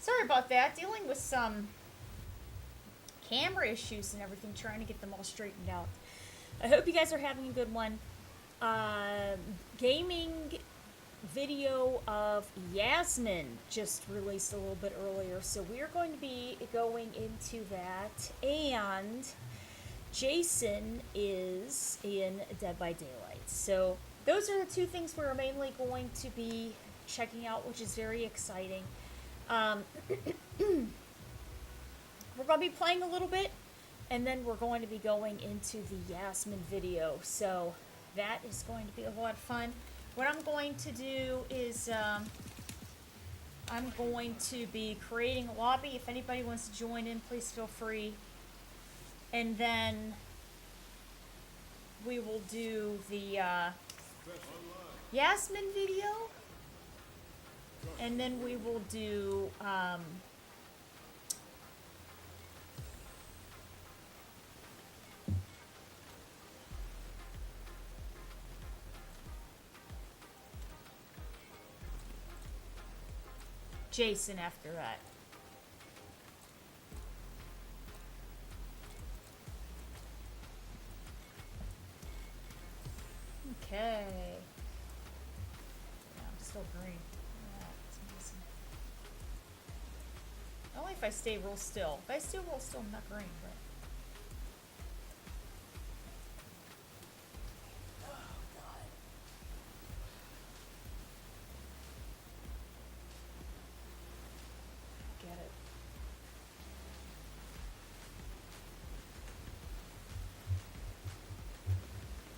Sorry about that. Dealing with some camera issues and everything, trying to get them all straightened out. I hope you guys are having a good one. Gaming video of Yasmin just released a little bit earlier, so we are going to be going into that. And Jason is in Dead by Daylight. So those are the two things we're mainly going to be checking out, which is very exciting. We're going to be playing a little bit, and then we're going to be going into the Yasmin video. So that is going to be a lot of fun. What I'm going to do is I'm going to be creating a lobby. If anybody wants to join in, please feel free. And then we will do the Yasmin video. And then we will do Jason after that. Okay. Yeah, I'm still green. Yeah, it's amazing. Only if I stay real still. If I stay real still, I'm not green, but. Oh, God. Get it.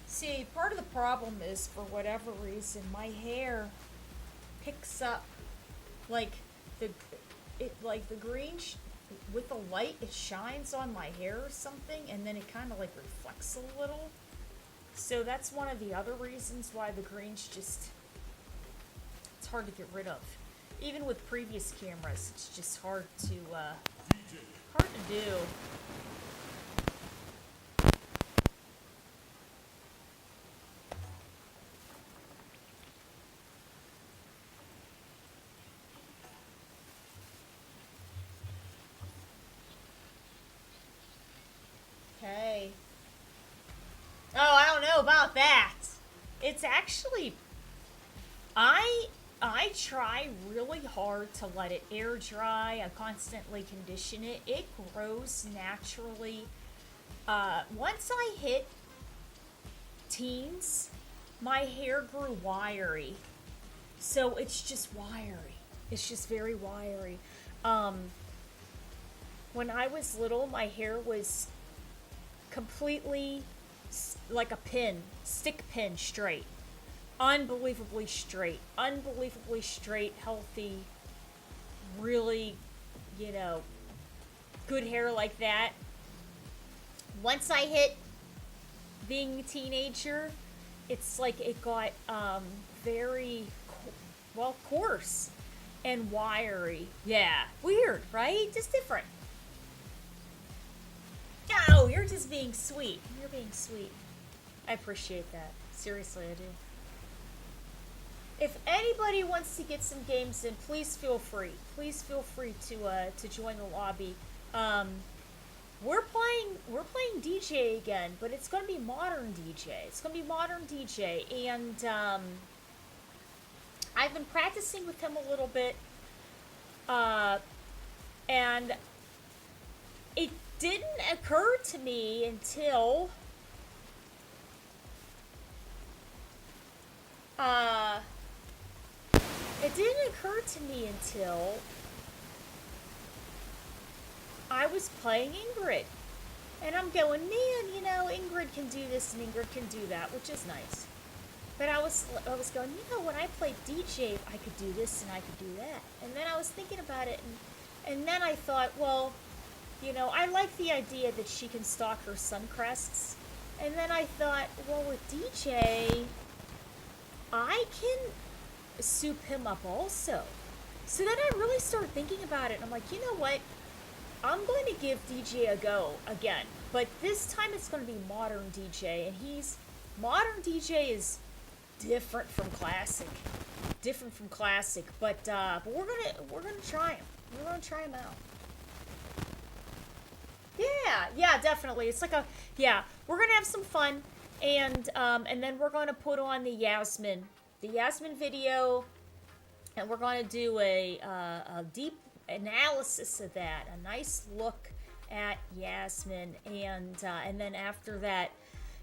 See, part of the problem is, for whatever reason, my hair picks up, like, the green, with the light, it shines on my hair or something, and then it kind of, like, reflects a little. So that's one of the other reasons why the green's just, it's hard to get rid of. Even with previous cameras, it's just hard to do. Okay. Oh, I don't know about that. It's actually, I try really hard to let it air dry. I constantly condition it. It grows naturally. Once I hit teens, my hair grew wiry. So it's just wiry. It's just very wiry. When I was little, my hair was completely like a pin, stick pin straight. Unbelievably straight, healthy, really, good hair like that. Once I hit being a teenager, it's like it got very, coarse and wiry. Yeah, weird, right? Just different. No, you're just being sweet. You're being sweet. I appreciate that. Seriously, I do. If anybody wants to get some games in, please feel free. Please feel free to join the lobby. We're playing DJ again, but it's going to be modern DJ. It's going to be modern DJ, and I've been practicing with him a little bit, and it didn't occur to me until I was playing Ingrid. And I'm going, man, Ingrid can do this and Ingrid can do that, which is nice. But I was going, when I played DJ, I could do this and I could do that. And then I was thinking about it, and then I thought, well, I like the idea that she can stalk her Suncrests. And then I thought, well, with DJ, I can soup him up also. So then I really started thinking about it, and I'm like, you know what? I'm going to give DJ a go again. But this time it's going to be modern DJ, and modern DJ is different from classic. Different from classic, but we're gonna try them. We're gonna try them out. Yeah, definitely. It's like we're gonna have some fun, and then we're gonna put on the Yasmin video, and we're gonna do a deep analysis of that, a nice look at Yasmin, and then after that,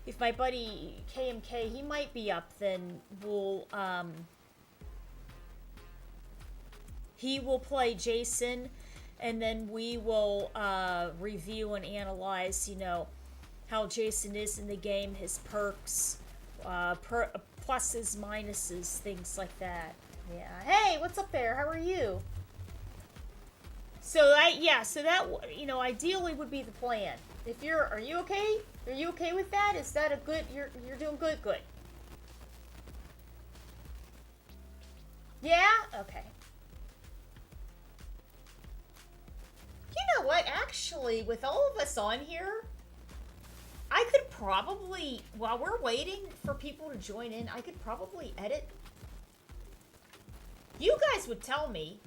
if my buddy KMK, he might be up, then he will play Jason, and then we will review and analyze, how Jason is in the game, his perks, pluses, minuses, things like that. Yeah. Hey, what's up there? How are you? So that ideally would be the plan. Are you okay? Are you okay with that? Is that a good? You're doing good. Good. Yeah. Okay. You know what? Actually, with all of us on here, I could probably, while we're waiting for people to join in, I could probably edit. You guys would tell me.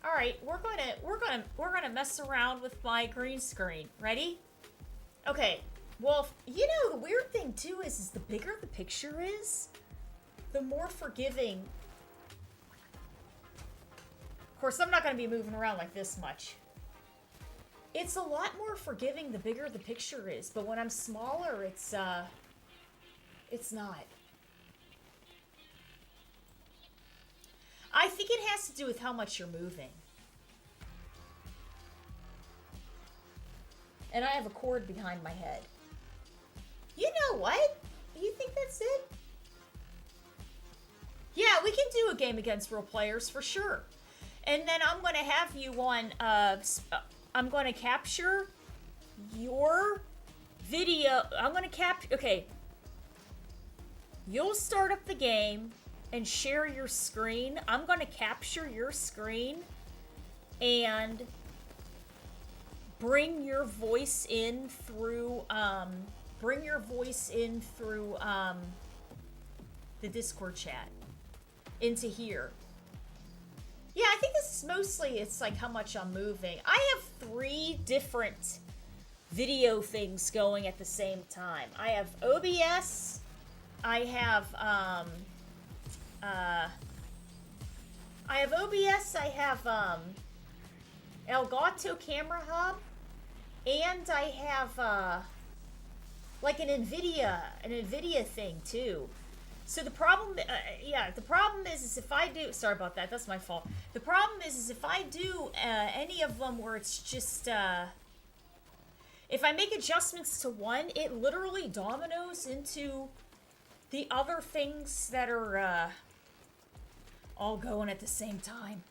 All right, we're gonna mess around with my green screen. Ready? Okay. Well, the weird thing too is the bigger the picture is, the more forgiving. Of course, I'm not gonna be moving around like this much. It's a lot more forgiving the bigger the picture is, but when I'm smaller, it's not. I think it has to do with how much you're moving. And I have a cord behind my head. You know what? You think that's it? Yeah, we can do a game against real players for sure. And then I'm going to have you on... I'm going to capture your video. I'm going to capture... Okay. You'll start up the game and share your screen. I'm going to capture your screen and bring your voice in through the Discord chat into here. Yeah, I think this is mostly, it's like how much I'm moving. I have 3 different video things going at the same time. I have OBS, I have Elgato Camera Hub, and I have like an NVIDIA thing too. So the problem, is if I do, sorry about that, that's my fault. The problem is if I do any of them where it's just, if I make adjustments to one, it literally dominoes into the other things that are all going at the same time.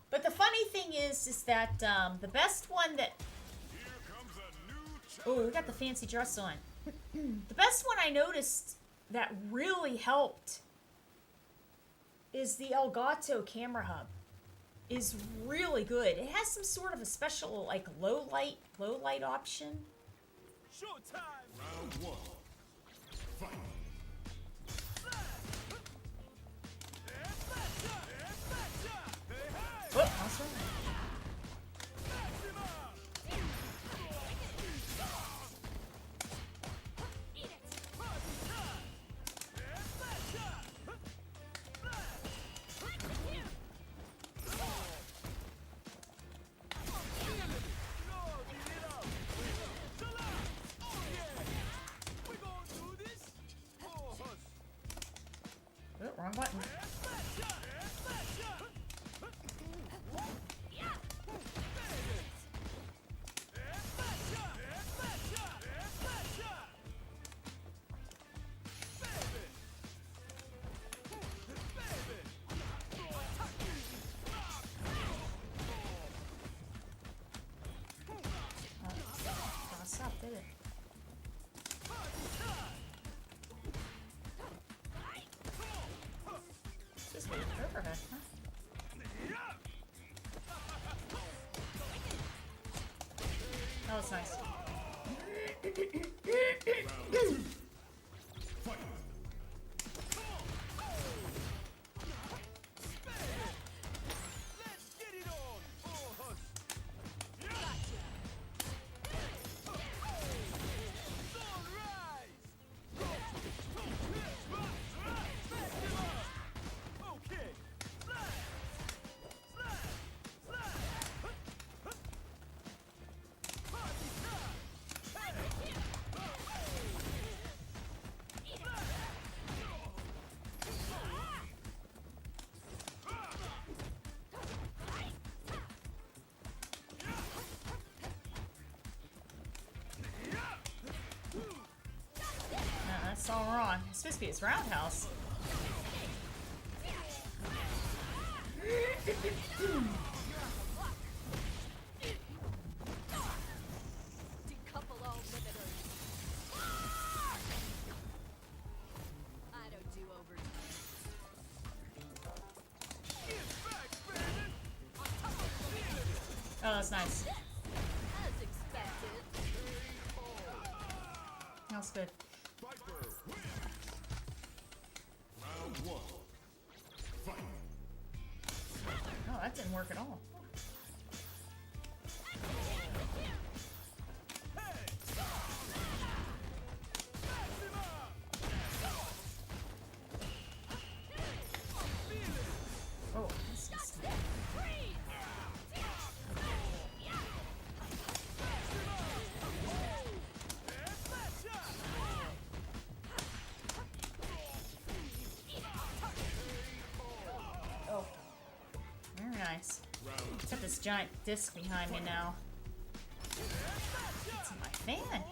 But the funny thing is that the best one that... Oh, we got the fancy dress on. The best one I noticed that really helped is the Elgato Camera Hub. Is really good. It has some sort of a special like low light option. Showtime. Round 1. Fight. Whoop, awesome. Oh, wrong button. Stop, did it? Just wait overhead, huh? That was nice. Fight. Let's get it on. Oh, hush. Okay. No, that's all wrong. It's supposed to be his roundhouse. Decouple all limiters. I don't do overtime. Oh, that's nice. As expected. That's good. Viper wins. Round one. Fight. Oh, that didn't work at all. Oh, this is... Oh. Very nice. It's got this giant disc behind me now. It's my fan.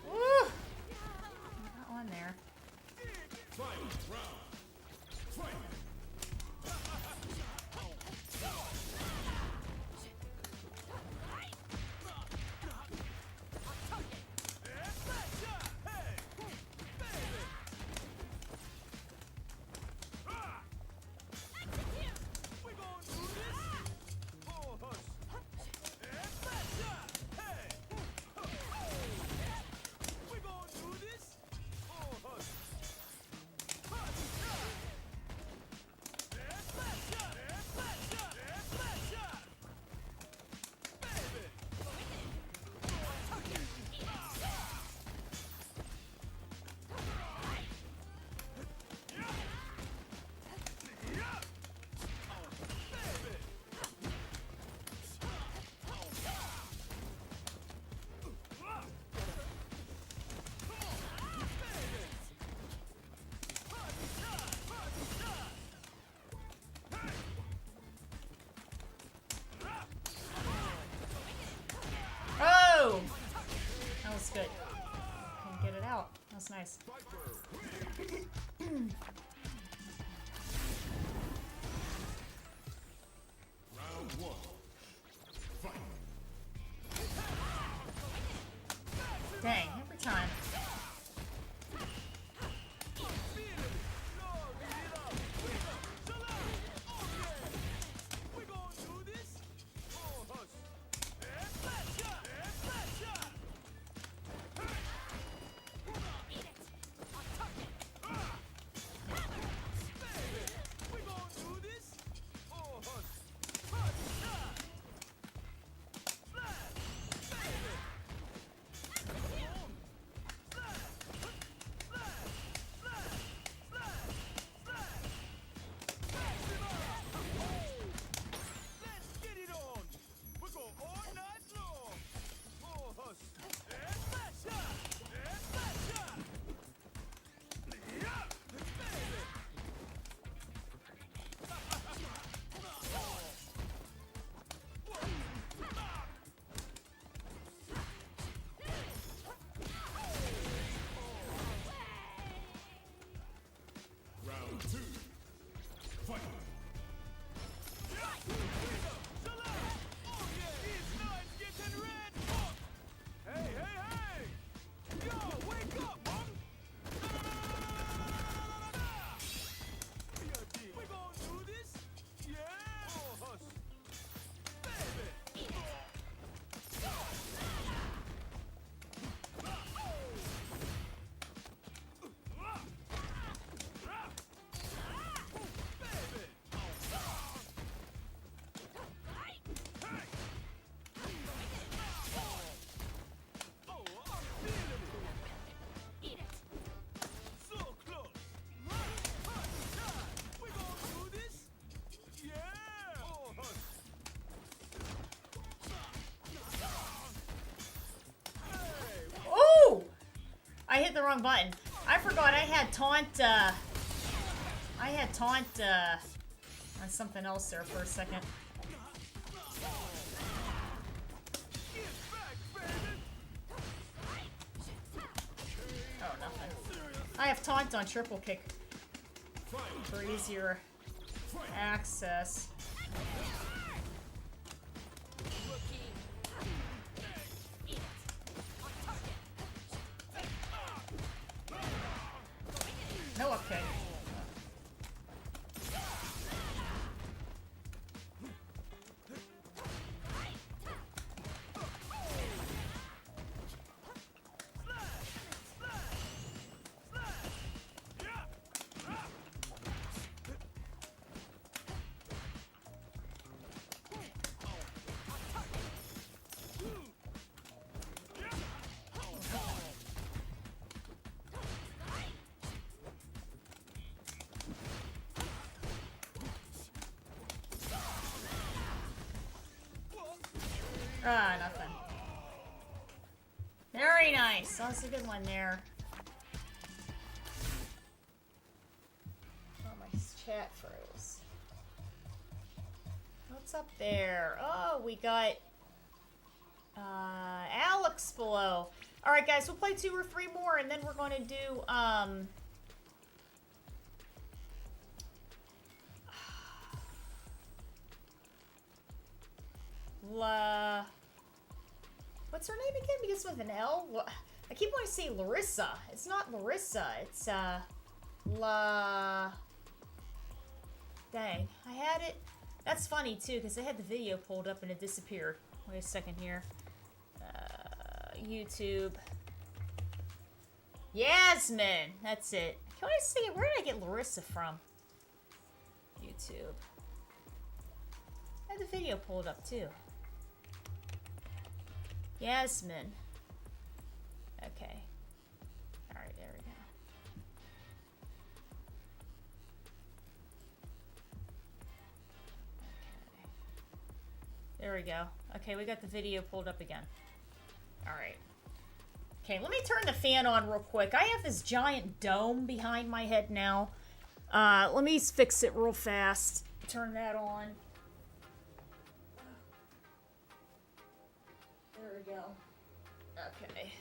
Woo! Got one there. Final round. Fight. Oh! That was good. Couldn't get it out. That's nice. Round one. Fight. Dang, every time. I hit the wrong button. I forgot I had taunt, on something else there for a second. Oh, nothing. I have taunt on triple kick for easier access. No upkick. Ah, nothing. Very nice. That was a good one there. Oh, my chat froze. What's up there? Oh, we got Alex below. Alright, guys, we'll play 2 or 3 more, and then we're going to do, what's her name again? Begins with an L? I keep wanting to say Larissa. It's not Larissa. It's, Dang. I had it. That's funny, too, because I had the video pulled up and it disappeared. Wait a second here. YouTube. Yasmin! That's it. Can I see it? Where did I get Larissa from? YouTube. I had the video pulled up, too. Yasmin. Okay. Alright, there we go. Okay. There we go. Okay, we got the video pulled up again. Alright. Okay, let me turn the fan on real quick. I have this giant dome behind my head now. Let me fix it real fast. Turn that on. There we go. Okay.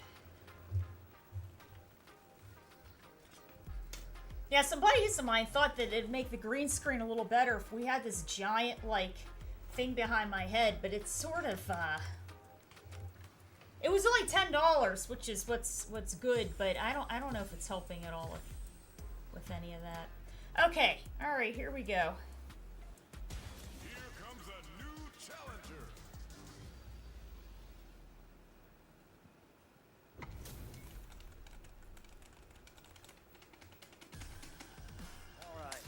Yeah, some buddies of mine thought that it'd make the green screen a little better if we had this giant, like, thing behind my head, but it's sort of, it was only $10, which is what's good, but I don't know if it's helping at all with any of that. Okay, alright, here we go. Here comes a new challenger. All right.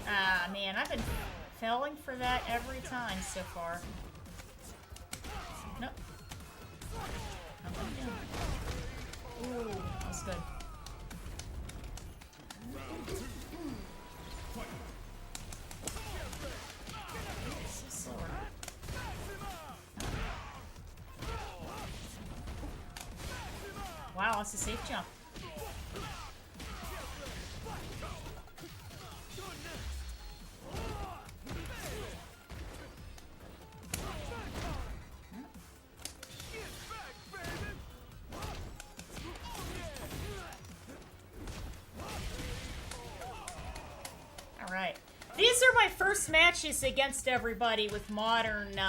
Ah, man, I've been falling for that every time so far. Nope. Ooh, that was good. So slower. Wow, that's a safe jump. Alright. These are my first matches against everybody with modern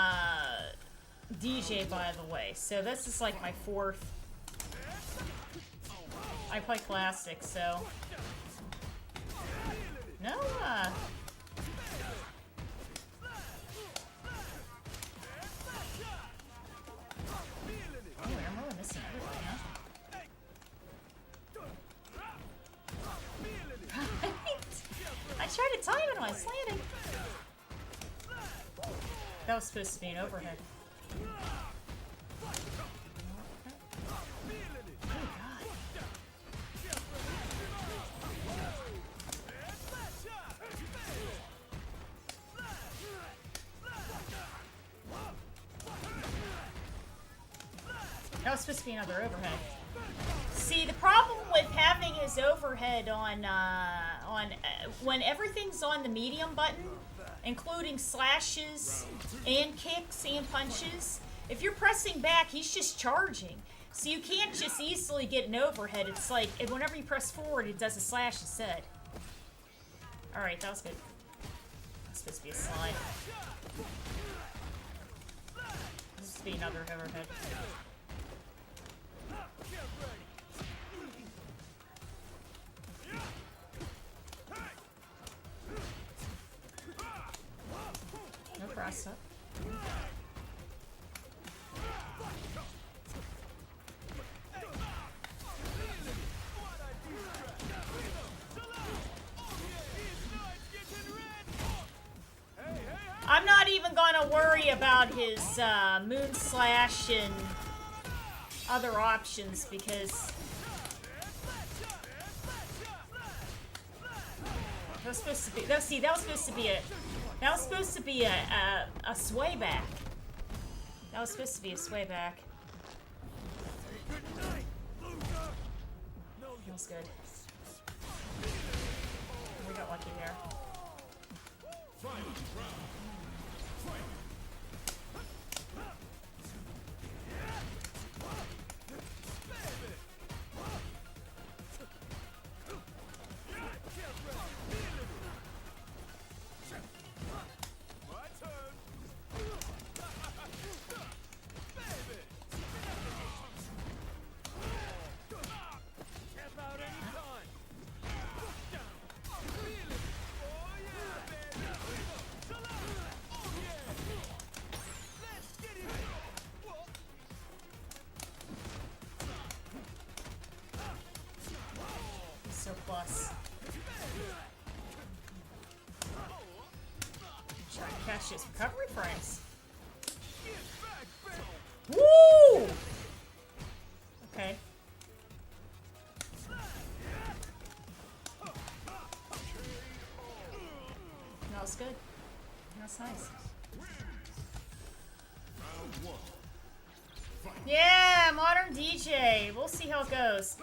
DJ, by the way. So this is like my 4th. I play classic, so... No, oh, I'm really missing everything, huh? I tried to time it on my slanting. That was supposed to be an overhead. was supposed to be another overhead. See, the problem with having his overhead on when everything's on the medium button, including slashes and kicks and punches, if you're pressing back, he's just charging. So you can't just easily get an overhead. It's like, whenever you press forward, it does a slash instead. Alright, that was good. That's supposed to be a slide. This is supposed to be another overhead. No cross up. I'm not even gonna worry about his moon slash and other options because that was supposed to be. That was supposed to be a sway back. That was supposed to be a sway back. That was good. We got lucky there. Plus. Try to catch his recovery frames. Woo! Okay. That was good. That's nice. Yeah, modern DJ. We'll see how it goes.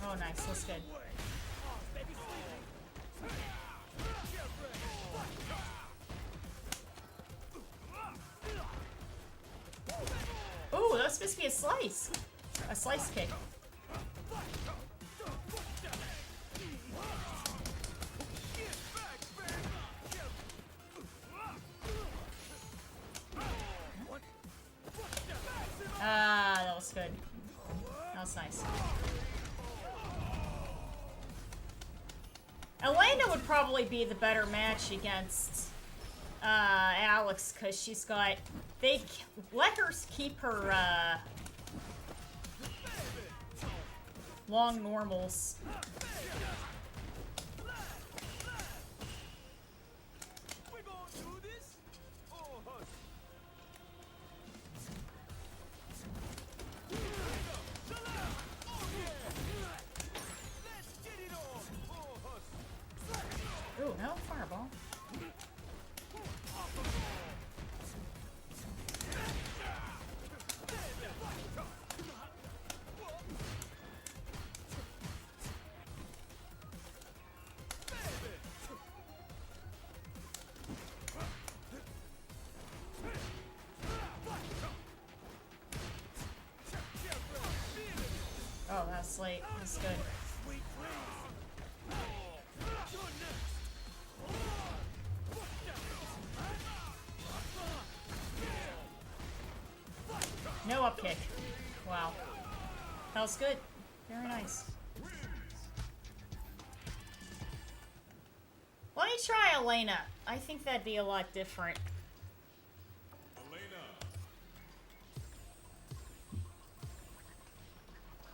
Oh, nice. That's good. Ooh, that was supposed to be a slice. A slice kick. Ah, that was good. That was nice. Elena would probably be the better match against Alex because she's got. They let her keep her long normals. Ooh, no fireball. Oh, that's late. That's good. No up kick. Wow. That was good. Very nice. Let me try Elena. I think that'd be a lot different.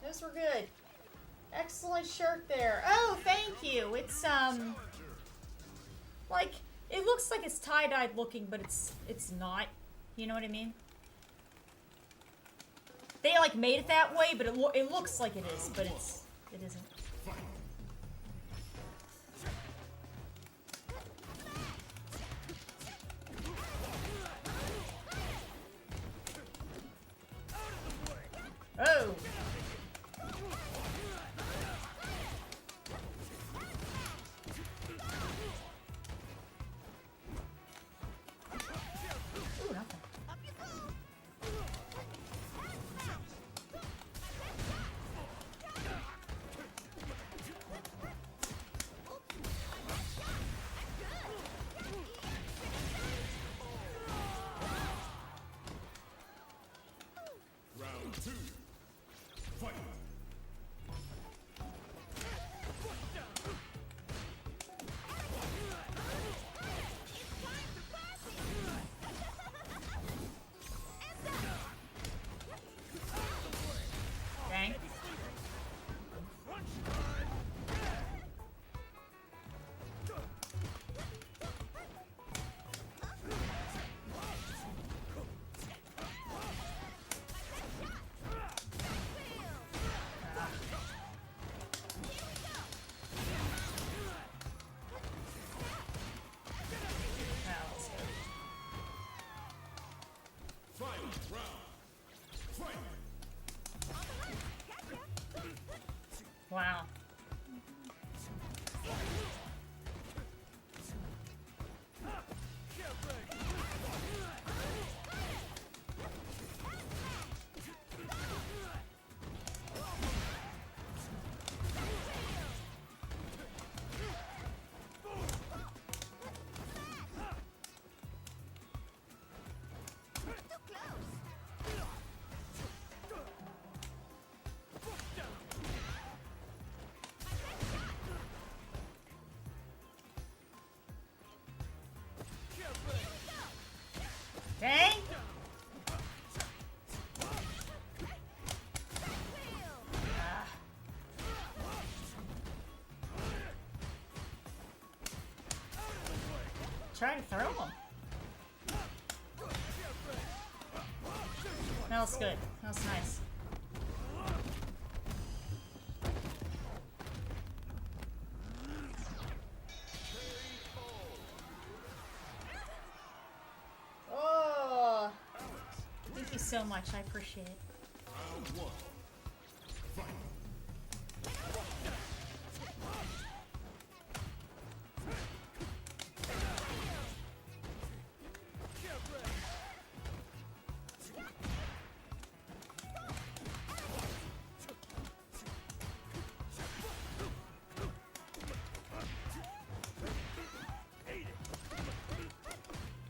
Those were good. Excellent shirt there. Oh, thank you. It's like it looks like it's tie-dyed looking, but it's not. You know what I mean? They like made it that way, but it looks like it is, but it isn't. Oh! Ooh, nothing. Round two. Fight. Dang. That was good. Final round. Fight. Wow. Dang! Ah. Try to throw him. That was good. That was nice. Oh! Thank you so much. I appreciate it. Round one. Fight.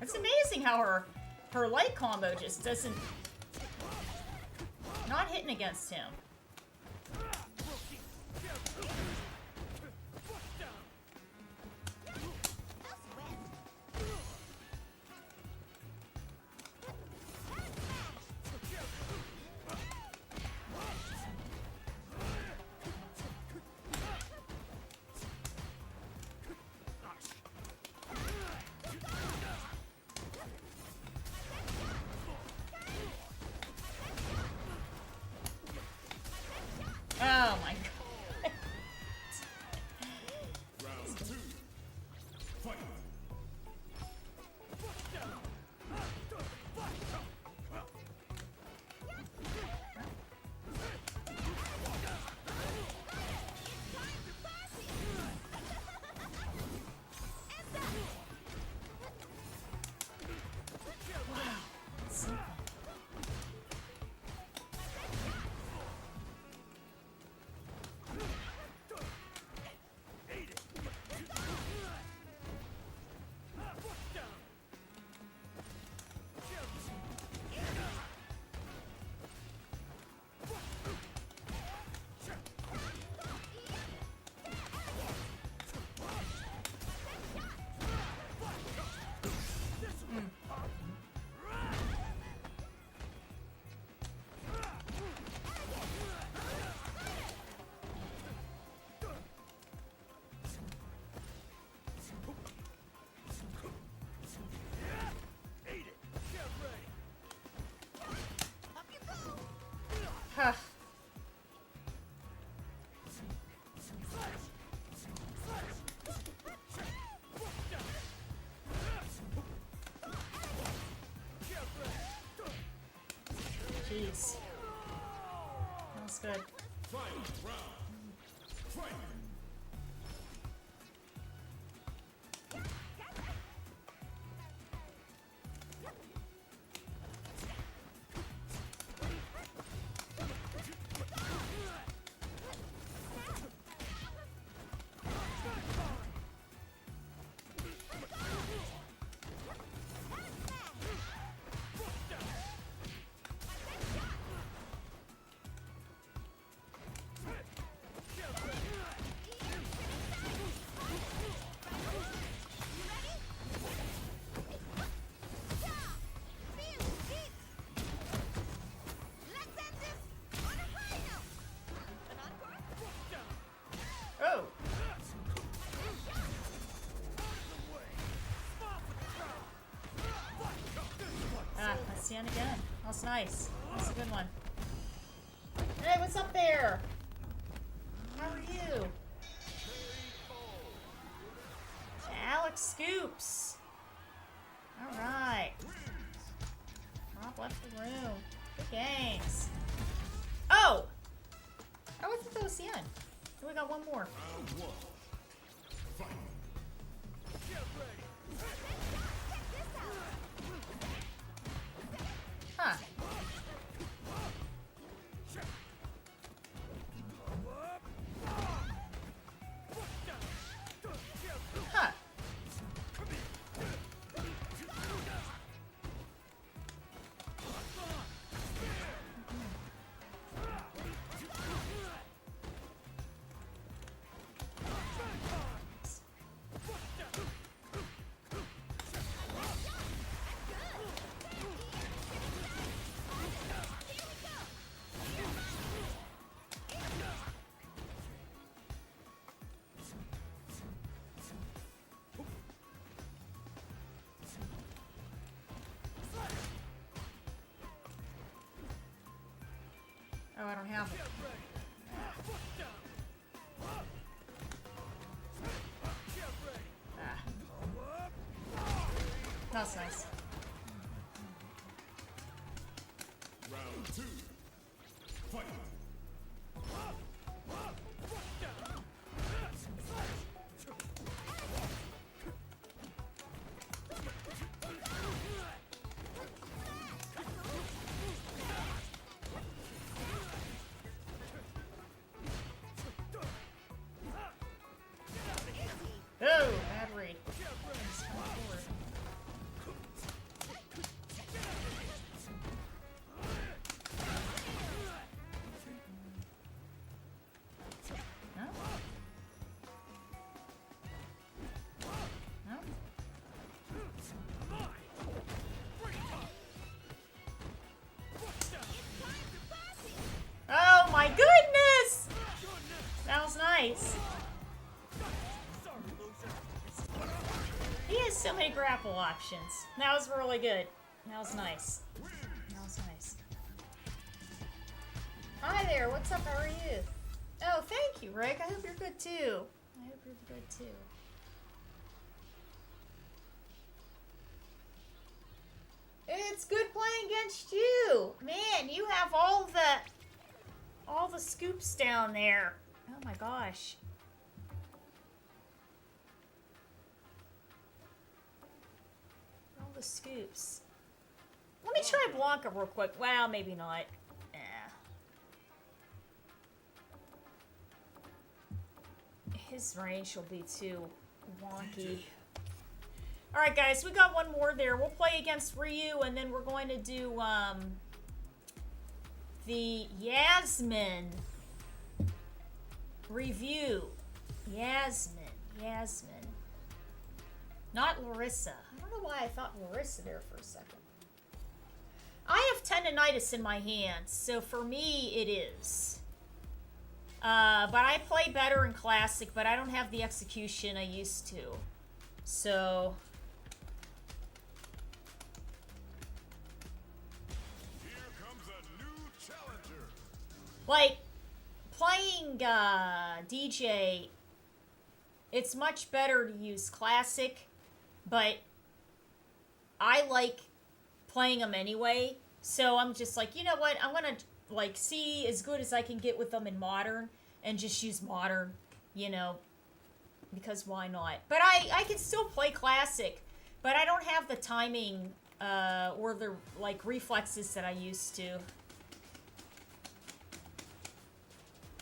It's amazing how her light combo just doesn't... Not hitting against him. Oh my god. Round two. Fight. Huh. Jeez. That's good. Final round. Fight. Oh! Ah, that's the end again. That's nice. That's a good one. Hey, what's up there? How are you? Alex Scoops. Alright. Rob left the room. Good games. Oh! Oh, I thought that was the end. We got one more. Round one. Fight. Huh. Huh. Oh, I don't have it. Ah. That's nice. Round two. Fight. Oh, bad read. Just come forward. No? No? Oh my goodness! That was nice. He has so many grapple options. That was really good. That was nice. That was nice. Hi there, what's up? How are you? Oh, thank you, Rick. I hope you're good too. I hope you're good too. It's good playing against you. Man, you have all the scoops down there. Oh my gosh. All the scoops. Let me try Blanca real quick. Well, maybe not. His range will be too wonky. Alright guys, we got one more there. We'll play against Ryu and then we're going to do the Yasmin review. Yasmin. Not Larissa. I don't know why I thought Larissa there for a second. I have tendonitis in my hands, so for me it is. But I play better in Classic, but I don't have the execution I used to. So... Here comes a new challenger. like, playing DJ, it's much better to use Classic, but I like playing them anyway, So I'm just like, you know what? I'm gonna like see as good as I can get with them in modern and just use modern, you know, because why not? But I can still play classic, but I don't have the timing or the like reflexes that I used to.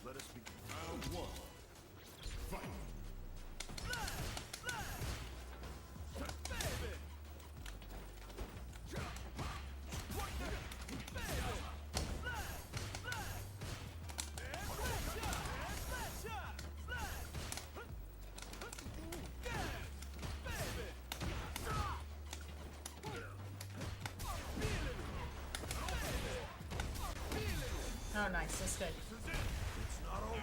Let us begin. Round one. Fight. Oh, nice. That's good. It's not over.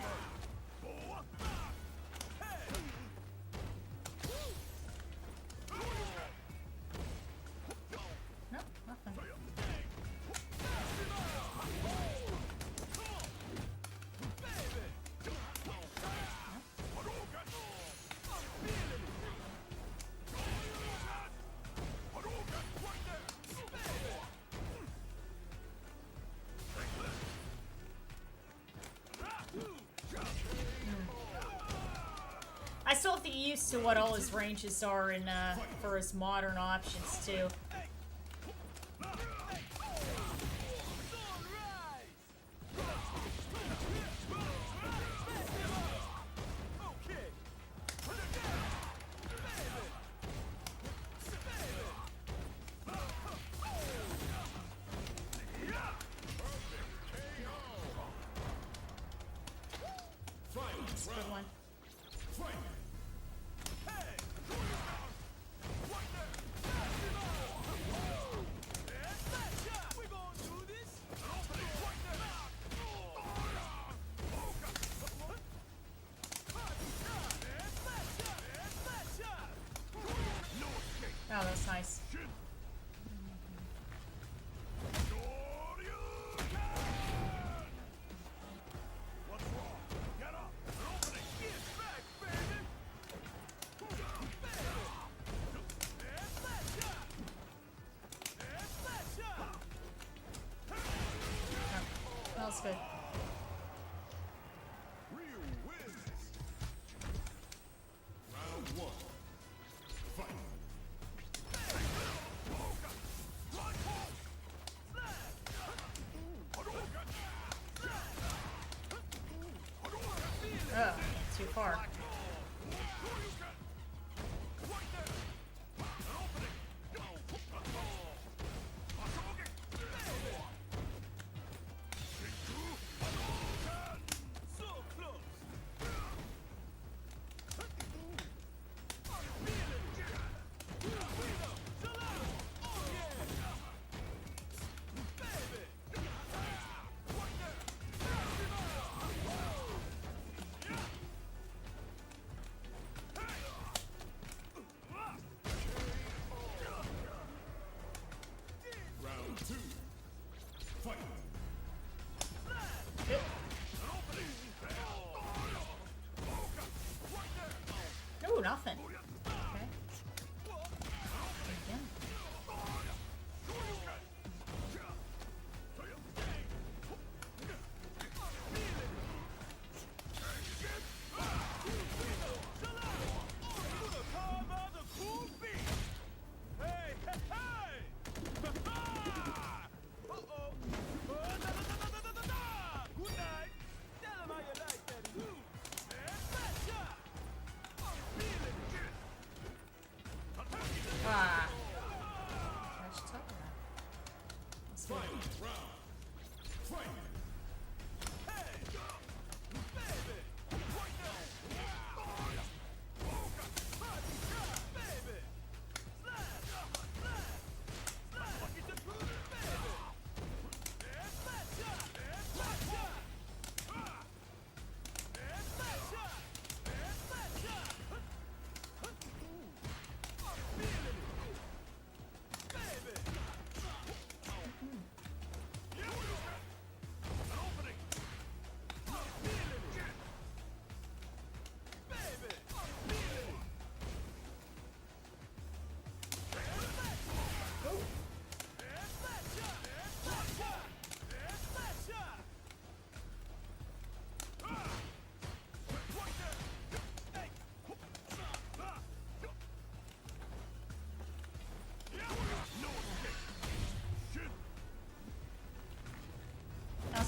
No, nothing. I still have to get used to what all his ranges are in for his modern options too. That's a good one. Oh, that's nice. What's wrong? Get up. An opening. Get back, baby. That was good. Ryu wins. Round one. Fight. Ugh, too far. So close.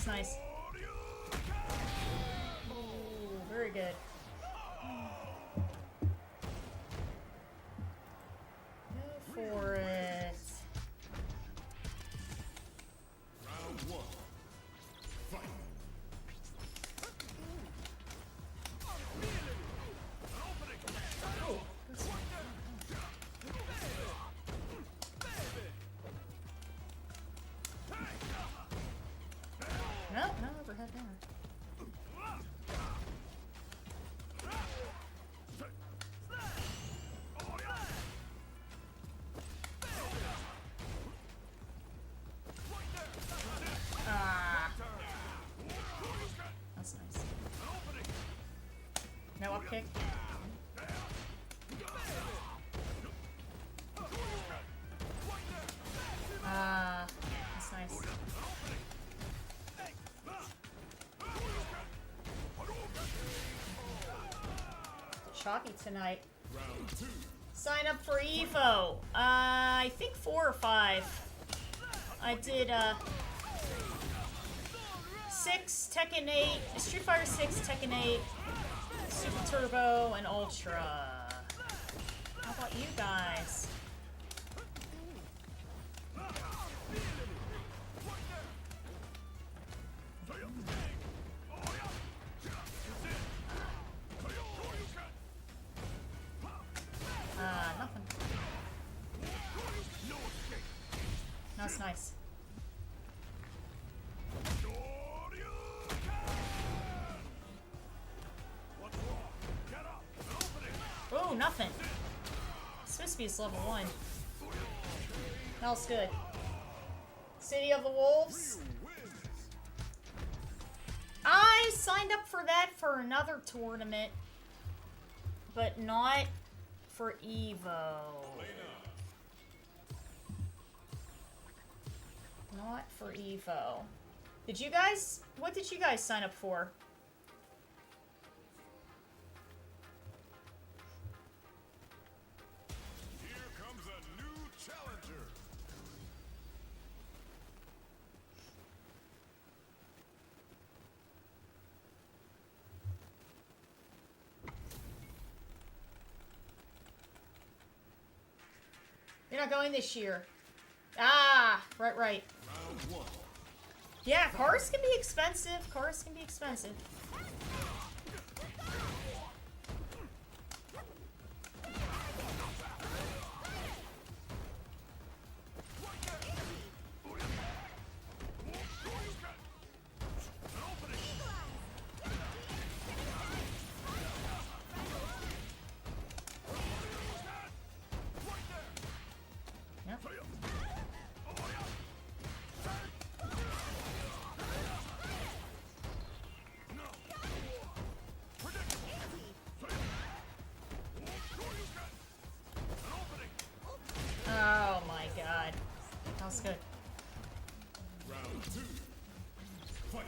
That's nice. Ooh, very good. Go for it. Round one. Fight. Oh, that's fine. No, no overhead there. Ah, that's nice. No up kick. Ah, that's nice. Chalky tonight. Round two. Sign up for Evo. I think 4 or 5. I did 6 Tekken 8, Street Fighter 6, Tekken 8, Super Turbo, and Ultra. How about you guys? Nothing. That's nice. What's wrong? Get up. An opening. Oh, nothing. Swispy's level 1. Smells good. City of the Wolves. I signed up for that for another tournament, but not for Evo. Not for Evo. Did you guys? What did you guys sign up for? Here comes a new challenger. You're not going this year. Ah, right. Round one. Yeah, cars can be expensive. Cars can be expensive. Yep. Oh my god. That was good. Round two. Fight.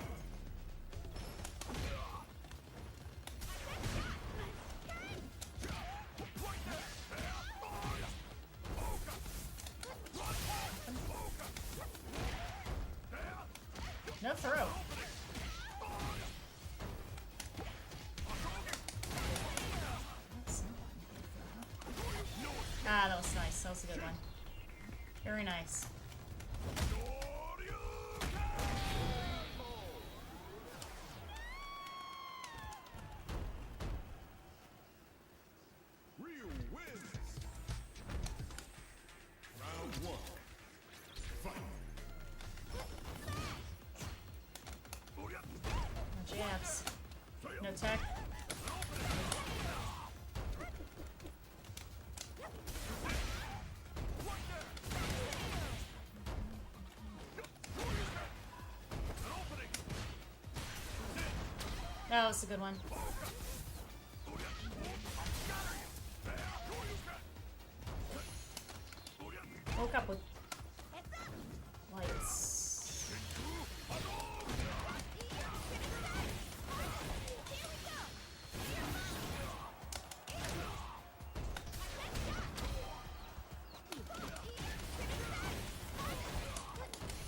No throw. Ah, that was nice. That was a good one. Very nice. Ryu wins. Round one. Fight. No jabs. No tech. That was a good one. Woke up with lights.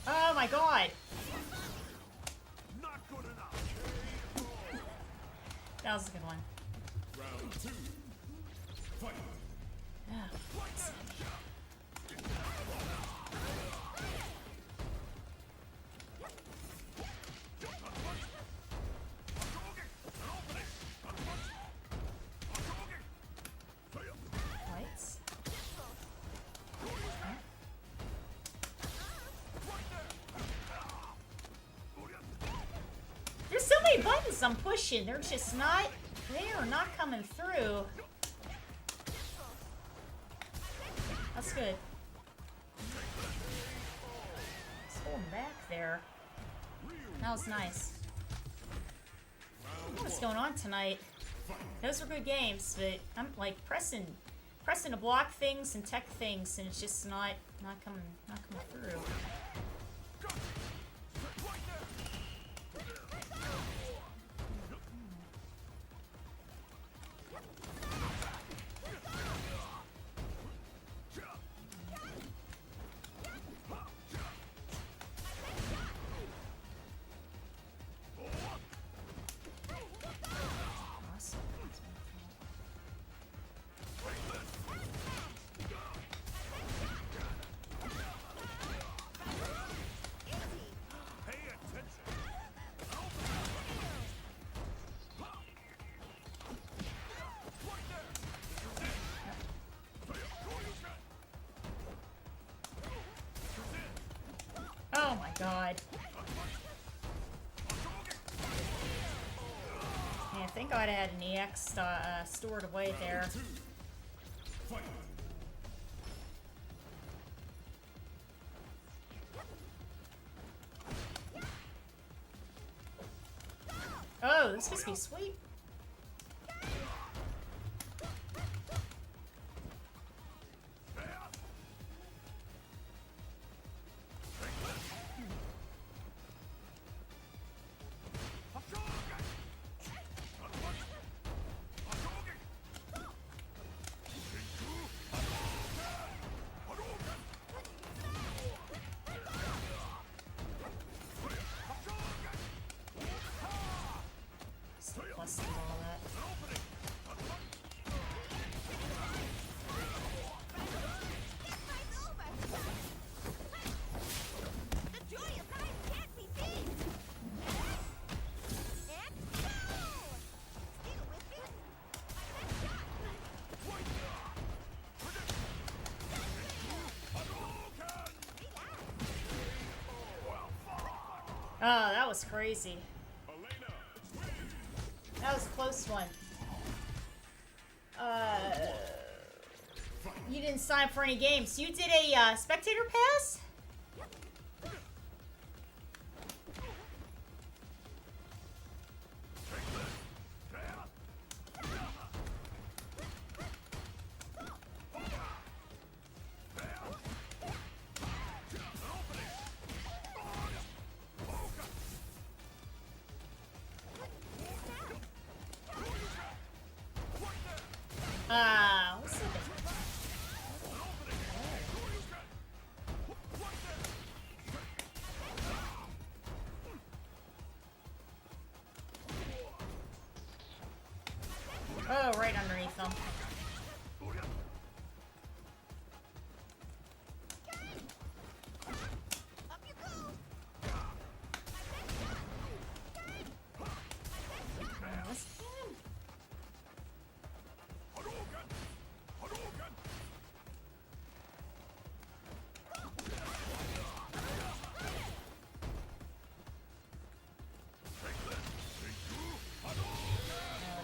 Oh my god! That was a good one. Round two. Fight. Yeah. Lights. There's so many buttons I'm pushing. They're just not. They are not coming through. That's good. Just hold him back there. That was nice. I don't know what's going on tonight? Those were good games, but I'm like pressing to block things and tech things, and it's just not coming through. Awesome. Pay attention. Oh my god. Man, thank God I had an EX stored away there. Fight. Oh, this must be sweet. Still busting all that. Oh, that was crazy. That was a close one. You didn't sign up for any games. You did a spectator pass? What's it? Oh, right underneath them. What's him?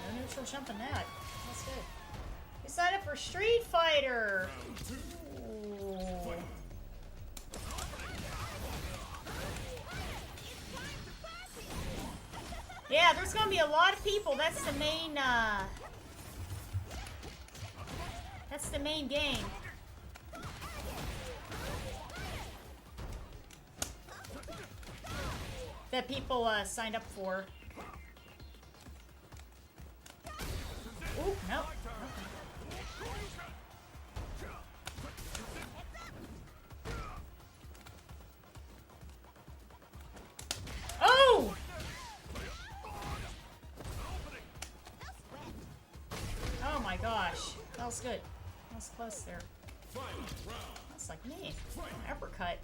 No neutral jumping that. That's good. You signed up for Street Fighter. Ooh. Yeah, there's gonna be a lot of people. That's the main game. That people signed up for. Ooh, nope. Oh! good. That was close there. That's like me. Uppercut.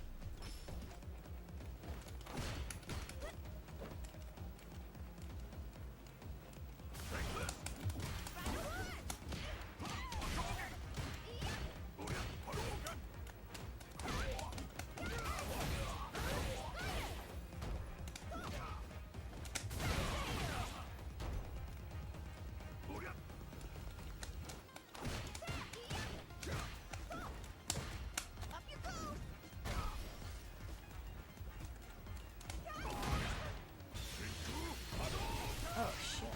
Oh shit.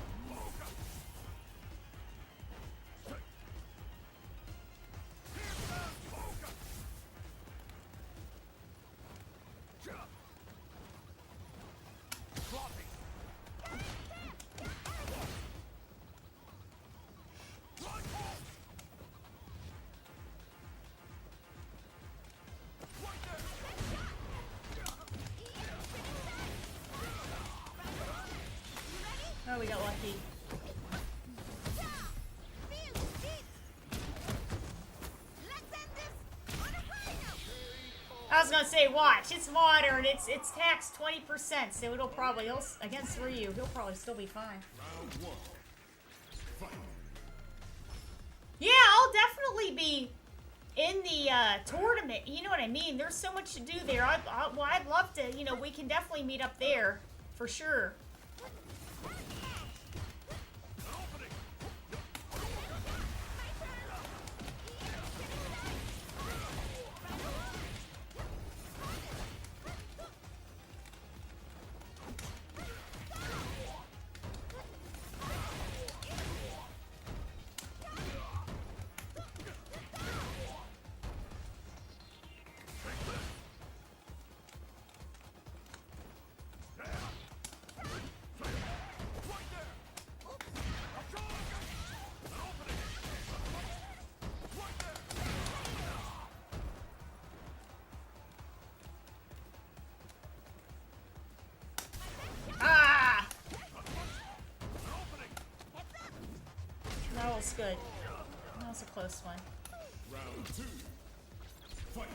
Oh, we got lucky. I was gonna say, watch. It's modern. It's taxed 20%, so it'll probably against Ryu. He'll probably still be fine. Yeah, I'll definitely be in the tournament. You know what I mean? There's so much to do there. I'd love to. You know, we can definitely meet up there for sure. That was good. That was a close one. Round 2. Fight.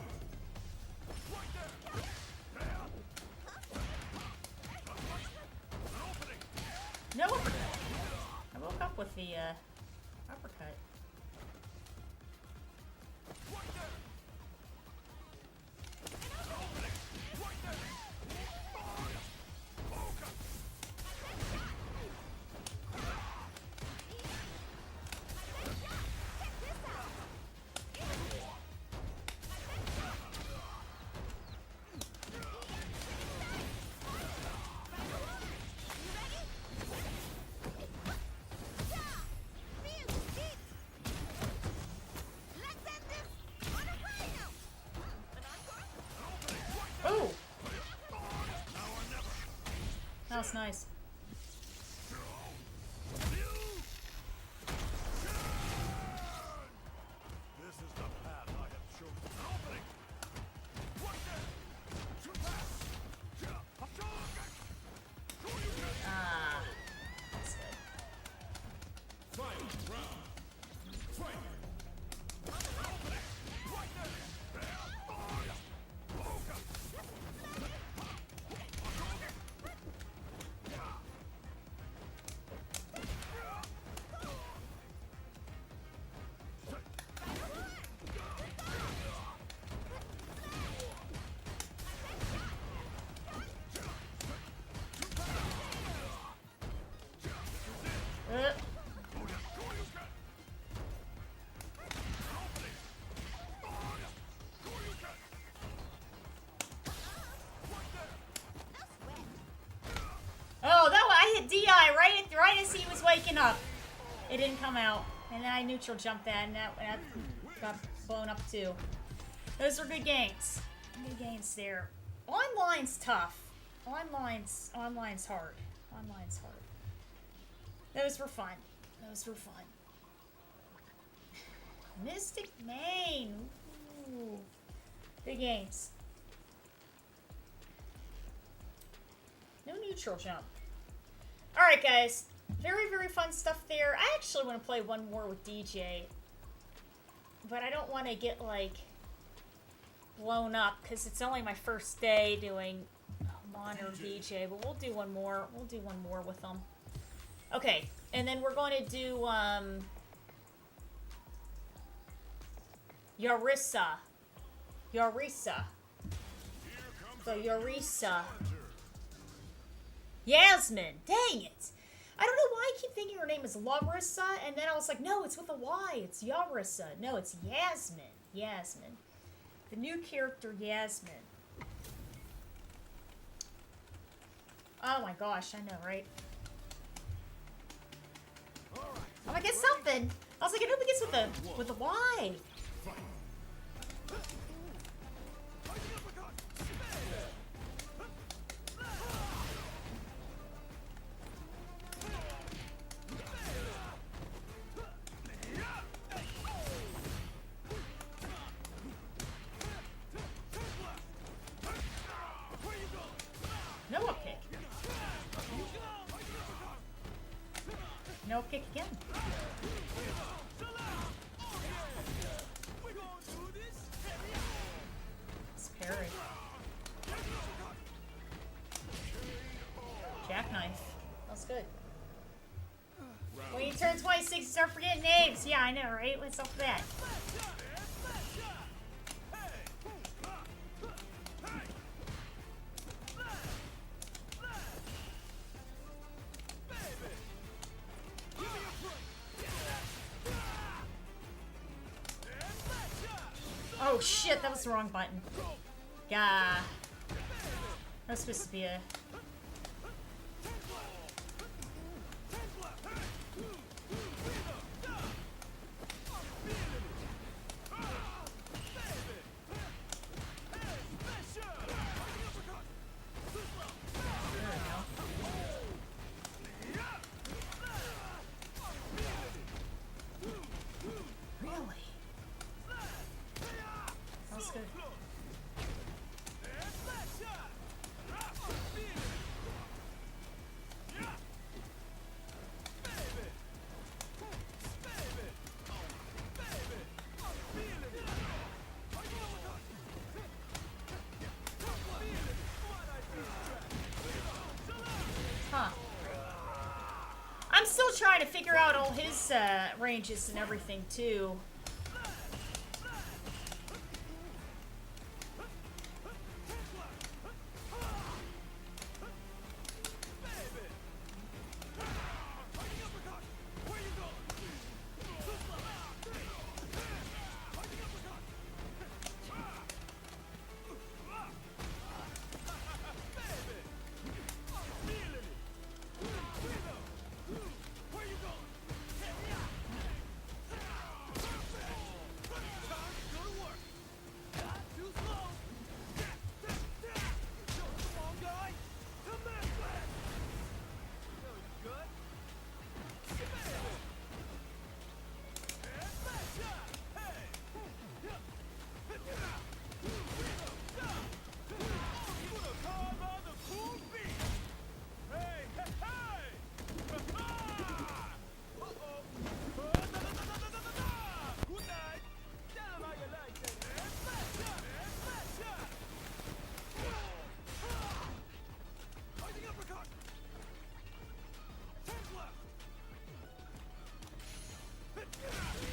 No! I woke up with the uppercut. Oh! That was nice. This is the path I have chosen. Opening. Ah. That's good. Final round. Fight. Oh, that one, I hit DI right as he was waking up. It didn't come out, and then I neutral jumped that, and that got blown up too. Those were good games. Good games there. Online's tough. Online's hard. Online's hard. Those were fun. Those were fun. Mystic Mane. Ooh. Good games. No neutral jump. Alright, guys. Very, very fun stuff there. I actually want to play one more with DJ. but I don't want to get, like, blown up, because it's only my first day doing Modern DJ, but we'll do one more. We'll do one more with them. Okay, and then we're going to do, Yarissa. Yarissa. So Yarissa. Yasmin. Dang it. I don't know why I keep thinking her name is Larissa, and then I was like, no, it's with a Y. It's Yarissa. No, it's Yasmin. Yasmin. The new character, Yasmin. Oh my gosh, I know, right? I'm gonna get something. I was like, I know it begins with a Y. No up kick. No kick again. It's parry. Jackknife. That's good. When you turn 26, you start forgetting names. Yeah, I know, right? What's up with that? Oh shit, that was the wrong button. Gah. That was supposed to be a... I'm still trying to figure out all his ranges and everything too.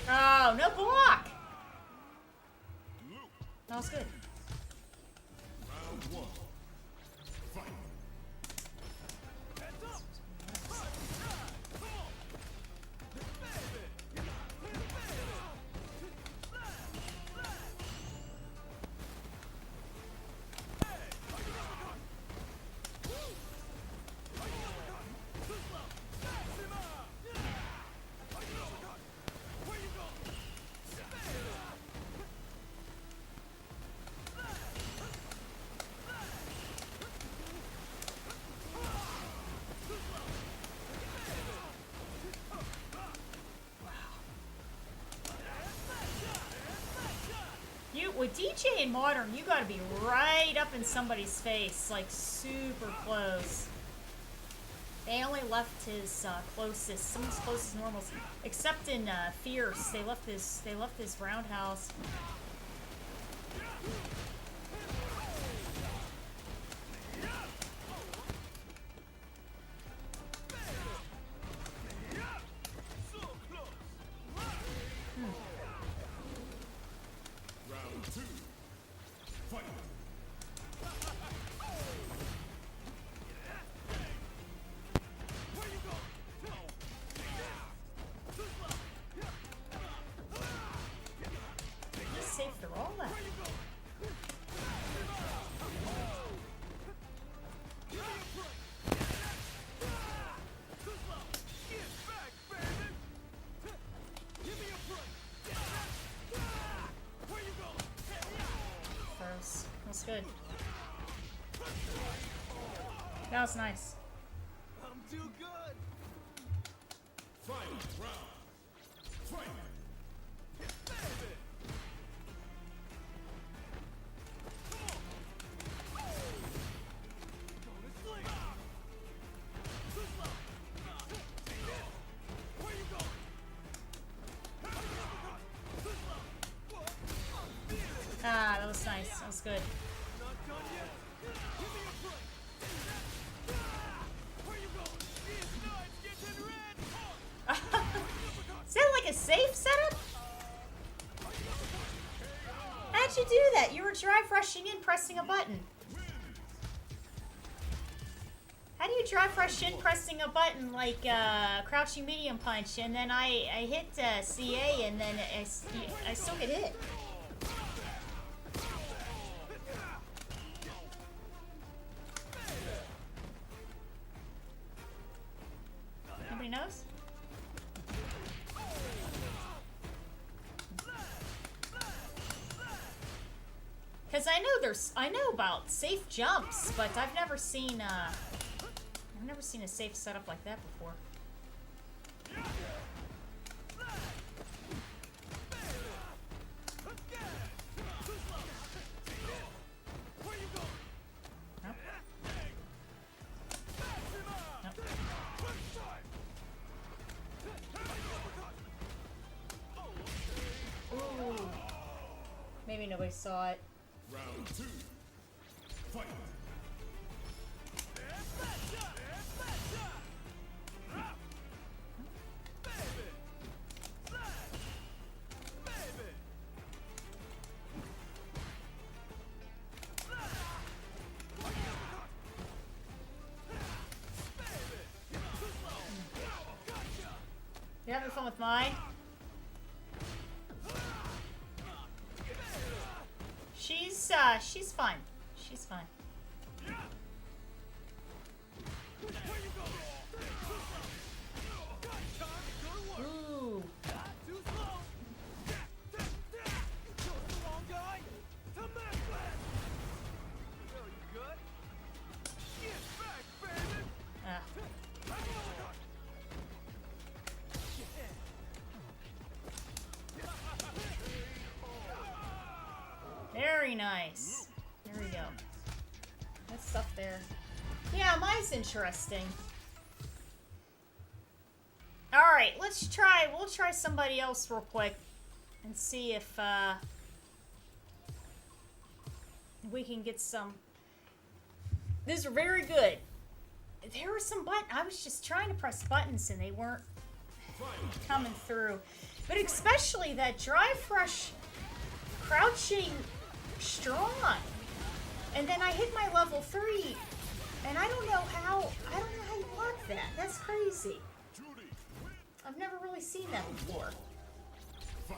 Oh, no block! That was good. Round one. Fight. With DJ and Modern, you gotta be right up in somebody's face, like super close. They only left his closest, some of his closest normals, except in Fierce. They left his roundhouse. Round 2. Fight. Where you going? He's safe through all that. Get back, baby! Give me a break! Where you going? Gross. That's good. That was nice. I'm too good! Final round. Fight! Baby! Where you going? Ah, that was nice. That was good. Not done yet. Give me a break. Where you going? These knives getting red. Is that like a safe setup? How'd you do that? You were drive rushing in, pressing a button. How do you drive rush in, pressing a button like crouching medium punch, and then I hit CA, and then I still get hit? Nobody knows? Because I know about safe jumps, but I've never seen a safe setup like that before. Where you going? Nope. Nope. Ooh. Maybe nobody saw it. Round 2. Fight. You having fun with mine? She's fine. She's fine. Ooh. Too slow. Chose the wrong guy. To Macbeth. Very good. Get back, baby. Ah. Very nice. There we go. That stuff there. Yeah, mine's interesting. Alright, we'll try somebody else real quick and see if we can get some. These are very good. There were some buttons. I was just trying to press buttons and they weren't coming through. But especially that drive rush crouching strong. And then I hit my level 3 and I don't know how you block that. That's crazy. Judy. I've never really seen that before. Fight.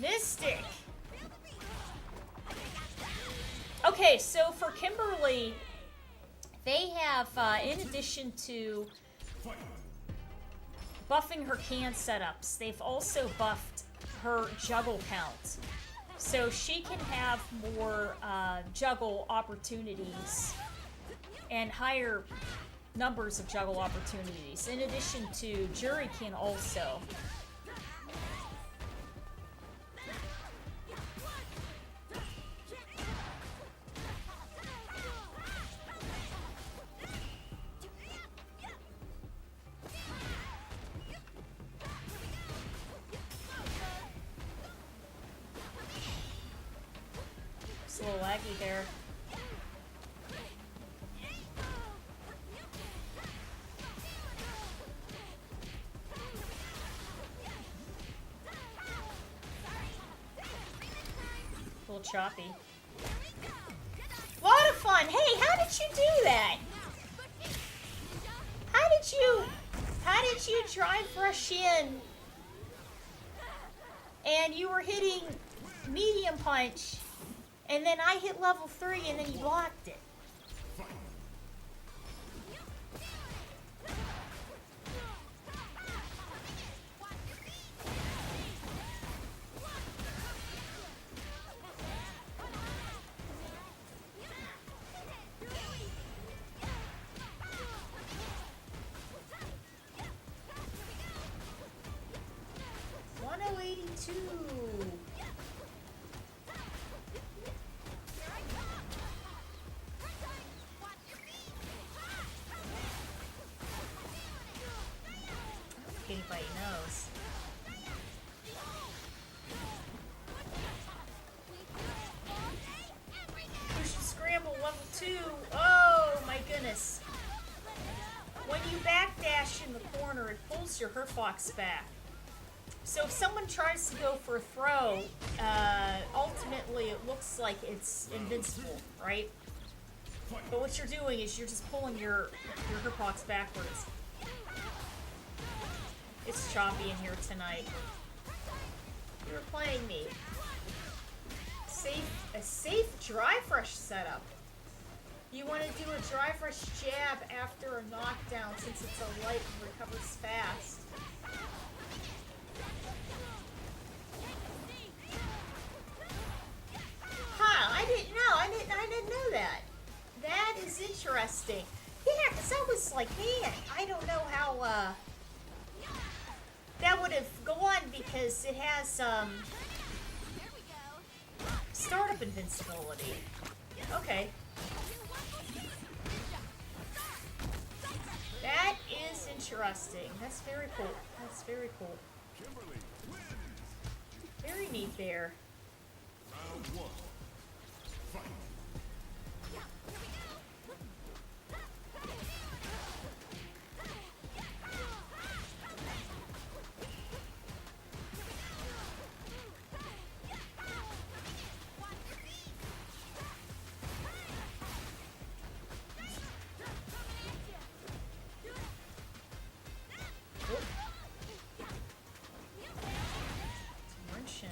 Mystic. Okay, so for Kimberly, they have, in addition to Fight. buffing her can setups, they've also buffed her juggle count. So she can have more juggle opportunities and higher numbers of juggle opportunities. In addition to Jury can also. It's a little laggy there. A little choppy. Lot of fun. Hey, how did you do that? How did you drive rush in and you were hitting medium punch and then I hit level 3 and then you blocked it? Anybody knows. Push and scramble level 2. Oh my goodness. When you backdash in the corner, it pulls your Herfox back. So if someone tries to go for a throw, ultimately it looks like it's invincible, right? But what you're doing is you're just pulling your Herfox backwards. It's choppy in here tonight. You're playing me. A safe drive rush setup. You want to do a drive rush jab after a knockdown since it's a light and recovers fast. Huh, I didn't know. I didn't know that. That is interesting. Yeah, because I was like, man, I don't know how that would have gone because it has startup invincibility. Okay. That is interesting. That's very cool. That's very cool. Very neat there. Round 1. Fight. Wrenching.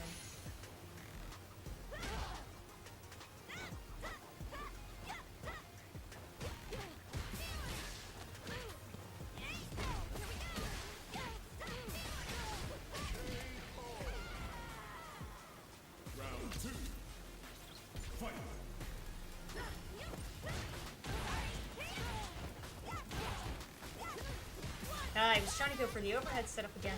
Round 2. Fight. I was trying to go for the overhead setup again.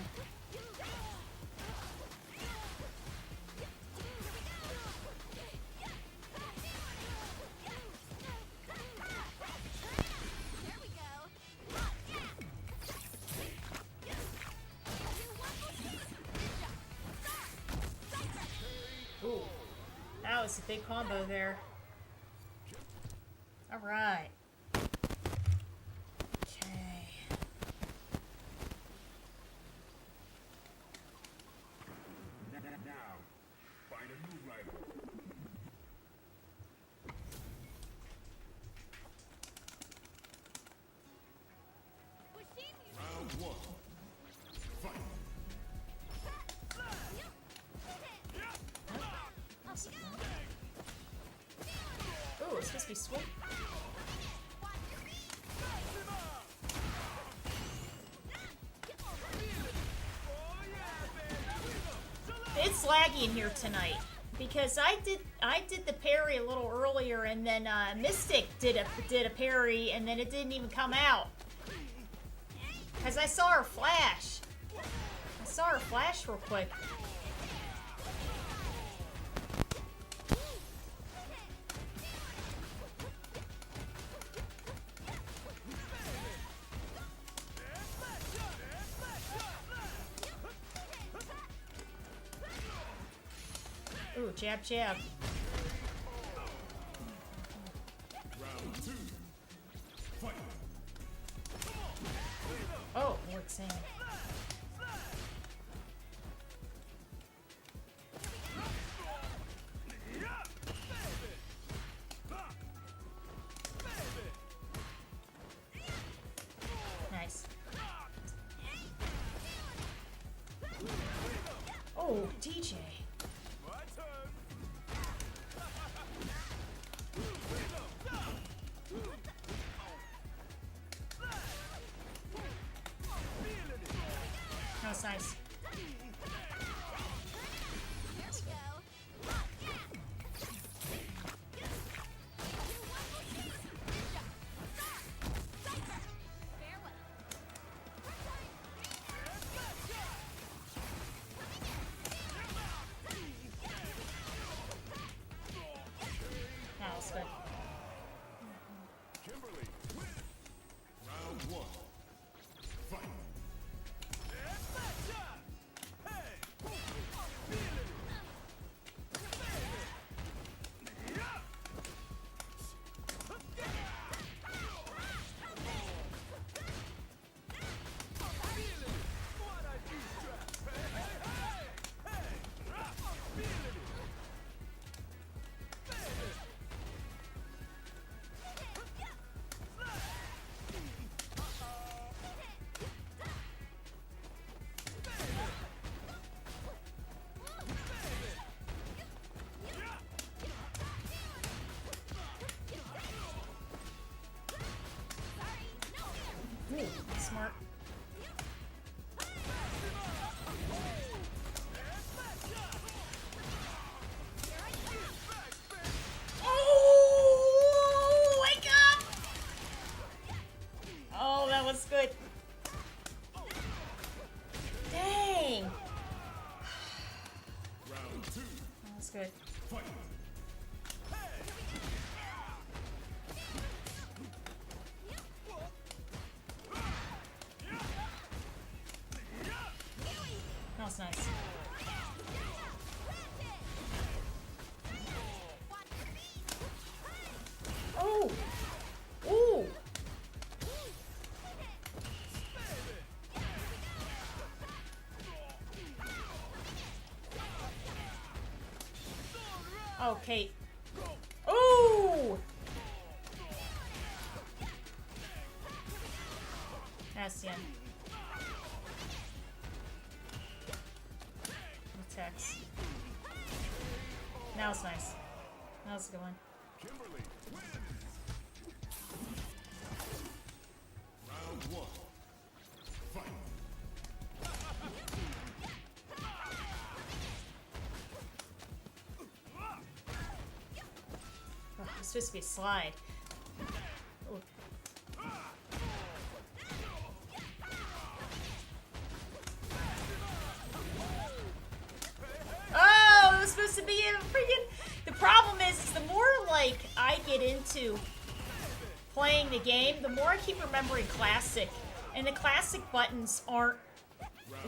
Ooh, that was a big combo there. All right. Okay. Now, find a new rival. Round 1. Fight. Ooh, it's supposed to be sweet. It's laggy in here tonight. because I did the parry a little earlier, and then Mystic did a parry, and then it didn't even come out. Cause I saw her flash. I saw her flash real quick. Ooh, jab, jab. Round 2. Fight. Oh, Lord Sam. Nice. Oh, DJ. My turn. That was nice. Here we go. Farewell. That was good. Kimberly. Round 1. Fight. Ooh, smart. Oh, wake up! Oh, that was good. Dang. Round 2. That was good. Fight. That was nice. Oh! Ooh! Oh, Kate. Ooh! That's the end. Attacks. That was nice. That was a good one. Kimberly wins. Round 1. Fight. Oh, it's supposed to be a slide. Ooh. Oh, it was supposed to be a freaking... The problem is the more, like, I get into playing the game, the more I keep remembering Classic. And the Classic buttons aren't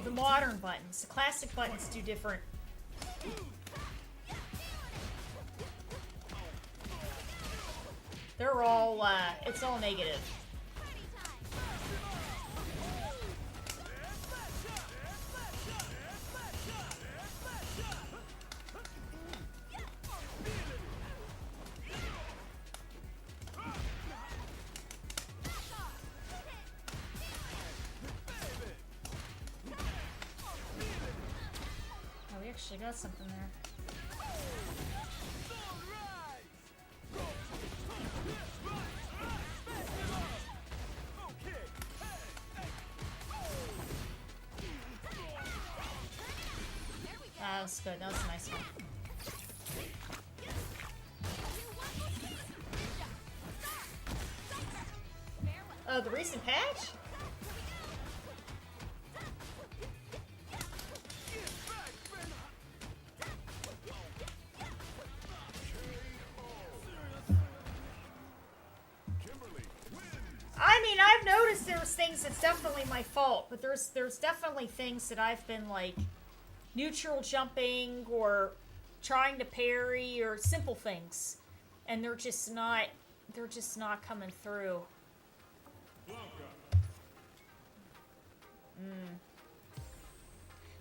the modern buttons. The Classic buttons do different. They're all, it's all negative. Oh, we actually got something there. That was good. That was a nice one. Oh, the recent patch? Kimberly wins. I mean, I've noticed there's things that's definitely my fault, but there's definitely things that I've been like neutral jumping or trying to parry or simple things, and they're just not coming through. Blanca.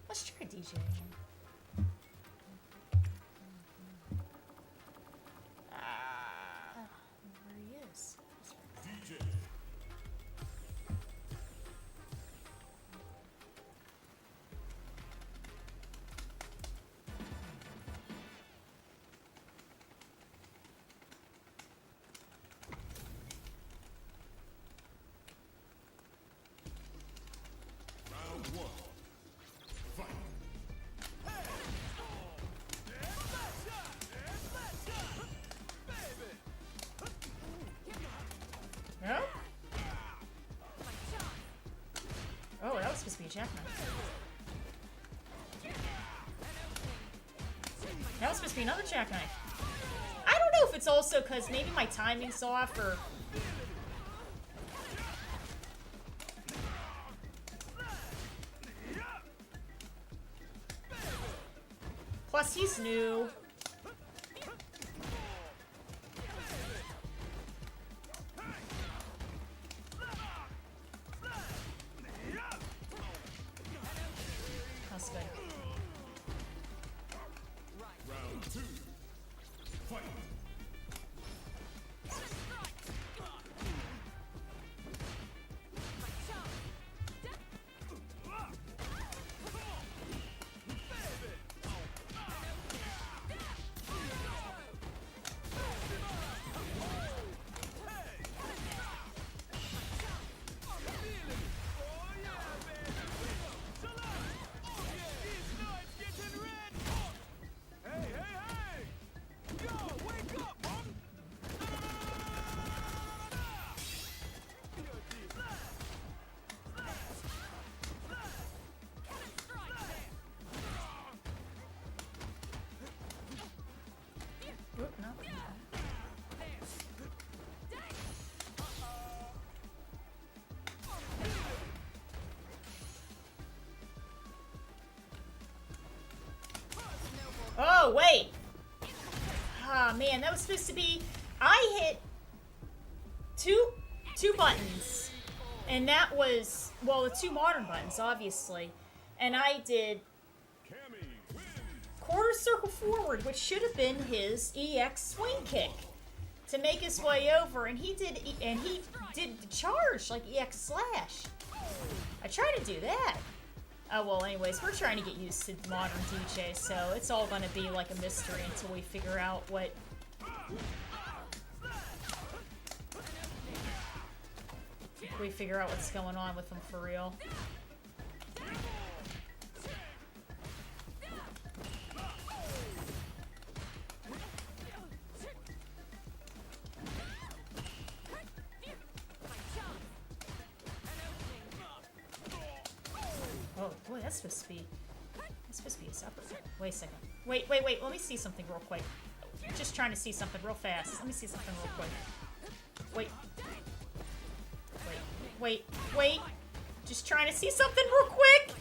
Let's try DJ again. Where he is. DJ. Round one. Fight. No? Oh, that was supposed to be a jackknife. That was supposed to be another jackknife. I don't know if it's also because maybe my timing's off or... Plus, he's new. That's good. Round two. Fight. Oop, no. Oh, wait! Ah, man, that was supposed to be... I hit two buttons. And that was... Well, the two modern buttons, obviously. And I did Cammy wins. quarter circle forward, which should have been his EX swing kick to make his way over, and he did the charge like EX slash. I tried to do that. Oh well, anyways, we're trying to get used to modern DJ, so it's all gonna be like a mystery until we figure out what. We figure out what's going on with them for real. Oh, boy, that's supposed to be a separate. Wait a second. Wait. Let me see something real quick. Just trying to see something real fast. Let me see something real quick. Wait. Just trying to see something real quick.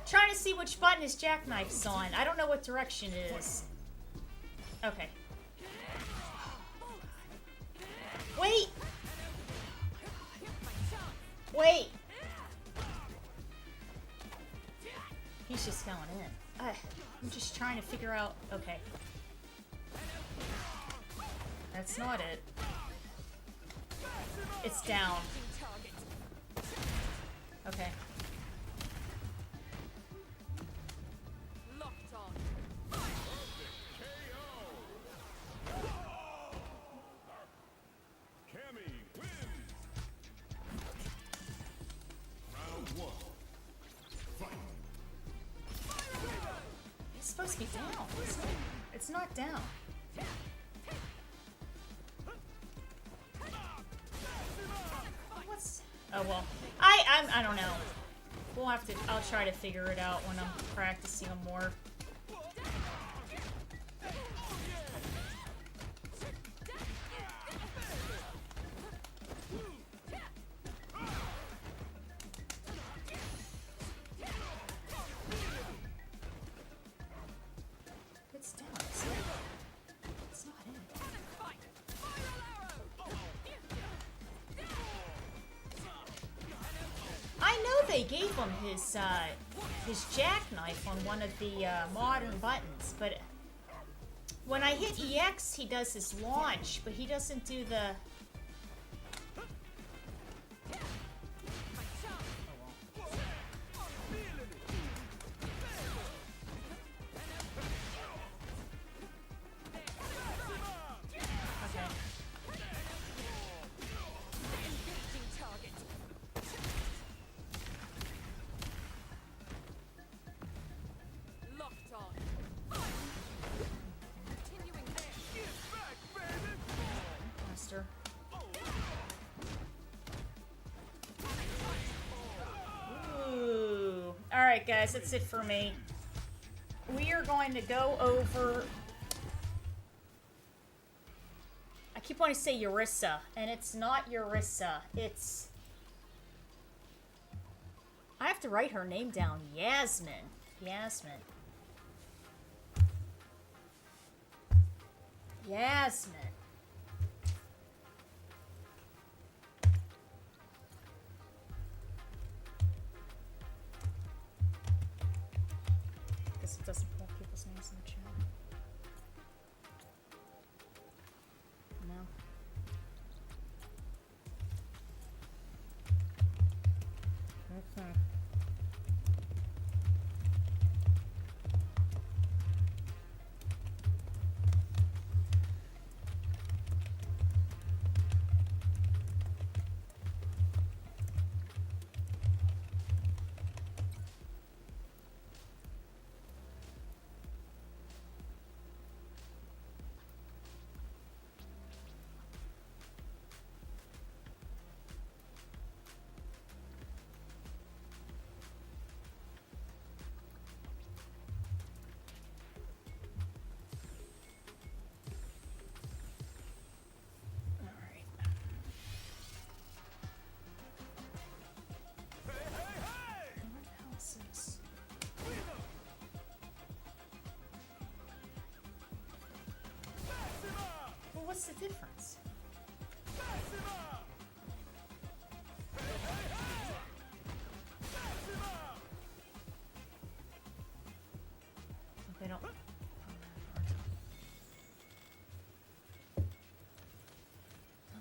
Trying to see which button his jackknife's on. I don't know what direction it is. Okay. Wait! He's just going in. I'm just trying to figure out... Okay. That's not it. It's down. Okay. Cammy wins. Round one. Fight. It's supposed to be down, isn't it? It's not down. Oh well. I don't know. We'll have to. I'll try to figure it out when I'm practicing them more. It's down. It's not in. I know they gave him his jackknife on one of the modern buttons, but when I hit EX, he does his launch, but he doesn't do the. Locked on. Continuing there. Get back, baby. Master. Ooh. Alright, guys, that's it for me. We are going to go over. I keep wanting to say Eurissa, and it's not Eurissa. It's. I have to write her name down. Yasmin. Yasmin. Yasmin. Guess it doesn't pull people's names in the chat. No. Okay. What's the difference? They don't. Let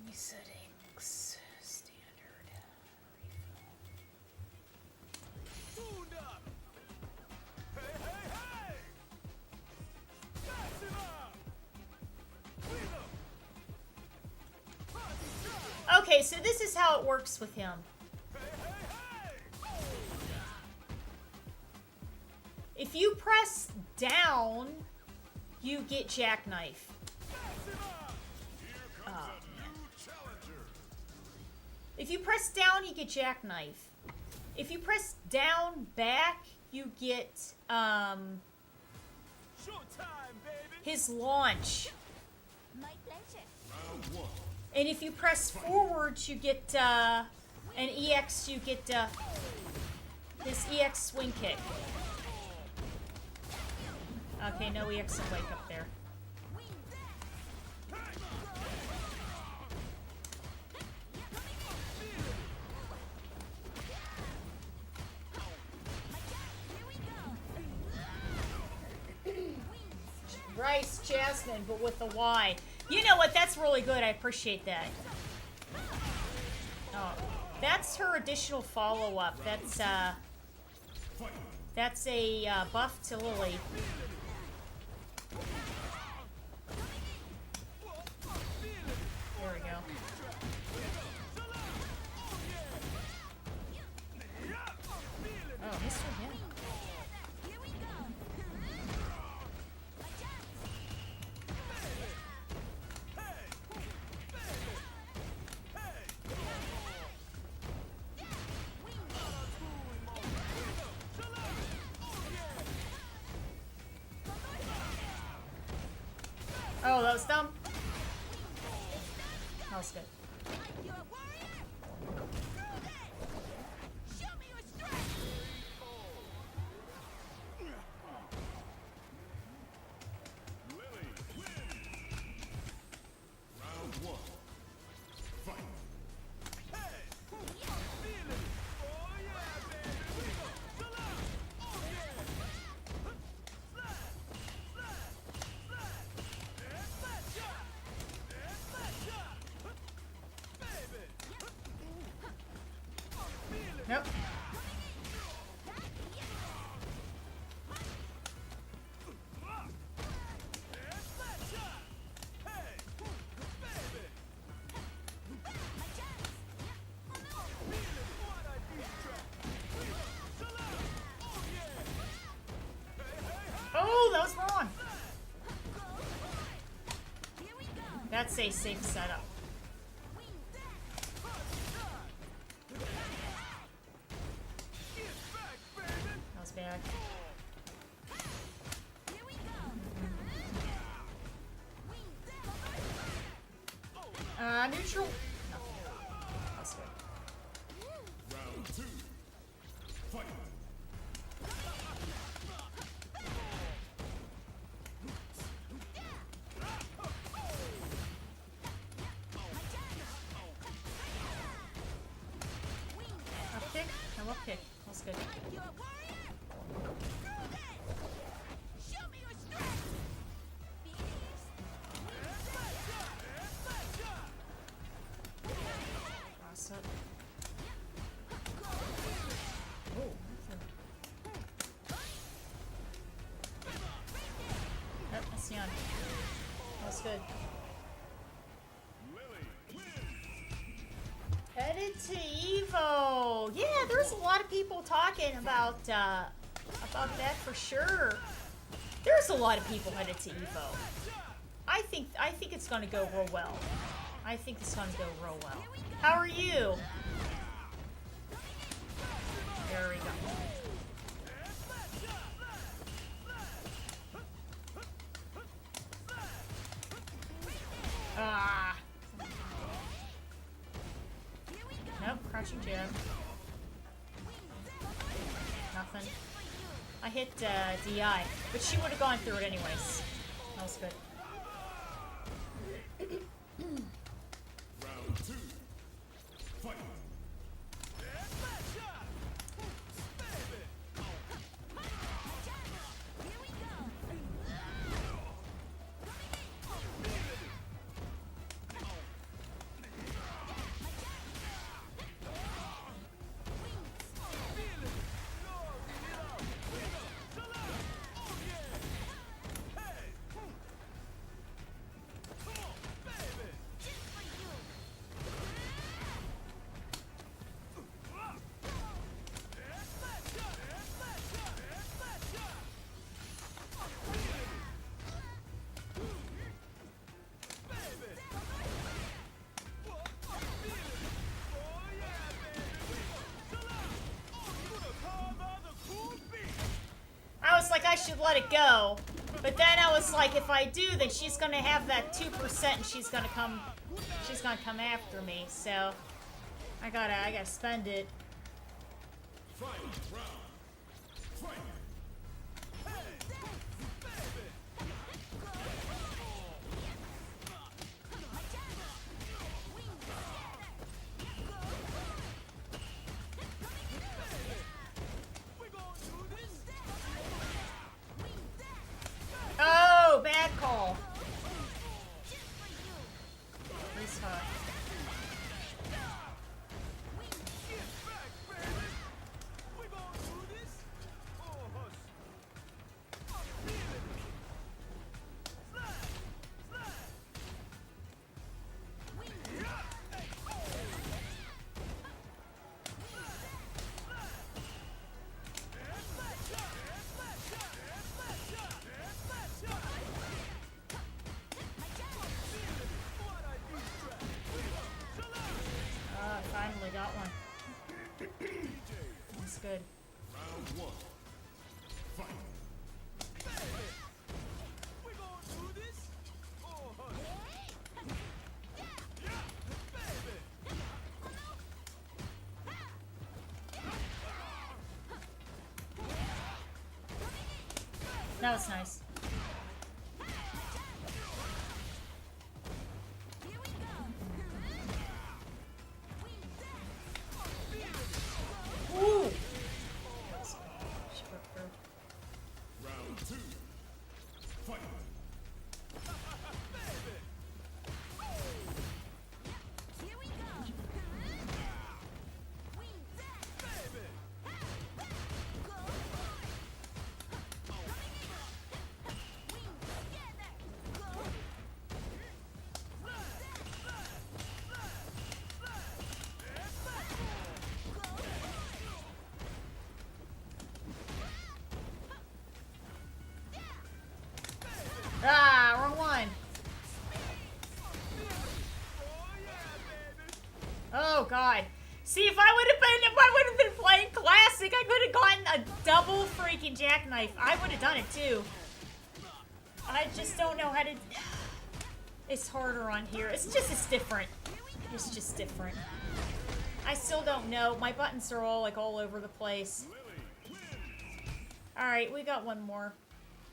me settings. Standard. Okay, so this is how it works with him. If you press down, you get jackknife. Oh, man. If you press down, you get jackknife. If you press down back, you get his launch. My pleasure. Round one. And if you press forward, you get an EX. You get this EX swing kick. Okay, no EX and wake up there. Rice Jasmine, but with a Y. You know what? That's really good. I appreciate that. Oh, that's her additional follow-up. That's a buff to Lily. There we go. Oh, Mr. Him. that was dumb. That was good. You a warrior? Prove it! Show me your strength! Lily wins. Round one. Fight. Hey! Feel it! Oh yeah, baby! We go! Chill out! Oh yeah! Slide! Slide! Slide! And flat shot! And flat shot! Baby! Feel it! Nope. And flat shot! Hey! Baby! Feel it! What I beat trap! We go! Chill out! Oh yeah! Hey, hey, hey! Oh, that was wrong. Here we go! That's a safe setup. Get back, baby! That was bad. Here we go! Neutral. No. That's good. Round two. Fight. Up kick. No, up kick. That's good. You a warrior? Prove it! Show me your strength! Beast! Cross up. Oh. Yep, that's Yan. That's good. Lily wins. Headed to Evo. Yeah, there's a lot of people talking about that for sure. There's a lot of people headed to Evo. I think it's gonna go real well. I think it's gonna go real well. How are you? There we go. Ah. Nope, crouching jab. Nothing. I hit DI, but she would have gone through it anyways. That was good. Round two. Fight. I was like, I should let it go. But then I was like, if I do, then she's gonna have that 2% and she's gonna come after me. So I gotta spend it. Final round. Fight. Oh, bad call. Nice hot. Finally got one. That's good. Round one. Fight. We gonna do this? Oh, That was nice. Here we go. Ooh! Round 2. Fight. Here we go. Wing that. Go. Coming in. Wing together. Go. Ah, wrong one. Oh god. See, if I would have been playing classic, I could have gotten a double freaking jackknife. I would have done it too. I just don't know how to. It's harder on here. It's different. It's just different. I still don't know. My buttons are all like all over the place. All right, we got one more.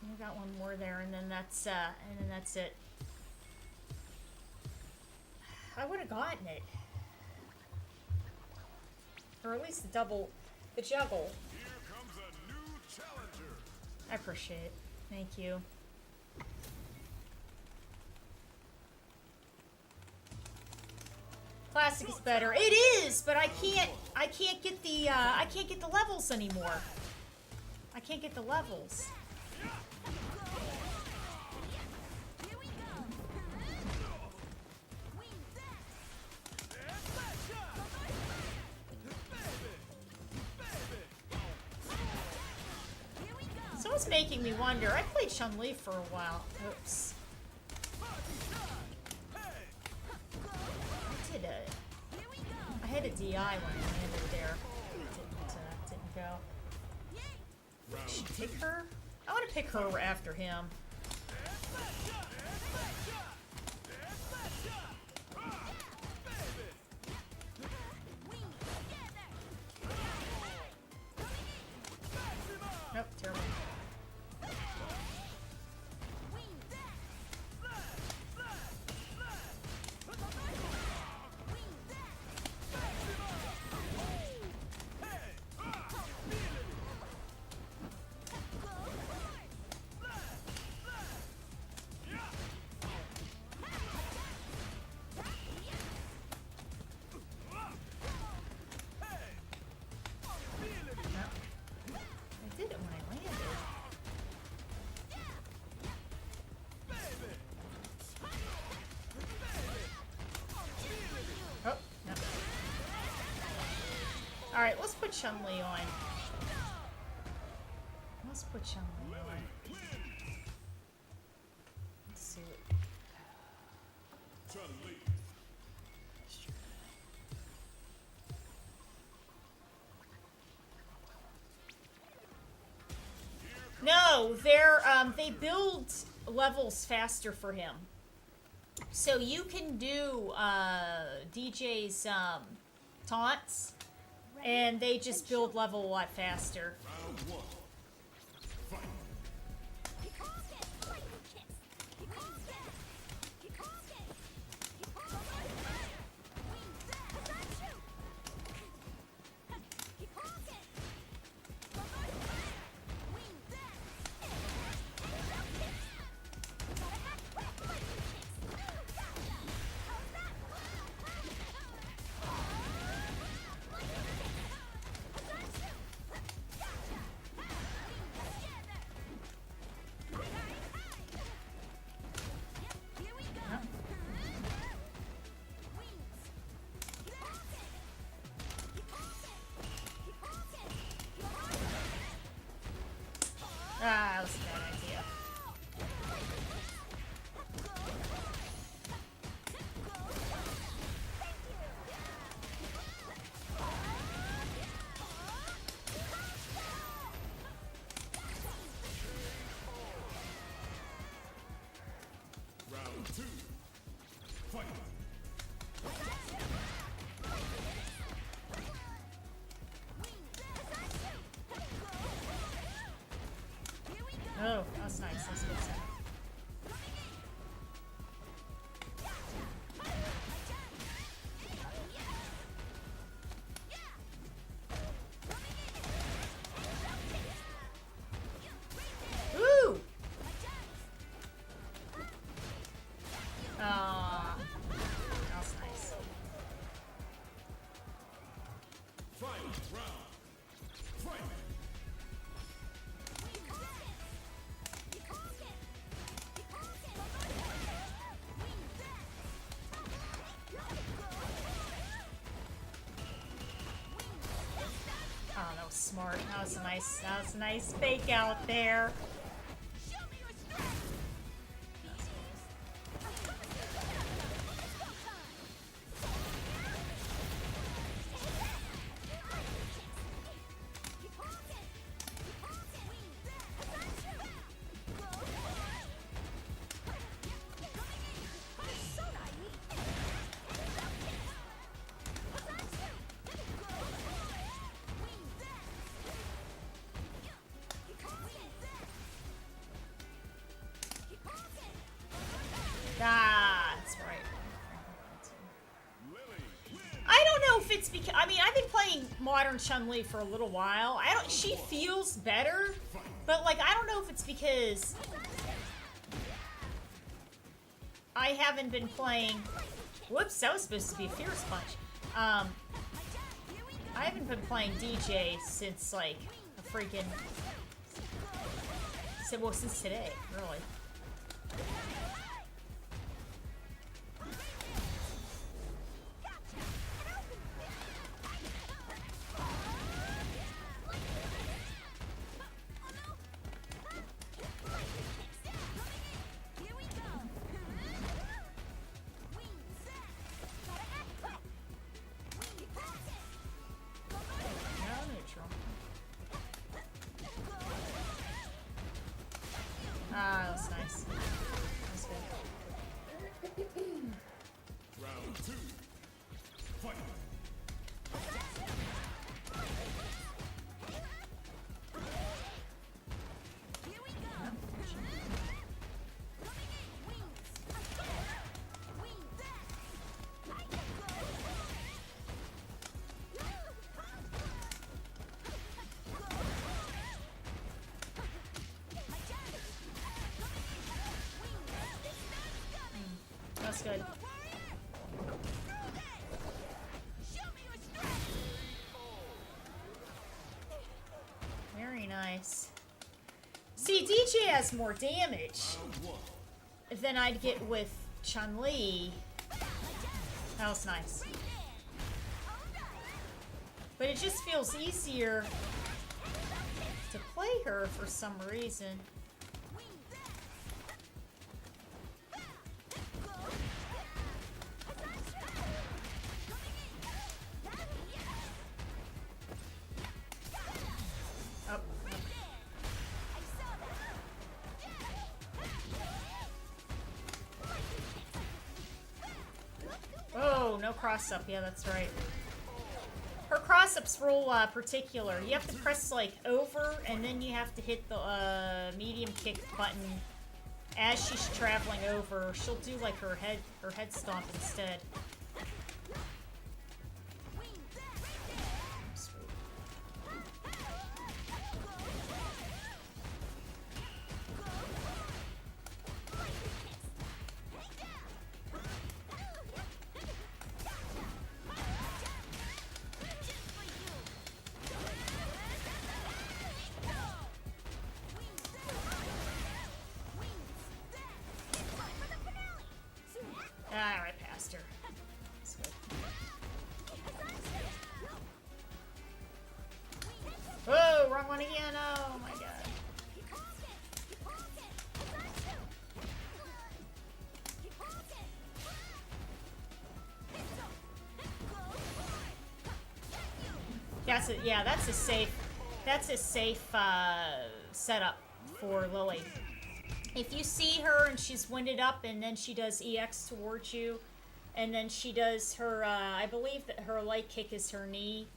We got one more there, and then that's it. I would have gotten it, or at least the juggle. Here comes a new challenger. I appreciate it. Thank you. Classic is better. It is, but I can't get the levels anymore. I can't get the levels. Here we go. Wing that. Here we go. So it's making me wonder. I played Chun-Li for a while. Oops. I did it. Here we go. I had a DI when I landed there. Didn't go. Round Should 2. pick her? I want to pick her after him. Wing together. Nope, terrible. Wing that. Wing that. I did it when I landed. Oh, no. Alright, let's put Chun-Li on. Let's put Chun-Li on. Let's see what... Chun-Li. No, they build levels faster for him. So you can do DJ's taunts, and they just build level a lot faster. Round 1. Fight. smart. That was a nice fake out there. Show me your strength. Ah, that's right. Lily wins. I don't know if it's because I mean I've been playing modern Chun-Li for a little while. I don't. She feels better, but like I don't know if it's because I haven't been playing. Whoops, that was supposed to be a Fierce Punch. I haven't been playing DJ since like a freaking. Well, since today, really. No neutral. Ah, that was nice. That's good. Round 2. Fight. That's good. Very nice. See, DJ has more damage Round 1. than I'd get with Chun-Li. That was nice. But it just feels easier to play her for some reason. Oh. Oh, no cross up. Yeah, that's right. Her cross ups roll particular. You have to press like over, and then you have to hit the medium kick button as she's traveling over. She'll do like her head stomp instead. Sweet. Ah, right past her. That's good. Whoa, wrong one again. Oh my god. That's a safe. That's a safe setup for Lily. If you see her and she's winded up, and then she does EX towards you, and then she does her, I believe that her light kick is her knee,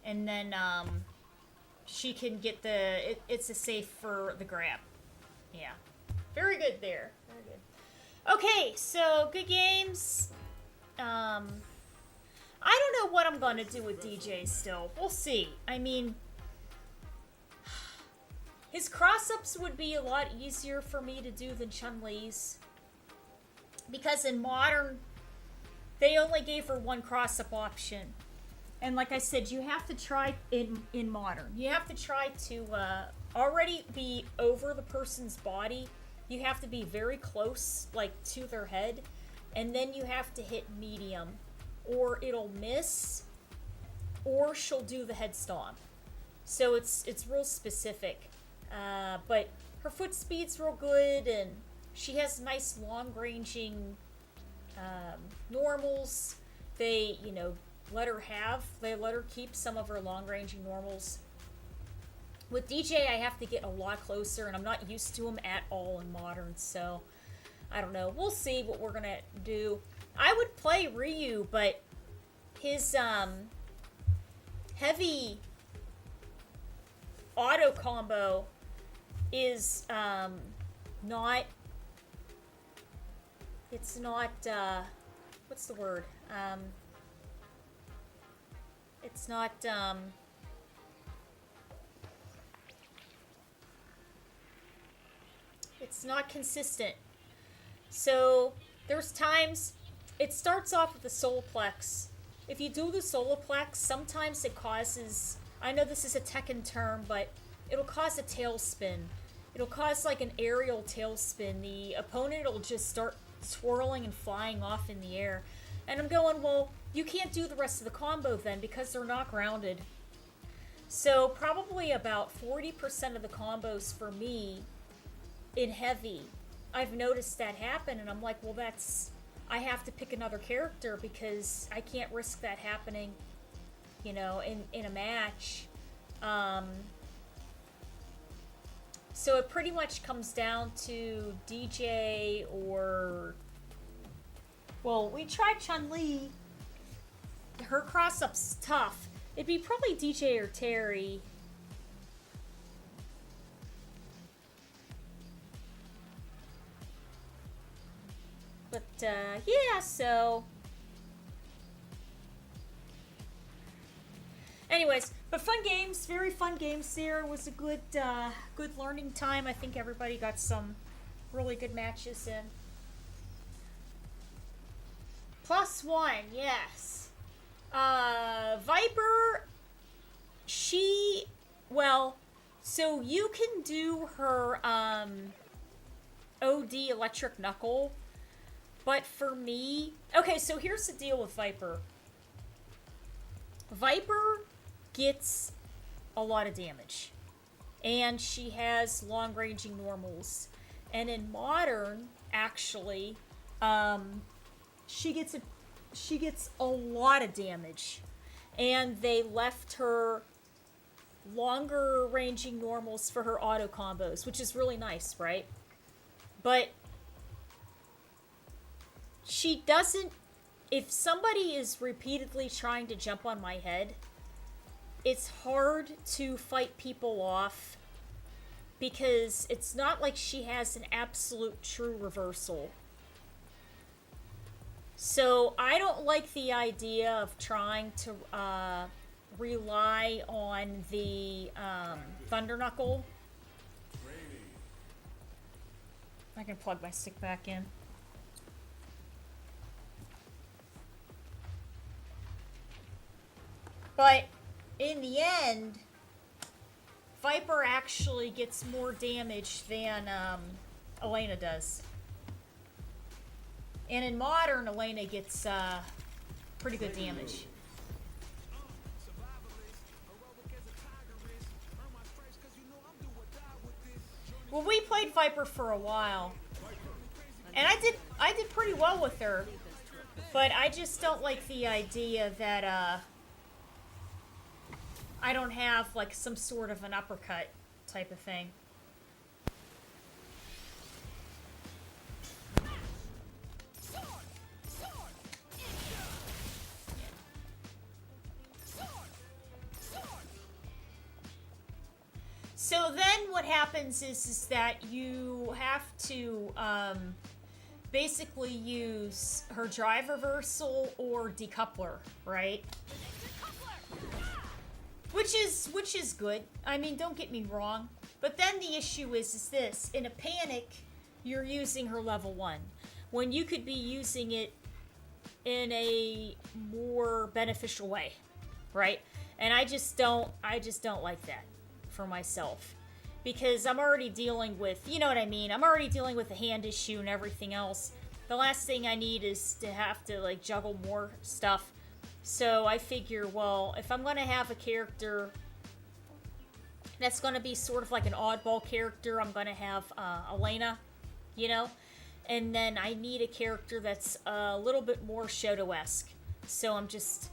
and then she can get it's a safe for the grab. Yeah. Very good there. Very good. Okay, so good games. I don't know what I'm going to do with DJ still. We'll see. I mean, his cross-ups would be a lot easier for me to do than Chun-Li's. Because in Modern, they only gave her one cross-up option. And like I said, you have to try in Modern. You have to try to already be over the person's body. You have to be very close, like, to their head. And then you have to hit medium. Or it'll miss. Or she'll do the head stomp. So it's real specific. But her foot speed's real good, and she has nice long-ranging normals. They, let her keep some of her long-ranging normals. With DJ, I have to get a lot closer, and I'm not used to him at all in Modern, so I don't know. We'll see what we're gonna do. I would play Ryu, but his heavy auto combo is not. It's not. What's the word? It's not. It's not consistent. So there's times it starts off with the Soloplex. If you do the Soloplex, sometimes it causes, I know this is a Tekken term, but it'll cause a tailspin. It'll cause like an aerial tailspin. The opponent will just start swirling and flying off in the air. And I'm going, well, you can't do the rest of the combo then because they're not grounded. So probably about 40% of the combos for me in heavy, I've noticed that happen, and I'm like, well, I have to pick another character because I can't risk that happening, in a match. So it pretty much comes down to DJ or, well, we tried Chun-Li. Her cross-up's tough. It'd be probably DJ or Terry. But, yeah, so... Anyways, but fun games, very fun games there. It was a good, good learning time. I think everybody got some really good matches in. +1, yes. Viper, so you can do her, OD Electric Knuckle. But for me... Okay, so here's the deal with Viper. Viper gets a lot of damage. And she has long-ranging normals. And in Modern, actually, she gets a lot of damage. And they left her longer-ranging normals for her auto combos, which is really nice, right? But... she doesn't... If somebody is repeatedly trying to jump on my head, it's hard to fight people off because it's not like she has an absolute true reversal. So I don't like the idea of trying to rely on the Thunder Knuckle. I can plug my stick back in. But in the end, Viper actually gets more damage than Elena does. And in Modern, Elena gets pretty good damage. Well, we played Viper for a while. And I did pretty well with her. But I just don't like the idea that I don't have like some sort of an uppercut type of thing. So then what happens is that you have to basically use her drive reversal or decoupler, right? Which is good. I mean, don't get me wrong. But then the issue is this. In a panic, you're using her level 1. When you could be using it in a more beneficial way. Right? And I just don't like that for myself. Because I'm already dealing with, you know what I mean? I'm already dealing with the hand issue and everything else. The last thing I need is to have to like juggle more stuff. So I figure, well, if I'm going to have a character That's going to be sort of like an oddball character. I'm going to have Elena, you know? And then I need a character that's a little bit more Shoto-esque. So I'm just...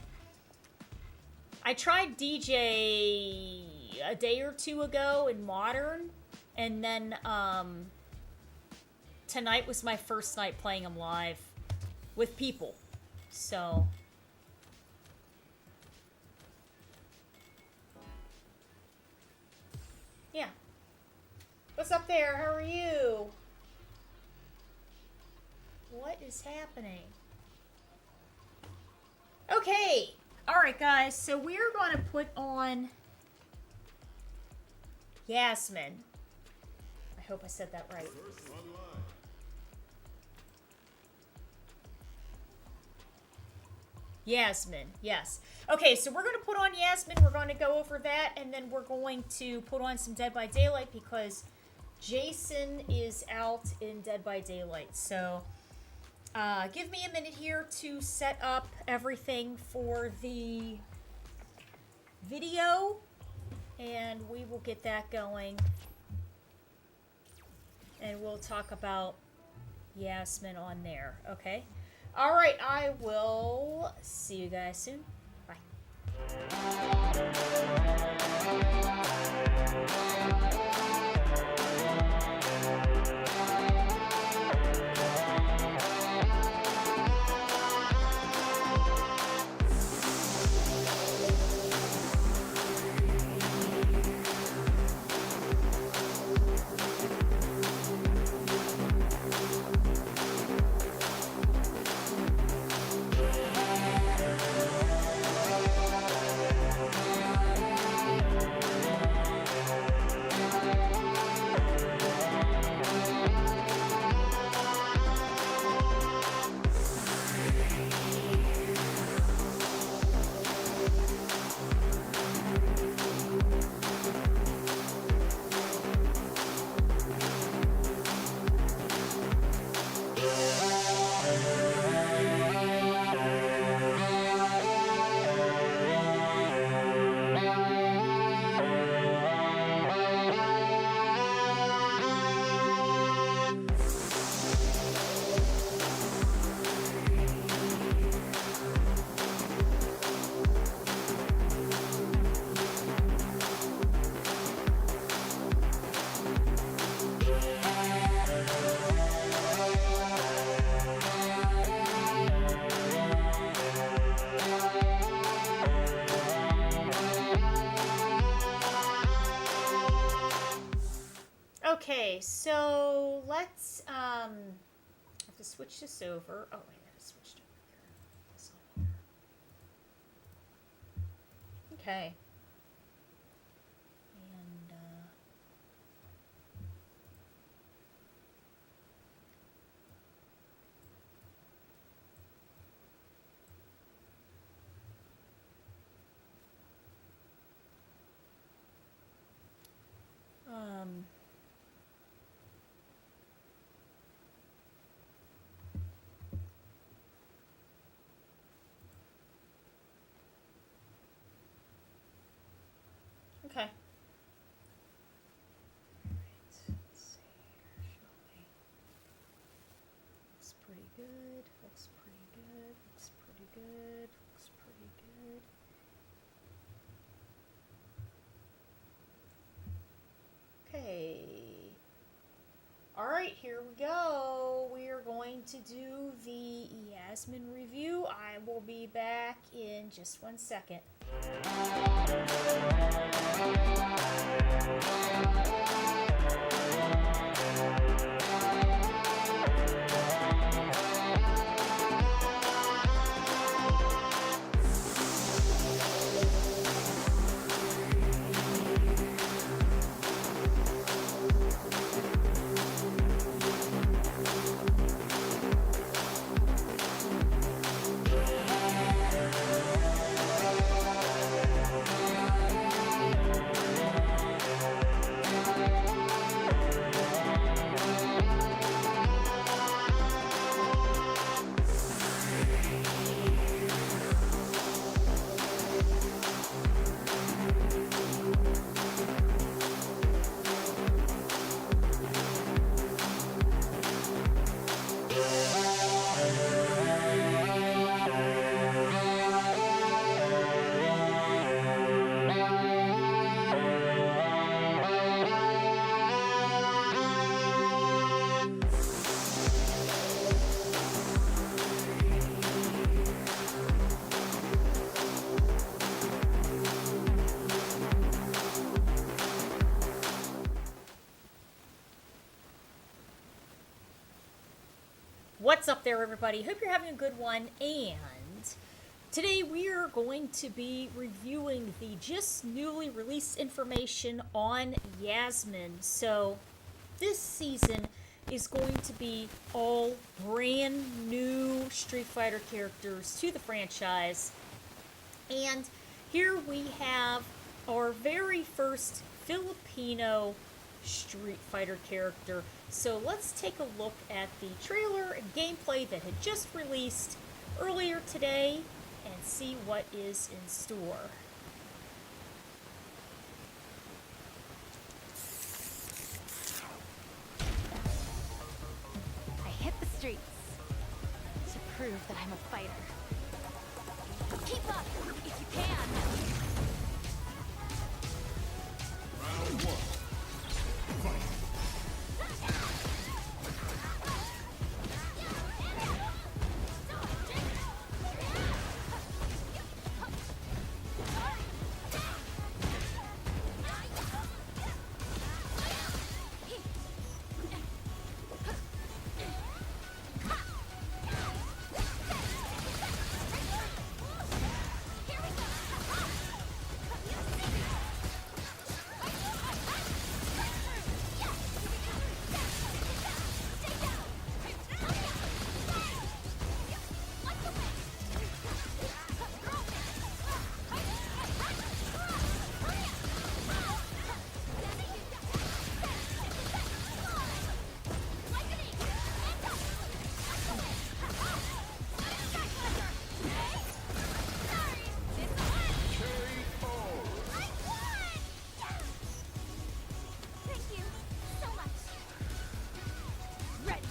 I tried DJ a day or two ago in Modern. And then tonight was my first night playing him live with people. So... yeah. What's up there? How are you? What is happening? Okay. Alright, guys. So we're going to put on Yasmin. I hope I said that right. First online. Yasmin, yes. Okay, so we're going to put on Yasmin. We're going to go over that, and then we're going to put on some Dead by Daylight because Jason is out in Dead by Daylight. So, give me a minute here to set up everything for the video, and we will get that going. And we'll talk about Yasmin on there, okay? Alright, I will see you guys soon. Bye. Okay, so let's I have to switch this over. Oh, wait, I have to switch it over here. This on here. Okay. And okay. Alright, let's see here, shall we? Looks pretty good, looks pretty good, looks pretty good, looks pretty good. Okay. Alright, here we go. We are going to do the Yasmin review. I will be back in just 1 second. What's up there, everybody? Hope you're having a good one. And today we are going to be reviewing the just newly released information on Yasmin. So this season is going to be all brand new Street Fighter characters to the franchise. And here we have our very first Filipino Street Fighter character. So let's take a look at the trailer and gameplay that had just released earlier today and see what is in store. I hit the streets to prove that I'm a fighter. Keep up if you can. Round one. Fight. Thank you so much. Ready.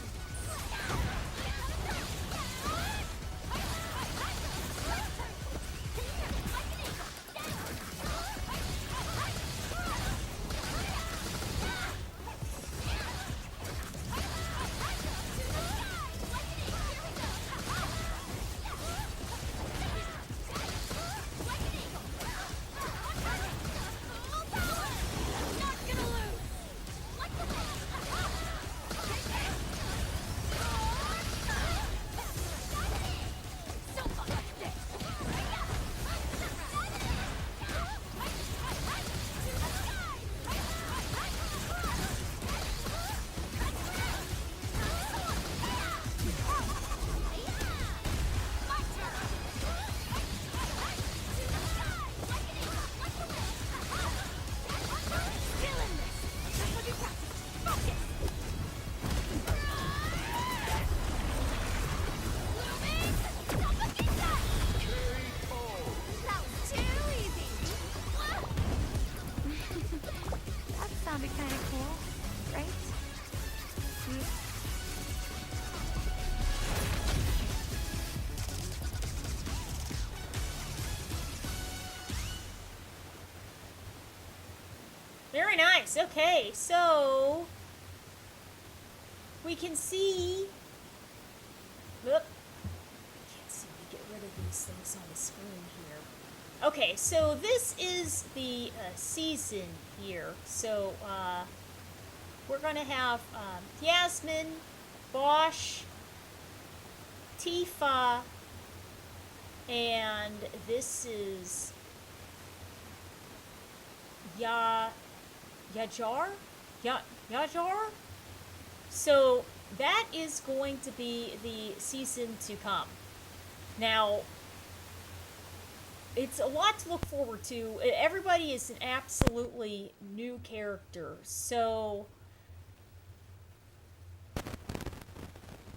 Not gonna lose. So fucking this. My turn. Still in this. That's what you practice. Focus. Blooming. Suffocation. That was too easy. That sounded kind of cool, right? Very nice. Okay, so we can see. Whoop. I can't seem to get rid of these things on the screen here. Okay, so this is the season here. So we're going to have Yasmin, Bosch, Tifa, and this is Yajar? Yajar? So that is going to be the season to come. Now, it's a lot to look forward to. Everybody is an absolutely new character. So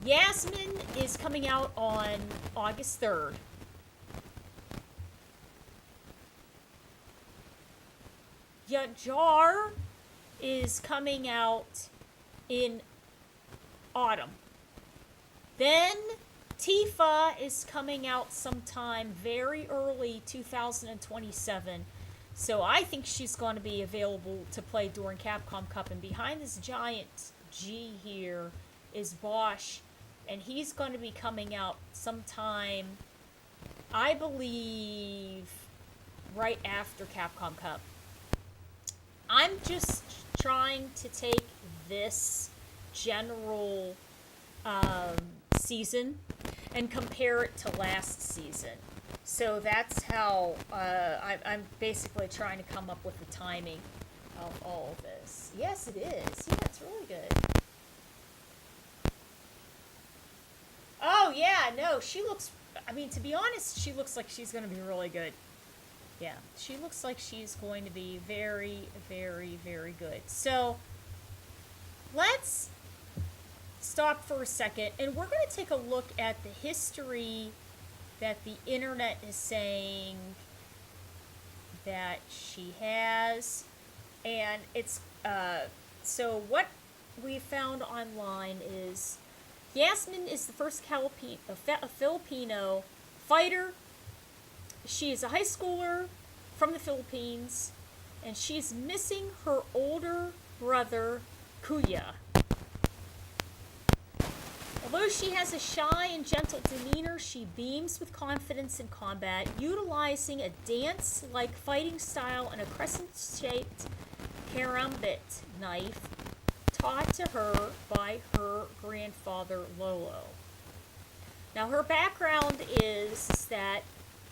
Yasmin is coming out on August 3rd. Yajar is coming out in autumn. Then Tifa is coming out sometime very early 2027. So I think she's going to be available to play during Capcom Cup. And behind this giant G here is Bosch. And he's going to be coming out sometime, I believe, right after Capcom Cup. I'm just trying to take this general season and compare it to last season. So that's how I'm basically trying to come up with the timing of all of this. Yes, it is. Yeah, it's really good. Oh, yeah, no, she looks, I mean, to be honest, she looks like she's going to be really good. Yeah, she looks like she's going to be very, very, very good. So, let's stop for a second, and we're going to take a look at the history that the internet is saying that she has. And it's, so what we found online is Yasmin is the first Filipino fighter. She is a high schooler from the Philippines, and she's missing her older brother, Kuya. Although she has a shy and gentle demeanor, she beams with confidence in combat, utilizing a dance-like fighting style and a crescent-shaped karambit knife taught to her by her grandfather, Lolo. Now, her background is that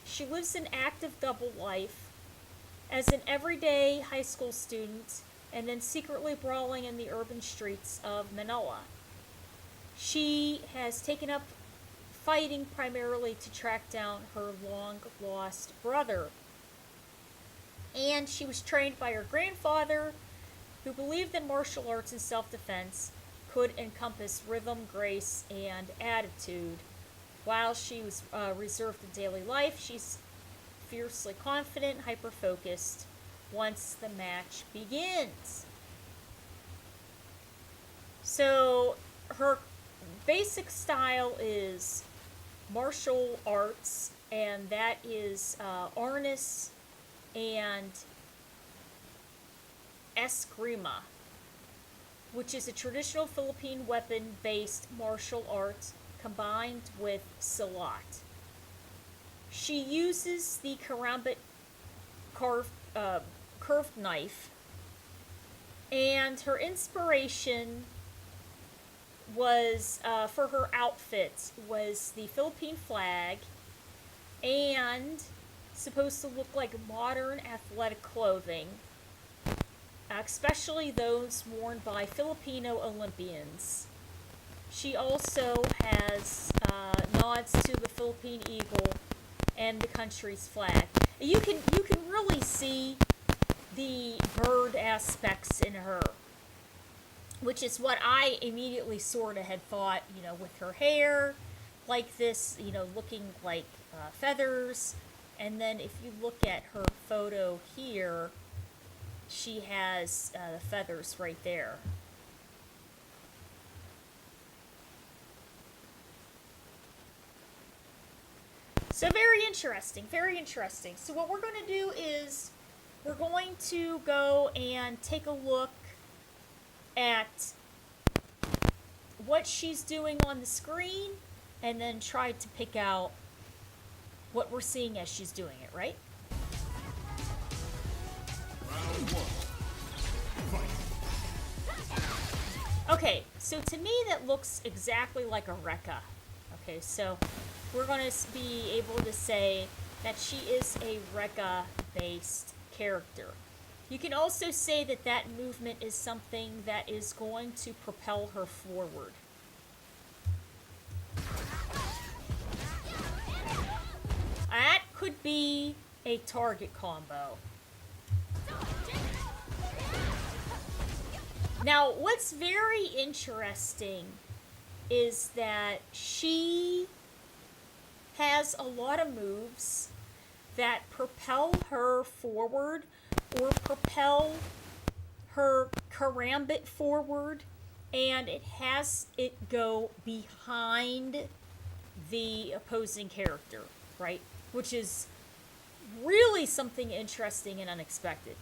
she lives an active double life as an everyday high school student and then secretly brawling in the urban streets of Manila. She has taken up fighting primarily to track down her long-lost brother. And she was trained by her grandfather, who believed that martial arts and self-defense could encompass rhythm, grace, and attitude. While she was reserved to daily life, she's fiercely confident, hyper-focused once the match begins. So, her basic style is martial arts, and that is arnis and eskrima, which is a traditional Philippine weapon-based martial arts combined with silat. She uses the karambit curved knife, and her inspiration was for her outfits was the Philippine flag and supposed to look like modern athletic clothing, especially those worn by Filipino Olympians. She also has nods to the Philippine eagle and the country's flag. You can really see the bird aspects in her, which is what I immediately sort of had thought, with her hair like this, looking like feathers. And then if you look at her photo here, she has the feathers right there. So very interesting, very interesting. So what we're going to do is we're going to go and take a look at what she's doing on the screen and then try to pick out what we're seeing as she's doing it, right? Round one. Fight. Okay, so to me that looks exactly like a Rekka. Okay, so we're going to be able to say that she is a Rekka-based character. You can also say that that movement is something that is going to propel her forward. That could be a target combo. Now, what's very interesting is that she has a lot of moves that propel her forward or propel her karambit forward, and it has it go behind the opposing character, right? Which is really something interesting and unexpected.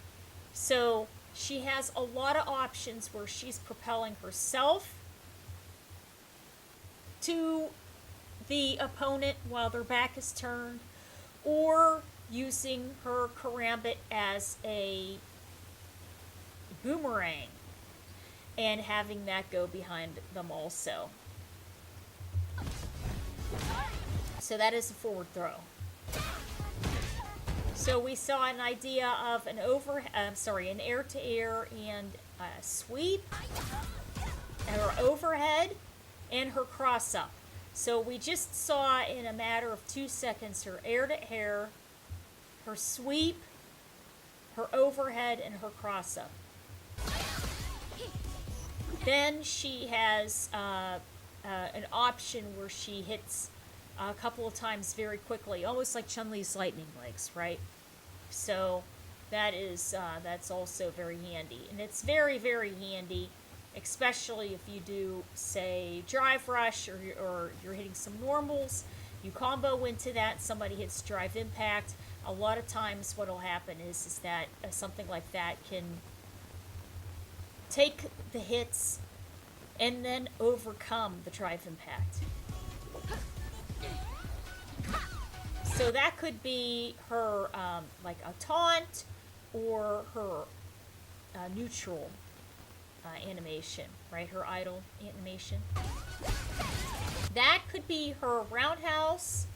So she has a lot of options where she's propelling herself to the opponent while their back is turned, or using her karambit as a boomerang and having that go behind them also. So that is a forward throw. So we saw an idea of an an air-to-air and sweep, and her overhead, and her cross-up. So we just saw in a matter of 2 seconds her air-to-air, her sweep, her overhead, and her cross-up. Then she has an option where she hits a couple of times very quickly, almost like Chun-Li's lightning legs, right? So that's also very handy, and it's very, very handy, especially if you do, say, drive rush, or you're hitting some normals. You combo into that, somebody hits drive impact. A lot of times what will happen is that something like that can take the hits and then overcome the drive impact. So that could be her, like a taunt, or her neutral animation, right? Her idle animation. That could be her roundhouse.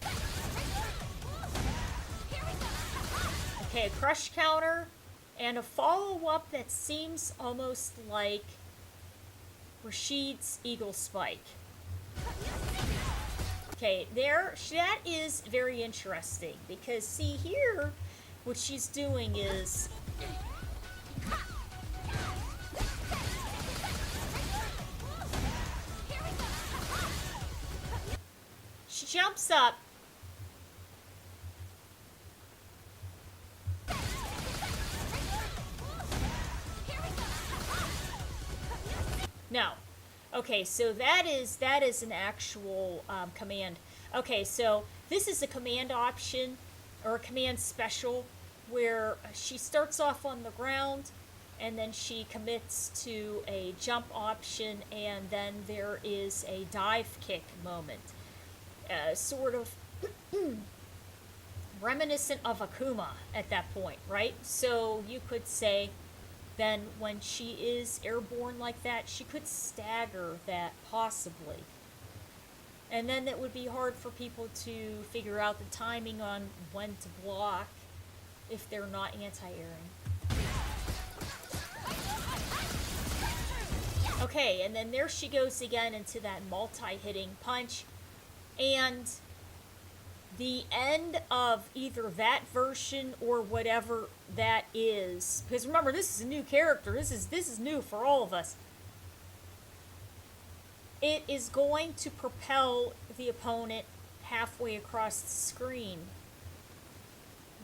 Okay, a crush counter, and a follow-up that seems almost like Rashid's Eagle Spike. Okay, that is very interesting, because see here, what she's doing is she jumps up, no. Okay, so that is an actual command. Okay, so this is a command option, or a command special, where she starts off on the ground, and then she commits to a jump option, and then there is a dive kick moment. Sort of reminiscent of Akuma at that point, right? So you could say, then when she is airborne like that, she could stagger that possibly. And then that would be hard for people to figure out the timing on when to block if they're not anti-airing. Okay, and then there she goes again into that multi-hitting punch. And the end of either that version or whatever that is, because remember, this is a new character, this is new for all of us, it is going to propel the opponent halfway across the screen.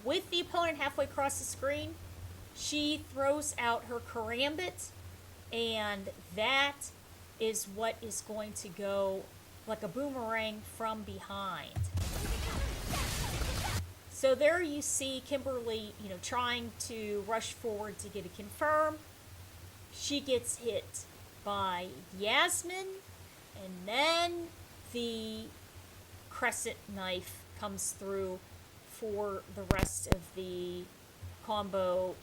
With the opponent halfway across the screen, she throws out her karambit, and that is what is going to go like a boomerang from behind. So there you see Kimberly, trying to rush forward to get a confirm. She gets hit by Yasmin, and then the crescent knife comes through for the rest of the combo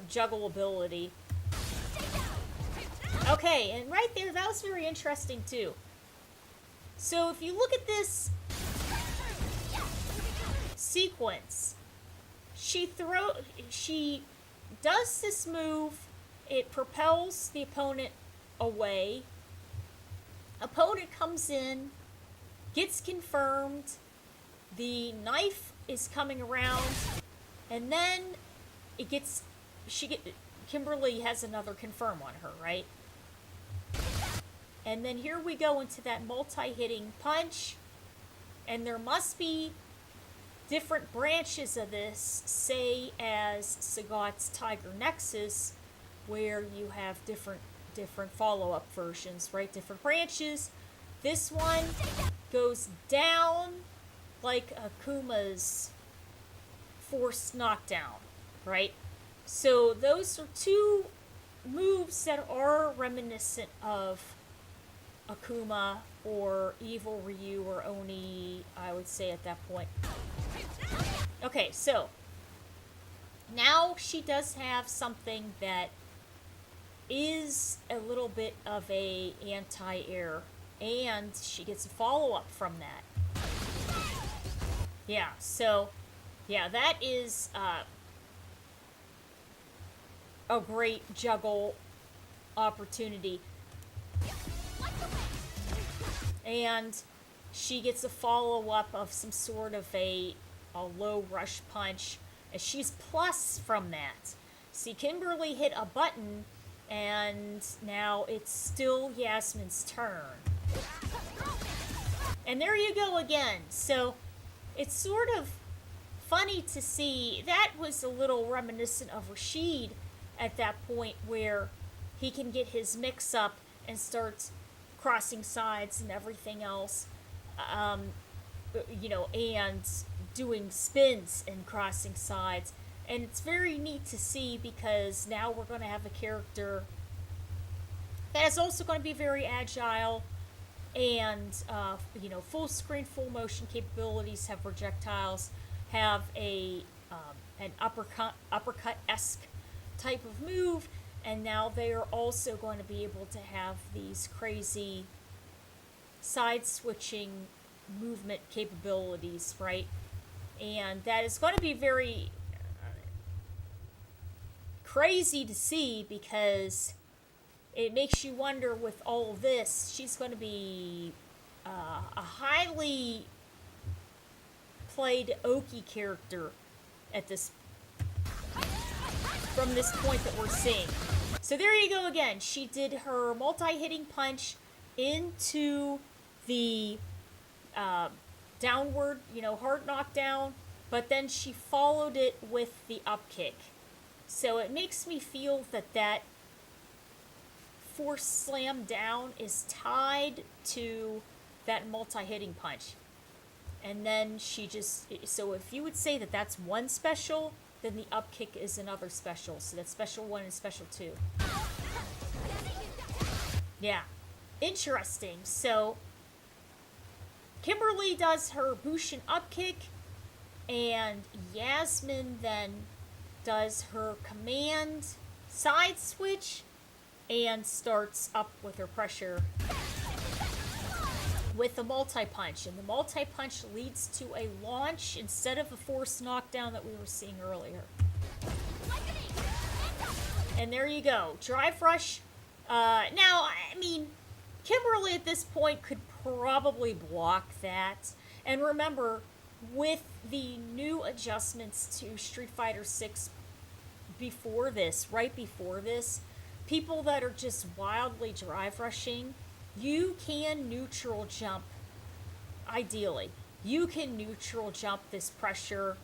juggle ability. Okay, and right there, that was very interesting too. So if you look at this sequence, she does this move, it propels the opponent away. Opponent comes in, gets confirmed, the knife is coming around, and then Kimberly has another confirm on her, right? And then here we go into that multi-hitting punch, and there must be different branches of this, say as Sagat's Tiger Nexus, where you have different follow-up versions, right? Different branches. This one goes down like Akuma's forced knockdown, right? So those are two moves that are reminiscent of Akuma or Evil Ryu or Oni, I would say at that point. Okay, so now she does have something that is a little bit of a anti-air and she gets a follow-up from that. Yeah, so, yeah, that is a great juggle opportunity. And she gets a follow-up of some sort of a low rush punch, and she's plus from that. See, Kimberly hit a button, and now it's still Yasmin's turn. And there you go again. So it's sort of funny to see. That was a little reminiscent of Rashid at that point, where he can get his mix up and starts crossing sides and everything else, and doing spins and crossing sides. And it's very neat to see, because now we're going to have a character that is also going to be very agile and, full screen, full motion capabilities, have projectiles, have an uppercut-esque type of move, and now they are also going to be able to have these crazy side-switching movement capabilities, right? And that is going to be very crazy to see, because it makes you wonder, with all of this, she's going to be a highly played Oki character at this from this point that we're seeing. So there you go again. She did her multi-hitting punch into the downward, hard knockdown, but then she followed it with the up kick. So it makes me feel that force slam down is tied to that multi-hitting punch. And then she just, so if you would say that that's one special, then the up kick is another special. So that's special 1 and special 2. Yeah. Interesting. So Kimberly does her Bushin up kick, and Yasmin then does her command side switch and starts up with her pressure with the multi-punch. And the multi-punch leads to a launch instead of the forced knockdown that we were seeing earlier. And there you go. Drive rush. Now, I mean, Kimberly at this point could probably block that. And remember, with the new adjustments to Street Fighter 6 before this, right before this, people that are just wildly drive rushing, you can neutral jump, ideally. You can neutral jump this pressure,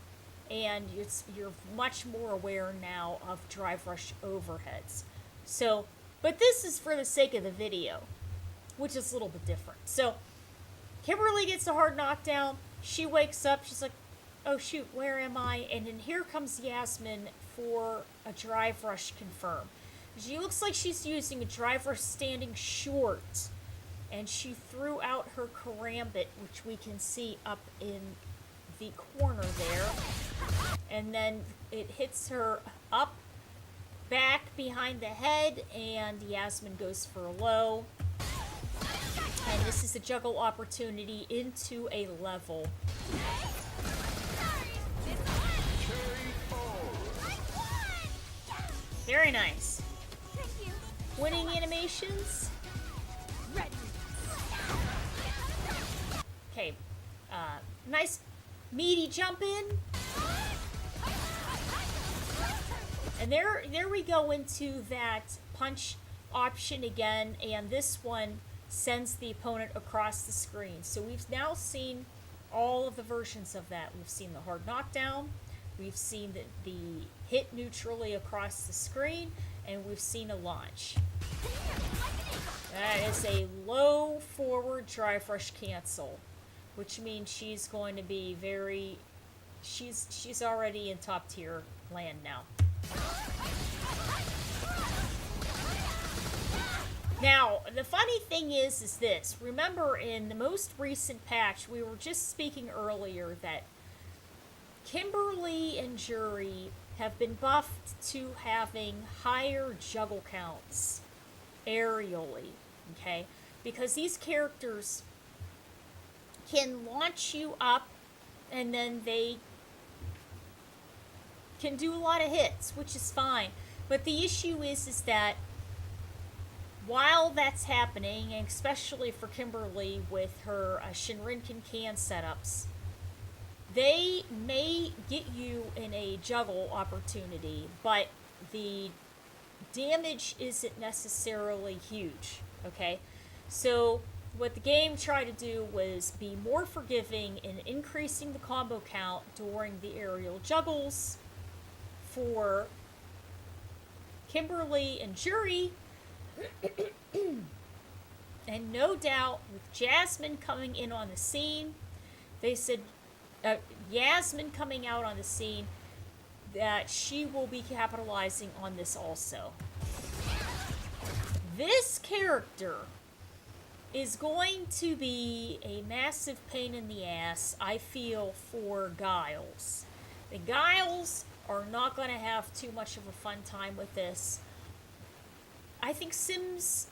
and you're much more aware now of drive rush overheads. So, but this is for the sake of the video, which is a little bit different. So, Kimberly gets a hard knockdown. She wakes up. She's like, oh shoot, where am I? And then here comes Yasmin for a drive rush confirm. She looks like she's using a drive rush standing short. And she threw out her karambit, which we can see up in the corner there. And then it hits her up, back, behind the head, and Yasmin goes for a low. And this is a juggle opportunity into a level. Very nice. Winning animations. Okay, nice meaty jump in. And there we go into that punch option again, and this one sends the opponent across the screen. So we've now seen all of the versions of that. We've seen the hard knockdown, we've seen the hit neutrally across the screen, and we've seen a launch. That is a low forward drive rush cancel, which means she's going to be very, she's already in top tier land now. Now, the funny thing is this. Remember, in the most recent patch, we were just speaking earlier that Kimberly and Juri have been buffed to having higher juggle counts aerially, okay? because these characters can launch you up and then they can do a lot of hits, which is fine. But the issue is that while that's happening, and especially for Kimberly with her Shinrinken can setups, they may get you in a juggle opportunity, but the damage isn't necessarily huge, okay? So what the game tried to do was be more forgiving in increasing the combo count during the aerial juggles for Kimberly and Juri. And no doubt with Jasmine coming in on the scene, they said Yasmin coming out on the scene, that she will be capitalizing on this also. This character is going to be a massive pain in the ass, I feel, for Giles. The Giles are not going to have too much of a fun time with this. I think Sims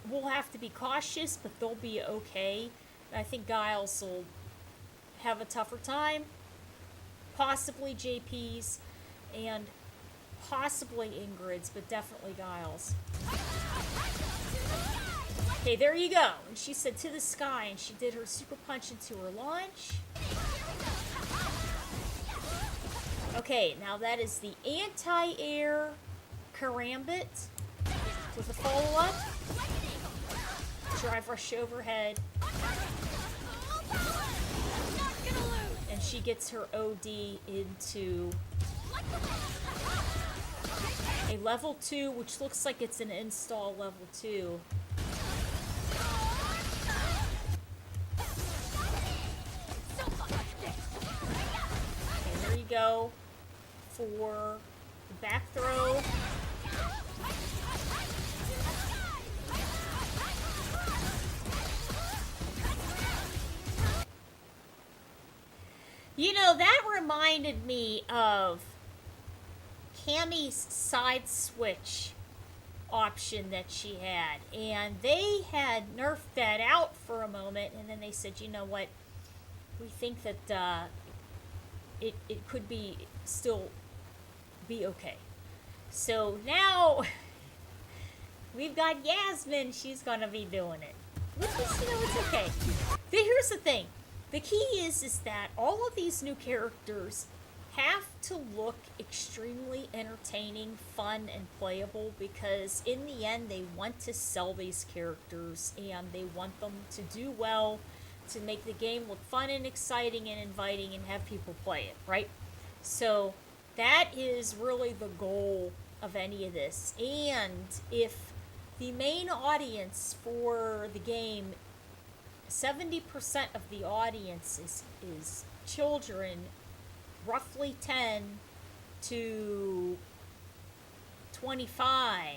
will have to be cautious, but they'll be okay. I think Giles will have a tougher time. Possibly JP's and possibly Ingrid's, but definitely Giles. Okay, there you go. And she said to the sky, and she did her super punch into her launch. Okay, now that is the anti-air karambit with a follow-up. Drive rush overhead. And she gets her OD into a level 2, which looks like it's an install level 2. Okay, there you go for the back throw. You know, that reminded me of Cammy's side switch option that she had. And they had nerfed that out for a moment, and then they said, you know what, we think that it could be still be okay. So now we've got Yasmin, she's gonna be doing it. Which is, you know, it's okay. But here's the thing. The key is that all of these new characters have to look extremely entertaining, fun, and playable, because in the end they want to sell these characters and they want them to do well, to make the game look fun and exciting and inviting and have people play it, right? So that is really the goal of any of this. And if the main audience for the game, 70% of the audience is children, roughly 10 to 25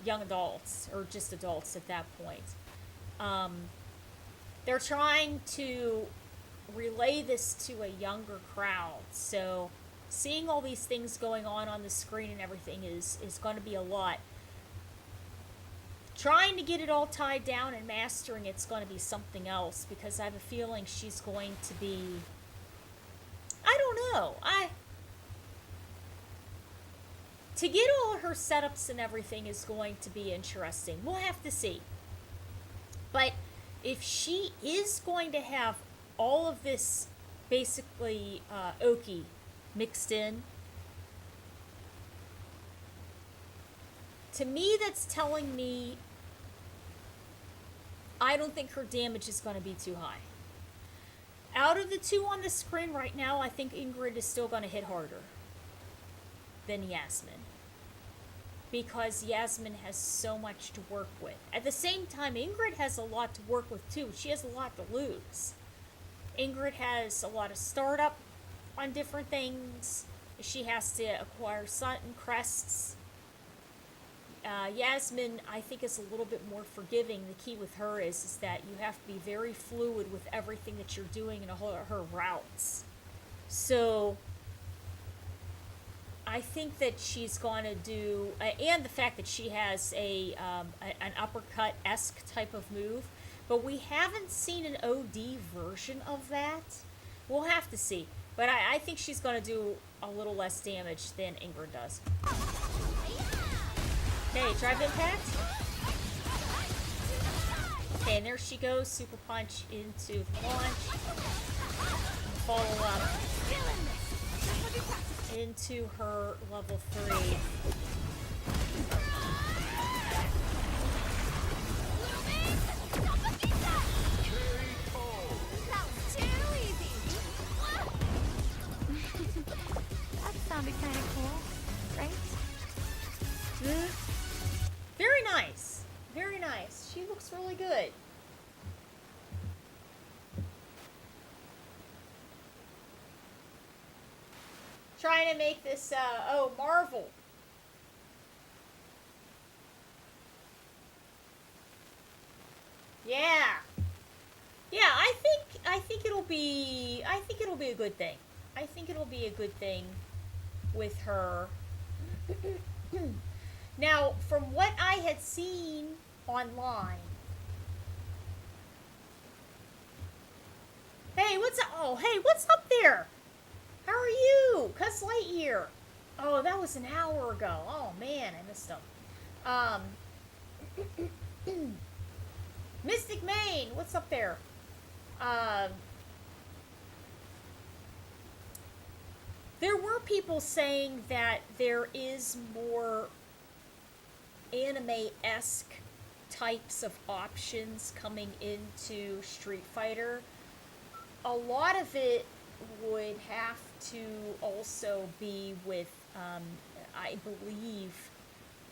young adults, or just adults at that point. They're trying to relay this to a younger crowd. So seeing all these things going on the screen and everything is going to be a lot. Trying to get it all tied down and mastering it's going to be something else, because I have a feeling she's going to be, I don't know, to get all her setups and everything is going to be interesting. We'll have to see. But if she is going to have all of this basically Oki mixed in, to me that's telling me I don't think her damage is going to be too high. Out of the two on the screen right now, I think Ingrid is still going to hit harder than Yasmin, because Yasmin has so much to work with. At the same time, Ingrid has a lot to work with too. She has a lot to lose. Ingrid has a lot of startup on different things. She has to acquire Sutton crests. Yasmin, I think, is a little bit more forgiving. The key with her is that you have to be very fluid with everything that you're doing in her routes. So I think that she's going to do, and the fact that she has an uppercut-esque type of move, but we haven't seen an OD version of that. We'll have to see. But I think she's going to do a little less damage than Ingrid does. Okay, drive impact. Okay, and there she goes. Super punch into the launch. Follow up into her level 3. That was too easy. That sounded kind of cool, right? Very nice. Very nice. She looks really good. Trying to make this, Marvel. Yeah. Yeah, I think it'll be a good thing. I think it'll be a good thing with her. Now, from what I had seen online. Hey, what's up? Oh, hey, what's up there? How are you? Cuz Lightyear. Oh, that was an hour ago. Oh man, I missed him. Mystic Maine, what's up there? There were people saying that there is more anime-esque types of options coming into Street Fighter. A lot of it would have to also be with, I believe,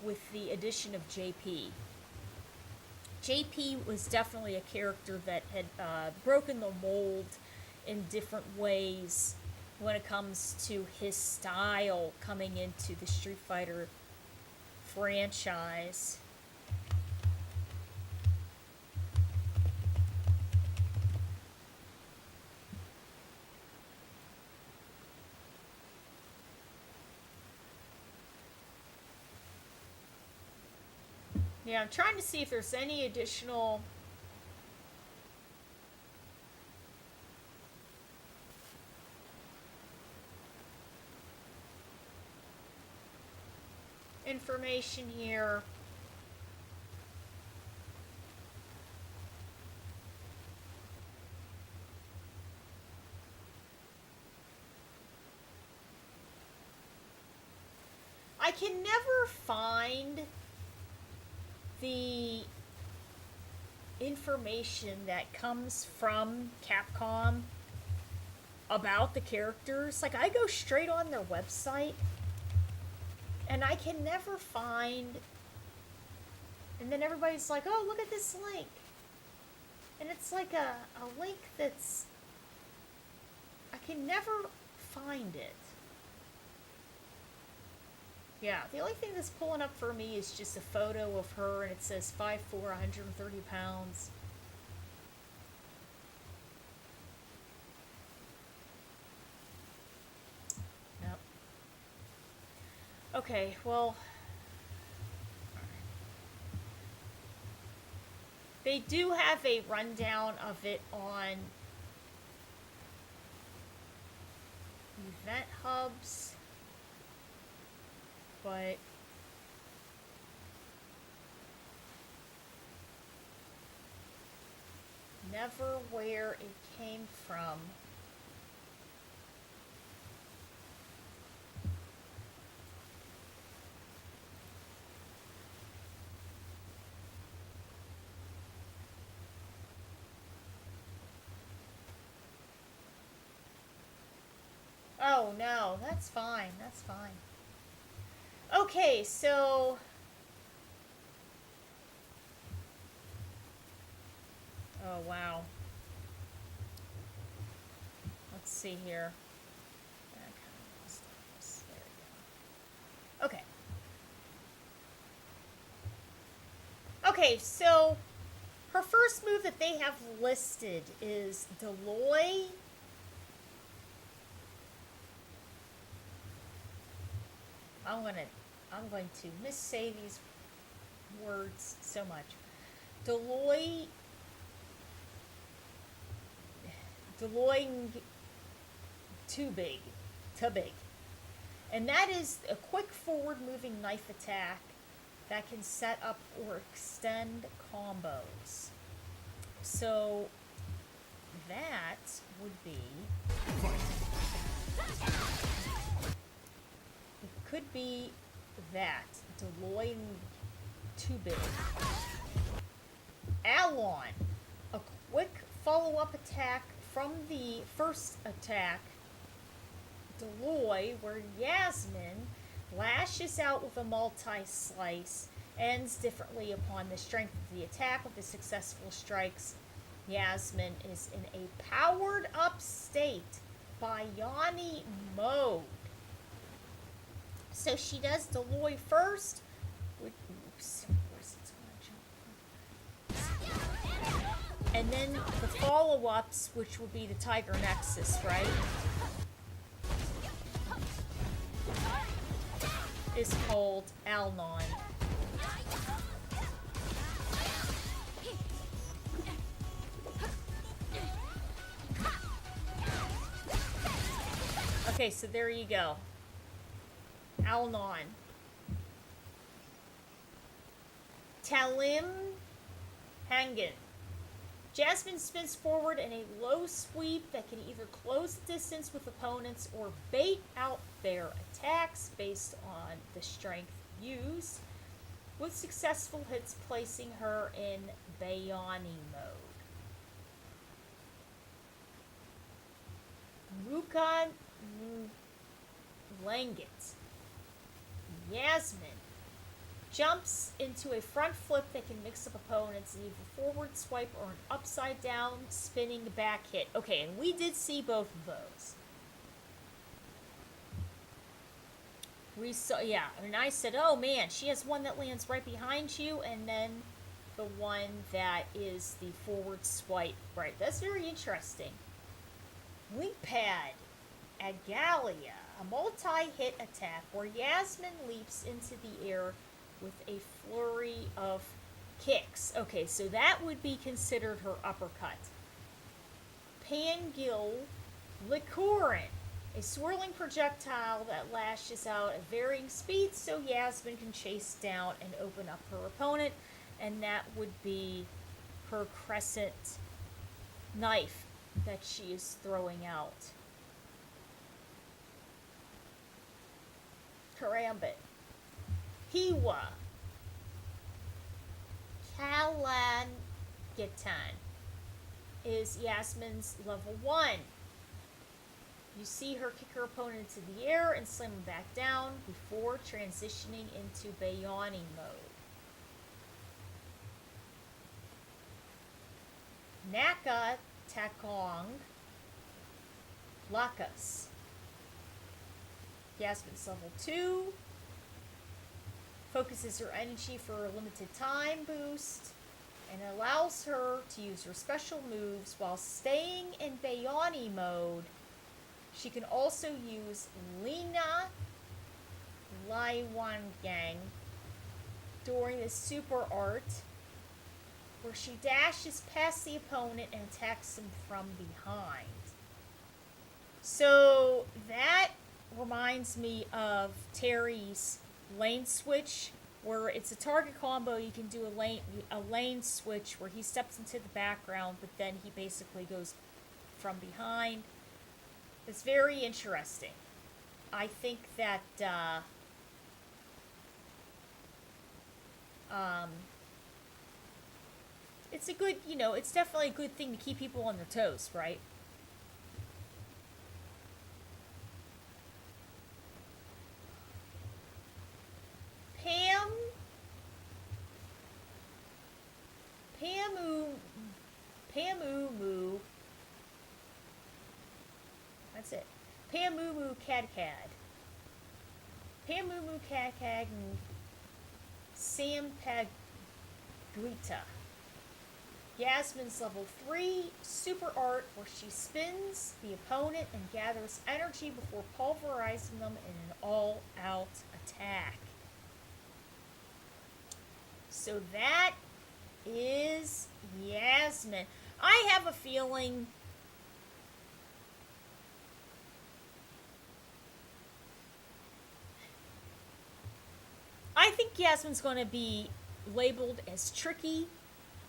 with the addition of JP. JP was definitely a character that had broken the mold in different ways when it comes to his style coming into the Street Fighter franchise. Yeah, I'm trying to see if there's any additional information here. I can never find the information that comes from Capcom about the characters. Like, I go straight on their website and I can never find, and then everybody's like, oh, look at this link, and it's like a link that's, I can never find it. Yeah, the only thing that's pulling up for me is just a photo of her, and it says 5'4", 130 pounds. Yep. Okay, well, they do have a rundown of it on Event Hubs. But never where it came from. Oh no, that's fine, that's fine. Okay, so oh wow. Let's see here. There we go. Okay. Okay, so her first move that they have listed is Deloy. I'm going to missay these words so much. Deloy too big. And that is a quick forward moving knife attack that can set up or extend combos. So that would be, it could be that, Deloy too big. Alon, a quick follow-up attack from the first attack, Deloy, where Yasmin lashes out with a multi-slice, ends differently upon the strength of the attack. With the successful strikes, Yasmin is in a powered-up state, Bionic mode. So she does Deloy first. Oops, where's it gonna jump? And then the follow-ups, which will be the Tiger Nexus, right? Is called Alnon. Okay, so there you go. Alnon. Talim Hangen. Jasmine spins forward in a low sweep that can either close the distance with opponents or bait out their attacks based on the strength used, with successful hits placing her in Bayani mode. Rukan Langit. Yasmin jumps into a front flip that can mix up opponents in either forward swipe or an upside down spinning back hit. Okay, and we did see both of those. We saw, yeah, I mean, I said, oh man, she has one that lands right behind you, and then the one that is the forward swipe. Right, that's very interesting. Link pad, Agalia, a multi-hit attack where Yasmin leaps into the air with a flurry of kicks. Okay, so that would be considered her uppercut. Pangil Licorin, a swirling projectile that lashes out at varying speeds so Yasmin can chase down and open up her opponent, and that would be her crescent knife that she is throwing out. Karambit. Hiwa. Kalangitan is Yasmin's level 1. You see her kick her opponent into the air and slam him back down before transitioning into Bayani mode. Naka Takong Lakas. Yasmin's level 2. Focuses her energy for a limited time boost and allows her to use her special moves while staying in Bayani mode. She can also use Lina Laiwangang during the super art, where she dashes past the opponent and attacks him from behind. So that reminds me of Terry's lane switch, where it's a target combo. You can do a lane switch where he steps into the background, but then he basically goes from behind. It's very interesting. I think that it's a good, it's definitely a good thing to keep people on their toes, right? Pamumu. That's it. Pamumu Cadcad. Pamumu Cadcad and Sampaguita. Yasmin's level 3 super art where she spins the opponent and gathers energy before pulverizing them in an all-out attack. So that is Yasmin. I have a feeling I think Yasmin's going to be labeled as tricky.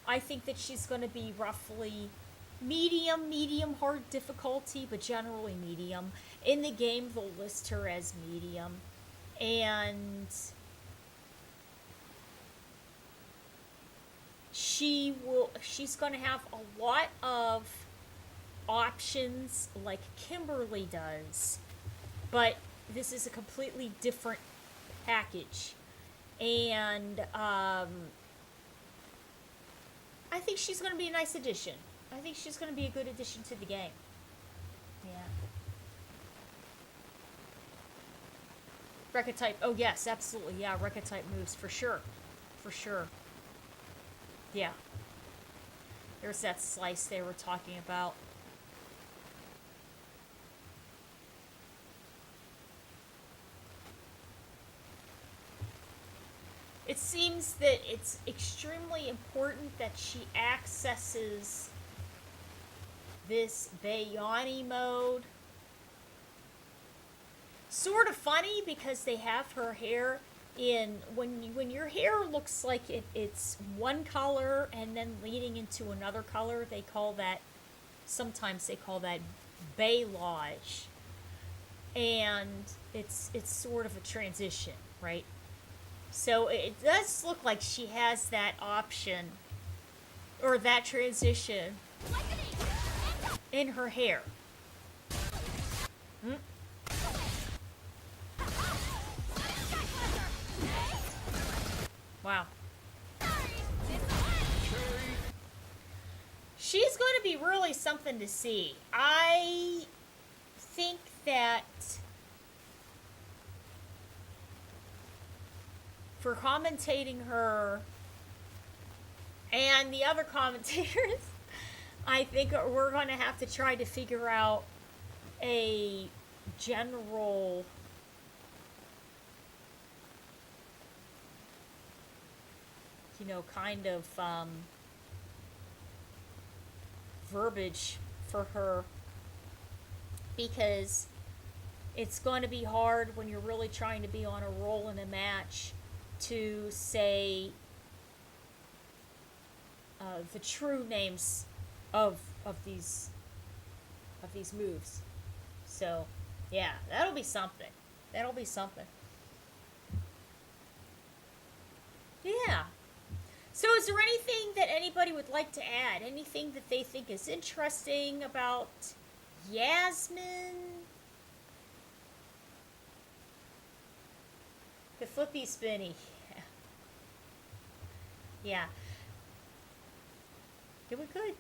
I think that she's going to be roughly medium hard difficulty, but generally medium. In the game, they'll list her as medium. And she's going to have a lot of options like Kimberly does. But this is a completely different package. And I think she's going to be a nice addition. I think she's going to be a good addition to the game. Yeah. Rekka type. Oh, yes, absolutely. Yeah, Rekka type moves for sure. For sure. Yeah. There's that slice they were talking about. It seems that it's extremely important that she accesses this Bayani mode. Sort of funny because they have her hair in when your hair looks like it's one color and then leading into another color, they call that, sometimes they call that balayage. And it's sort of a transition, right? So it does look like she has that option, or that transition, in her hair. Hmm? Wow. She's going to be really something to see. I think that for commentating her and the other commentators, I think we're going to have to try to figure out a general kind of verbiage for her, because it's going to be hard when you're really trying to be on a roll in a match to say the true names of these moves. So yeah, that'll be something. Yeah. So is there anything that anybody would like to add? Anything that they think is interesting about Yasmin? The flippy spinny. Yeah. Doing good.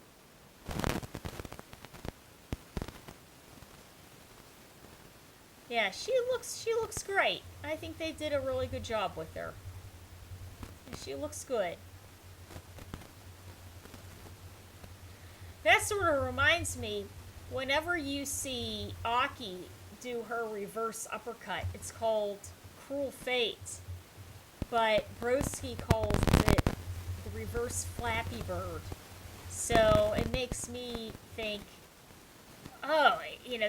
Yeah, she looks great. I think they did a really good job with her. She looks good. That sort of reminds me, whenever you see Aki do her reverse uppercut, it's called Cruel Fate, but Broski calls it the reverse Flappy Bird. So it makes me think, oh,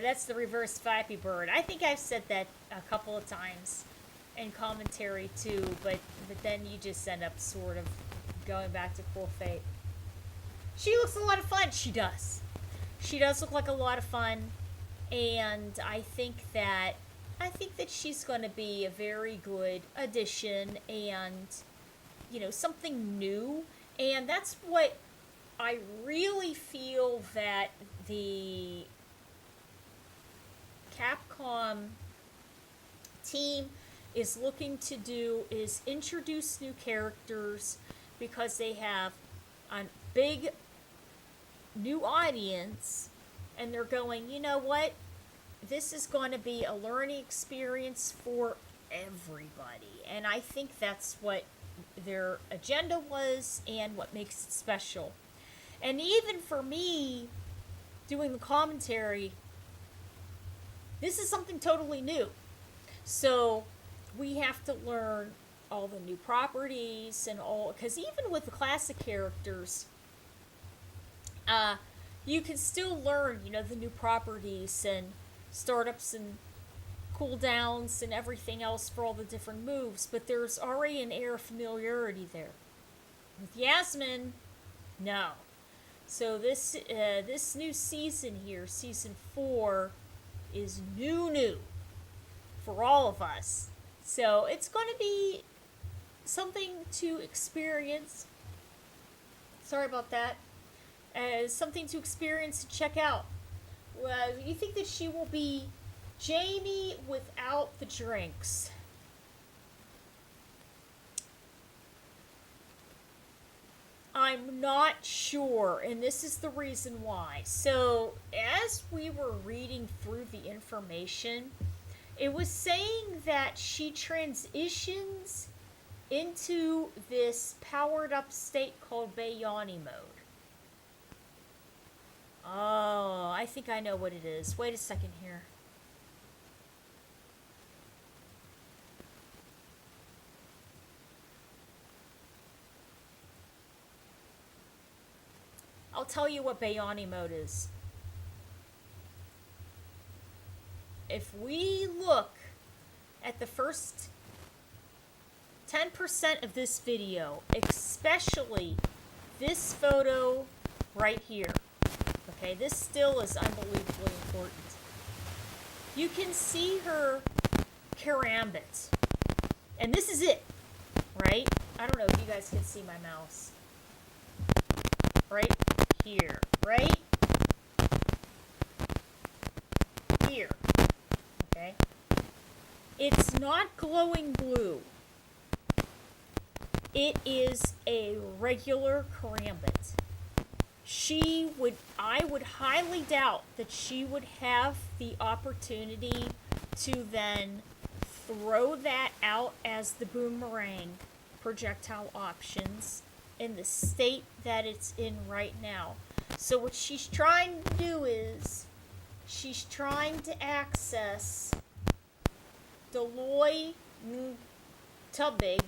that's the reverse Flappy Bird. I think I've said that a couple of times in commentary too, but then you just end up sort of going back to Cruel Fate. She looks a lot of fun. She does. She does look like a lot of fun, and I think that she's going to be a very good addition, and something new. And that's what I really feel that the Capcom team is looking to do, is introduce new characters, because they have a big new audience, and they're going, you know what, this is going to be a learning experience for everybody. And I think that's what their agenda was and what makes it special. And even for me, doing the commentary, this is something totally new. So we have to learn all the new properties and all, because even with the classic characters, you can still learn, the new properties and startups and cooldowns and everything else for all the different moves, but there's already an air of familiarity there. With Yasmin, no. So this new season here, season 4, is new for all of us. So it's going to be something to experience. Sorry about that. Something to experience and check out. You think that she will be Jamie without the drinks? I'm not sure, and this is the reason why. So, as we were reading through the information, it was saying that she transitions into this powered up state called Bayani mode. Oh, I think I know what it is. Wait a second here. I'll tell you what Bayani mode is. If we look at the first 10% of this video, especially this photo right here, okay, this still is unbelievably important. You can see her karambit. And this is it, right? I don't know if you guys can see my mouse. Right here, right? Here, okay? It's not glowing blue. It is a regular karambit. I would highly doubt that she would have the opportunity to then throw that out as the boomerang projectile options in the state that it's in right now. So what she's trying to do is she's trying to access Deloy Tubig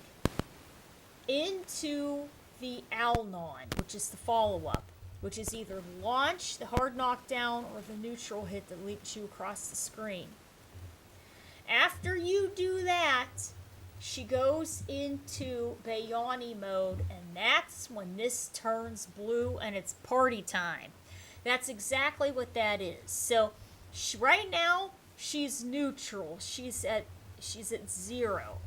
into the Alnon, which is the follow-up, which is either launch, the hard knockdown, or the neutral hit that leaps you across the screen. After you do that, she goes into Bayani mode, and that's when this turns blue and it's party time. That's exactly what that is. So right now she's neutral. She's at 0.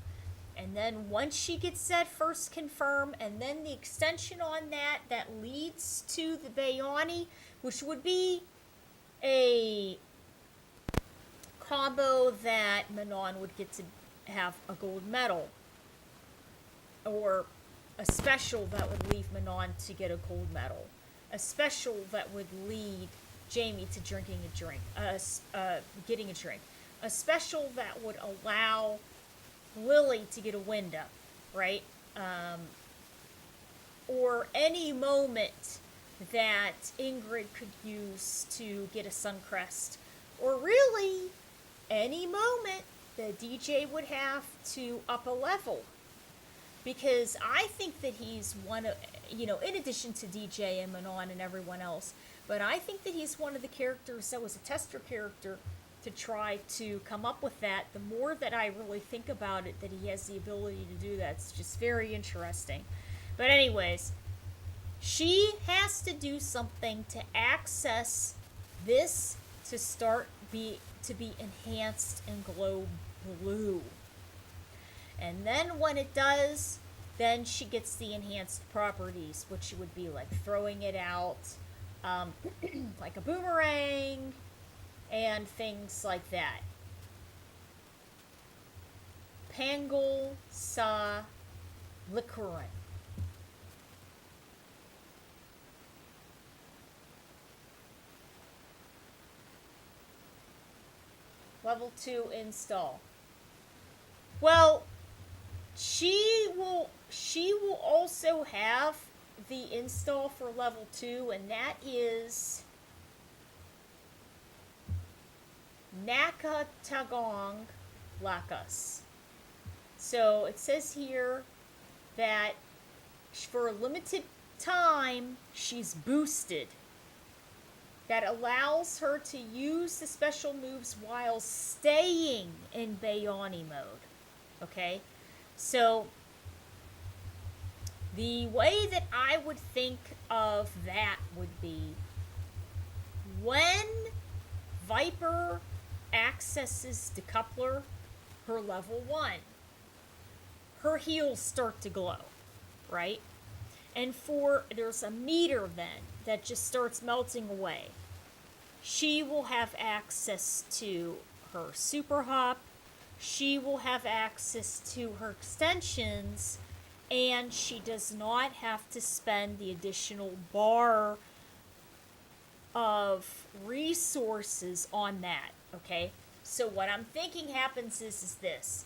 And then once she gets that first confirm, and then the extension on that leads to the Bayani, which would be a combo that Manon would get to have a gold medal, or a special that would leave Manon to get a gold medal, a special that would lead Jamie to getting a drink, a special that would allow Lily to get a wind up, right? Or any moment that Ingrid could use to get a Suncrest, or really any moment the DJ would have to up a level. Because I think that he's one of, in addition to DJ and Manon and everyone else, but I think that he's one of the characters that was a tester character to try to come up with that. The more that I really think about it, that he has the ability to do that, it's just very interesting. But anyways, she has to do something to access this to to be enhanced and glow blue. And then when it does, then she gets the enhanced properties, which would be like throwing it out like a boomerang and things like that. Pangle Sa Likurin. Level 2 install. Well, she will also have the install for level 2, and that is Nakatagong Lakas. So it says here that for a limited time, she's boosted. That allows her to use the special moves while staying in Bayani mode. Okay? So, the way that I would think of that would be when Viper accesses Decoupler, her level 1, her heels start to glow, right? And there's a meter then that just starts melting away. She will have access to her super hop, she will have access to her extensions, and she does not have to spend the additional bar of resources on that, okay? So what I'm thinking happens is this.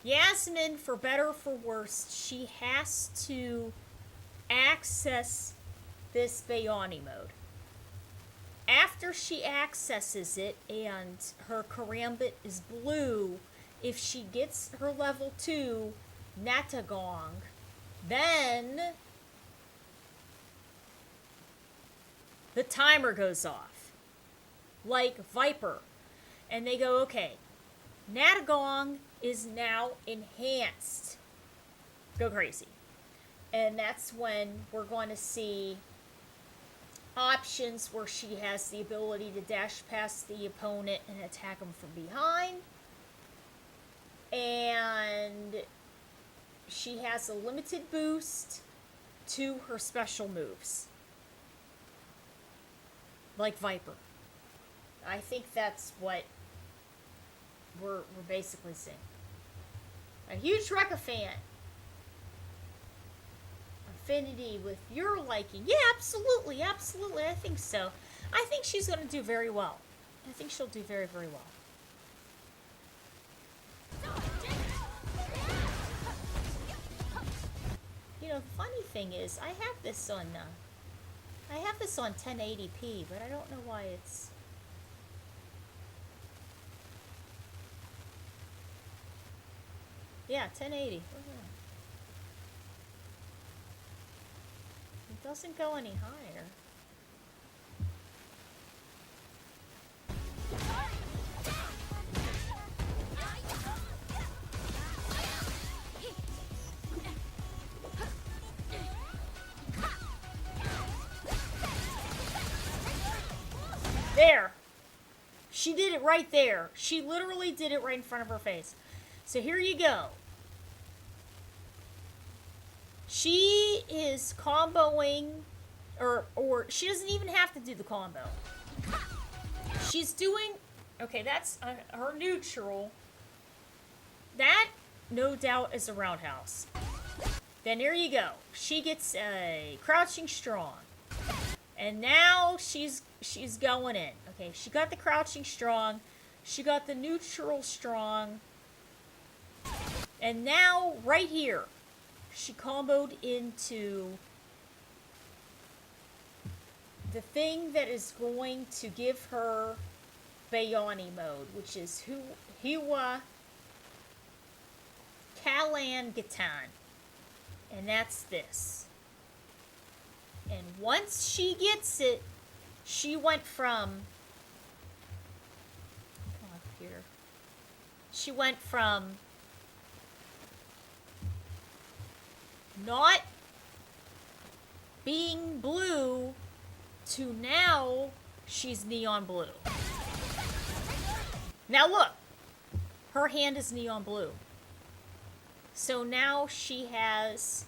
Yasmin, for better or for worse, she has to access this Bayani mode. After she accesses it and her Karambit is blue, if she gets her level 2 Natagong, then the timer goes off. Like Viper. And they go, okay, Natagong is now enhanced. Go crazy. And that's when we're going to see options where she has the ability to dash past the opponent and attack them from behind. And she has a limited boost to her special moves. Like Viper. I think that's what we're basically seeing. A huge Rekka fan. Affinity with your liking. Yeah, absolutely, absolutely. I think so. I think she's going to do very well. I think she'll do very, very well. You know, the funny thing is, I have this on 1080p, but I don't know why it's. Yeah, 1080. Look at that. It doesn't go any higher. There! She did it right there. She literally did it right in front of her face. So here you go. She is comboing, or she doesn't even have to do the combo. She's doing, okay, that's her neutral. That, no doubt, is a roundhouse. Then here you go. She gets a crouching strong. And now she's going in. Okay, she got the crouching strong. She got the neutral strong. And now, right here, she comboed into the thing that is going to give her Bayani mode, which is Hiwa Kalan Gatan. And that's this. And once she gets it, she went from... Come on, computer. She went from not being blue to now she's neon blue. Now look, her hand is neon blue. So now she has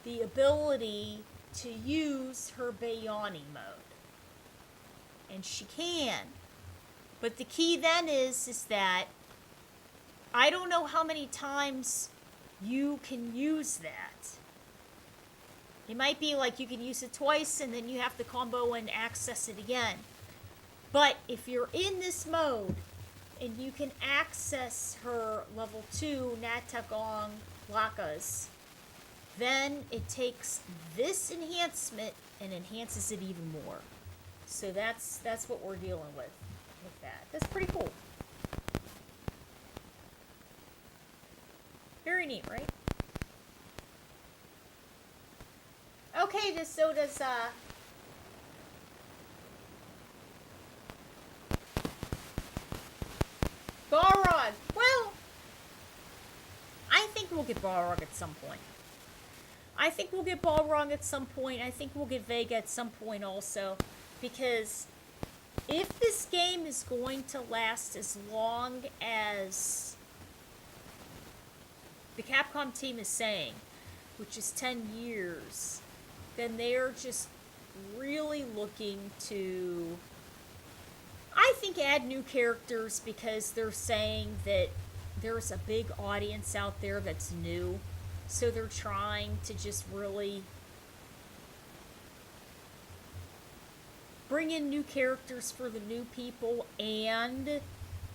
the ability to use her Bayani mode. And she can. But the key then is that I don't know how many times you can use that. It might be like you can use it twice and then you have to combo and access it again. But if you're in this mode and you can access her level 2 Natagong Lakas then it takes this enhancement and enhances it even more. So that's what we're dealing with that. That's pretty cool. Very neat, right? Okay, so does Balrog. Well, I think we'll get Balrog at some point. I think we'll get Balrog at some point. I think we'll get Vega at some point also. Because if this game is going to last as long as the Capcom team is saying, which is 10 years, then they are just really looking to, I think, add new characters, because they're saying that there's a big audience out there that's new. So they're trying to just really bring in new characters for the new people, and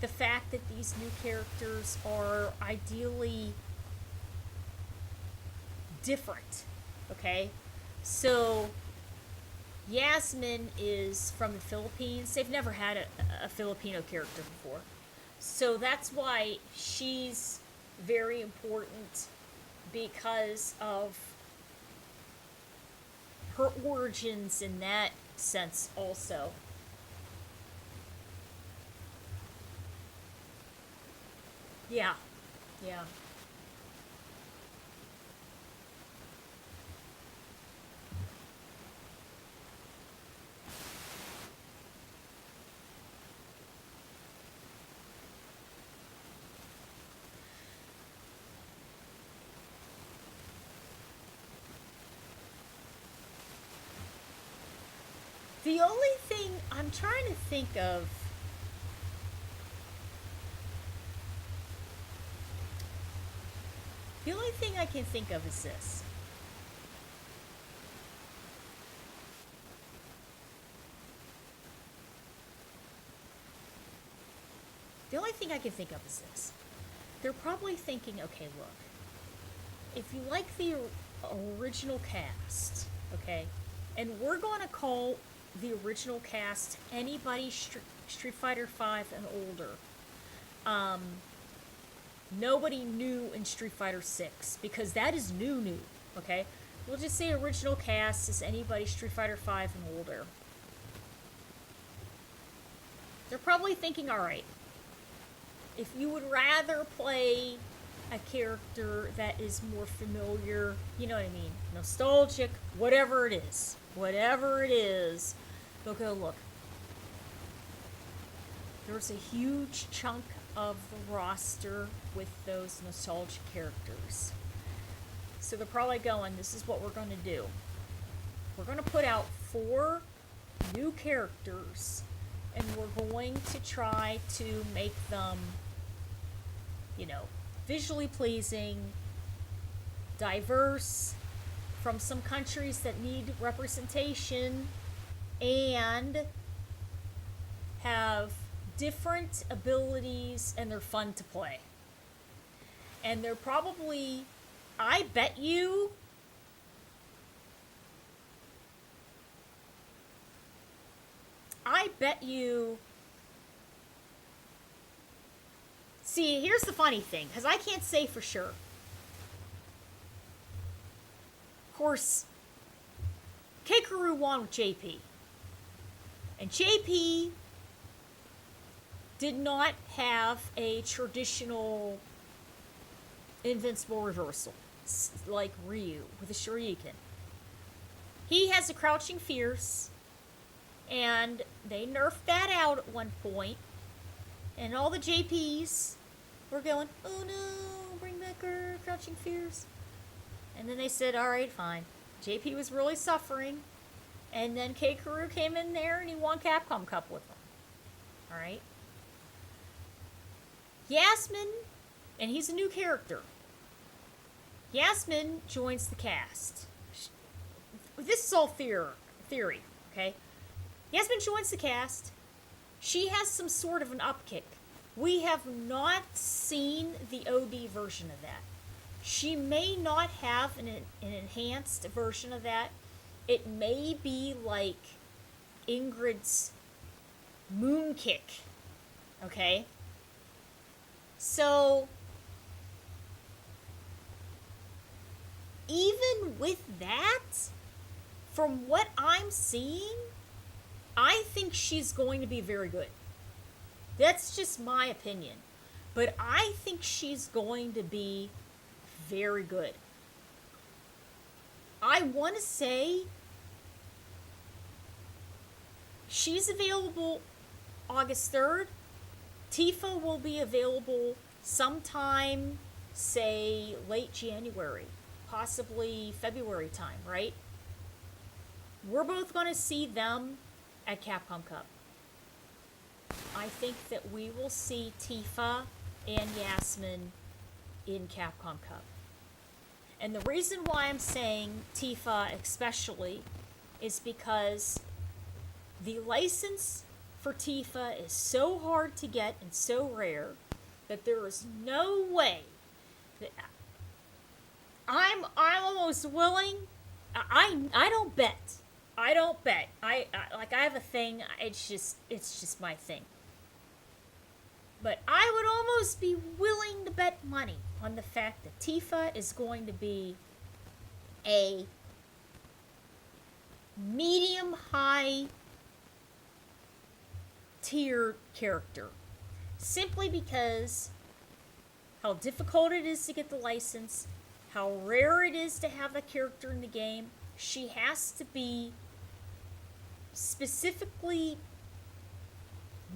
the fact that these new characters are ideally different. Okay? So Yasmin is from the Philippines. They've never had a Filipino character before. So that's why she's very important, because of her origins in that sense also. Yeah. Yeah. The only thing I'm trying to think of, the only thing I can think of is this. The only thing I can think of is this. They're probably thinking, okay, look, if you like the original cast, okay, and we're going to call the original cast anybody Street Fighter V and older. Nobody new in Street Fighter 6, because that is new, okay? We'll just say original cast is anybody Street Fighter V and older. They're probably thinking, alright, if you would rather play a character that is more familiar, you know what I mean, nostalgic, whatever it is, they'll go, look, there's a huge chunk of the roster with those nostalgic characters. So they're probably going, this is what we're going to do. We're going to put out 4 new characters, and we're going to try to make them, you know, visually pleasing, diverse, from some countries that need representation, and have different abilities, and they're fun to play. And they're probably, I bet you, see, here's the funny thing, because I can't say for sure. Of course, Kakeru won with JP. And JP did not have a traditional invincible reversal like Ryu with a Shoryuken. He has a Crouching Fierce, and they nerfed that out at one point, and all the JPs were going, oh no, bring back our Crouching Fierce. And then they said, alright, fine. JP was really suffering, and then Kakeru came in there and he won Capcom Cup with them. Alright? Yasmin, and he's a new character. Yasmin joins the cast. This is all theory, okay? Yasmin joins the cast. She has some sort of an upkick. We have not seen the OD version of that. She may not have an enhanced version of that. It may be like Ingrid's moon kick. Okay? So, even with that, from what I'm seeing, I think she's going to be very good. That's just my opinion. But I think she's going to be very good. I want to say she's available August 3rd. Tifa will be available sometime, say, late January, possibly February time, right? We're both going to see them at Capcom Cup. I think that we will see Tifa and Yasmin in Capcom Cup. And the reason why I'm saying Tifa especially is because the license for Tifa is so hard to get and so rare that there is no way that I'm almost willing. I don't bet. I don't bet. I have a thing. It's just my thing. But I would almost be willing to bet money on the fact that Tifa is going to be a medium-high tier character. Simply because how difficult it is to get the license, how rare it is to have a character in the game. She has to be specifically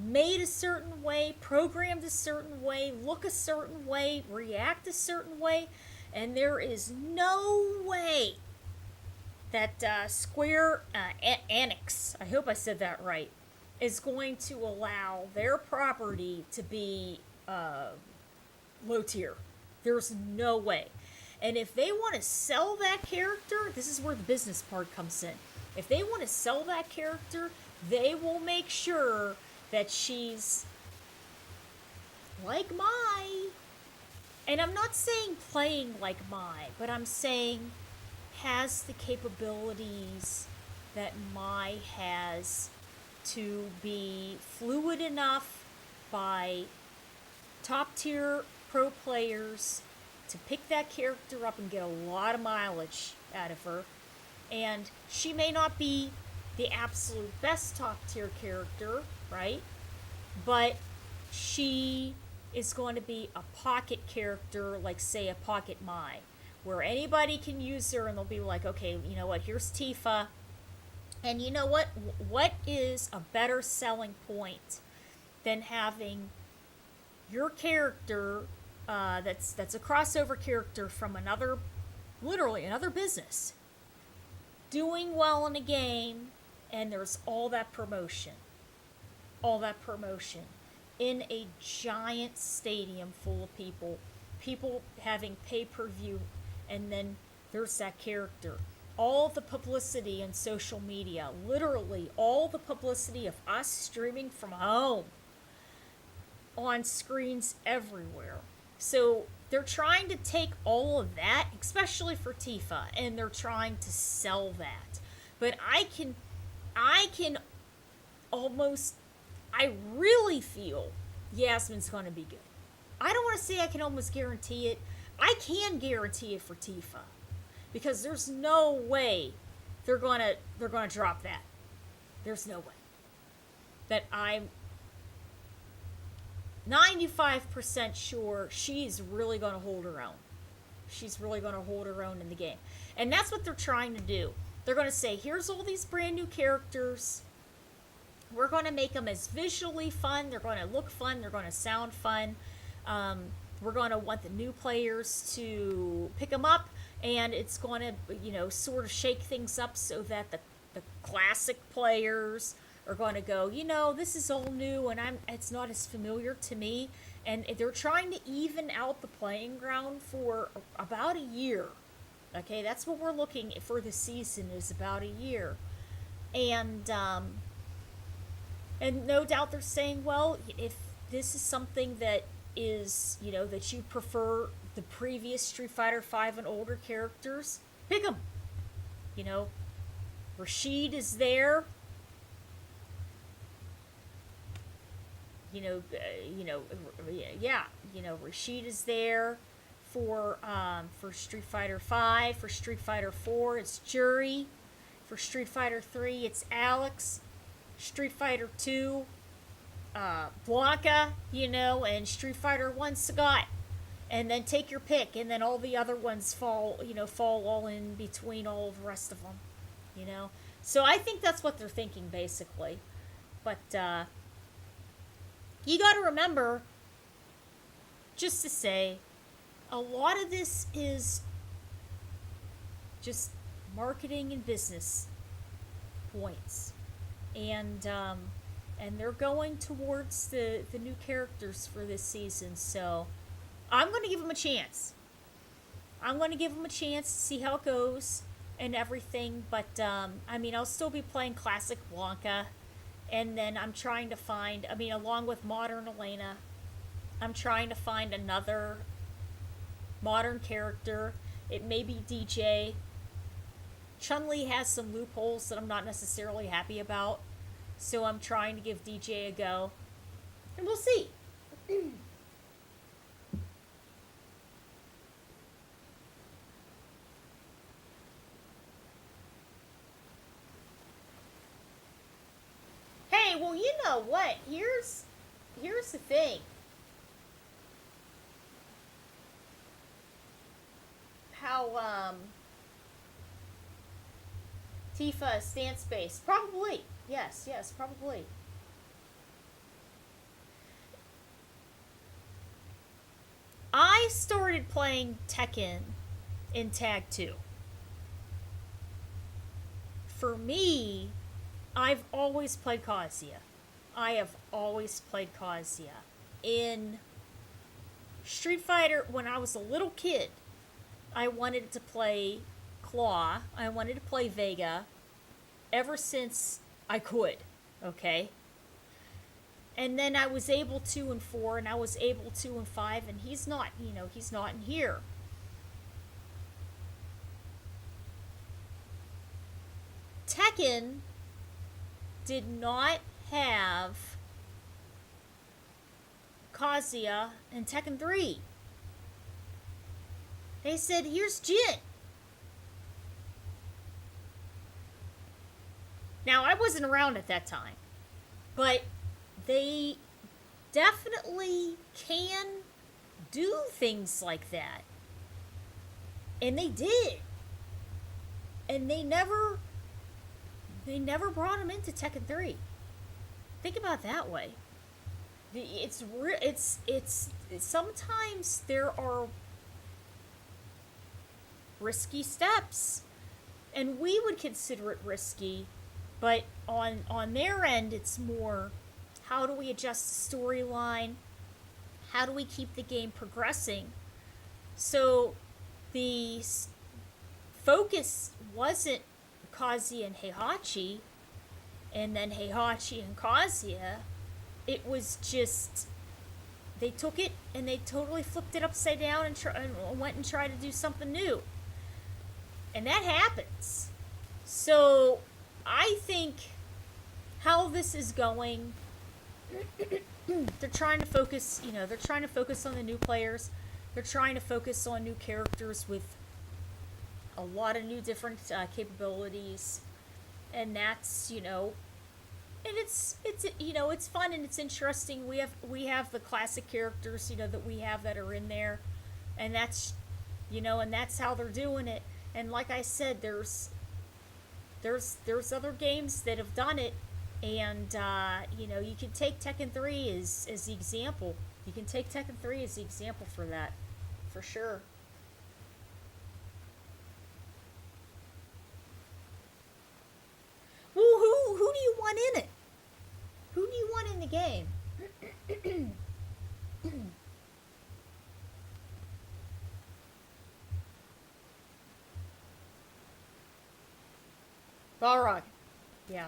made a certain way, programmed a certain way, look a certain way, react a certain way, and there is no way that Square Enix, I hope I said that right, is going to allow their property to be low tier. There's no way. And if they want to sell that character, this is where the business part comes in. If they want to sell that character, they will make sure that she's like Mai. And I'm not saying playing like Mai, but I'm saying has the capabilities that Mai has to be fluid enough by top tier pro players to pick that character up and get a lot of mileage out of her. And she may not be the absolute best top tier character, right? But she is going to be a pocket character, like say a Pocket Mai, where anybody can use her and they'll be like, okay, you know what, here's Tifa. And you know what? What is a better selling point than having your character that's a crossover character from literally another business, doing well in a game, and there's all that promotion in a giant stadium full of people having pay-per-view, and then there's that character. All the publicity on social media, literally all the publicity of us streaming from home on screens everywhere. So they're trying to take all of that, especially for Tifa, and they're trying to sell that. But I really feel Yasmin's going to be good. I don't want to say I can almost guarantee it. I can guarantee it for Tifa, because there's no way they're gonna drop that. There's no way. That I'm 95% sure she's really going to hold her own. She's really going to hold her own in the game. And that's what they're trying to do. They're going to say, here's all these brand new characters. We're going to make them as visually fun. They're going to look fun. They're going to sound fun. We're going to want the new players to pick them up. And it's going to, sort of shake things up so that the classic players are going to go, this is all new and it's not as familiar to me. And they're trying to even out the playing ground for about a year. Okay, that's what we're looking for the season, is about a year. And no doubt they're saying, well, if this is something that is, you know, that you prefer the previous Street Fighter V and older characters, pick them. You know, Rashid is there. Rashid is there for Street Fighter V. For Street Fighter 4, it's Jury. For Street Fighter 3, it's Alex. Street Fighter 2, Blanca, and Street Fighter 1, Sagat. And then take your pick, and then all the other ones fall all in between all of the rest of them, So I think that's what they're thinking, basically. But, you gotta remember, just to say, a lot of this is just marketing and business points. And they're going towards the new characters for this season, so I'm going to give them a chance. I'm going to give them a chance to see how it goes and everything, but, I'll still be playing Classic Blanca. And then I'm trying to find, along with Modern Elena, I'm trying to find another modern character. It may be DJ. Chun-Li has some loopholes that I'm not necessarily happy about. So I'm trying to give DJ a go. And we'll see. Hey, well, you know what? Here's the thing. How Tifa stance base? Probably. Yes, probably. I started playing Tekken in Tag 2. For me, I've always played Kazuya. I have always played Kazuya. In Street Fighter, when I was a little kid, I wanted to play Claw. I wanted to play Vega ever since I could, okay? And then I was able to in 4, and I was able to in 5, and he's not in here. Tekken did not have Kazuya in Tekken 3. They said, here's Jin. Now, I wasn't around at that time, but they definitely can do things like that. And they did. And they never brought him into Tekken 3. Think about it that way. It's sometimes there are risky steps, and we would consider it risky, but on their end, it's more, how do we adjust the storyline? How do we keep the game progressing? So the focus wasn't Kazuya and Heihachi, and then Heihachi and Kazuya. It was just, they took it and they totally flipped it upside down and went and tried to do something new. And that happens. So I think how this is going, they're trying to focus, they're trying to focus on the new players. They're trying to focus on new characters with a lot of new different capabilities. And that's, and it's fun and it's interesting. We have the classic characters, that we have that are in there. And that's, and that's how they're doing it. And like I said, there's other games that have done it, and you can take Tekken 3 as the example. You can take Tekken 3 as the example for that, for sure. Well, who do you want in it? Who do you want in the game? Balrog. Yeah.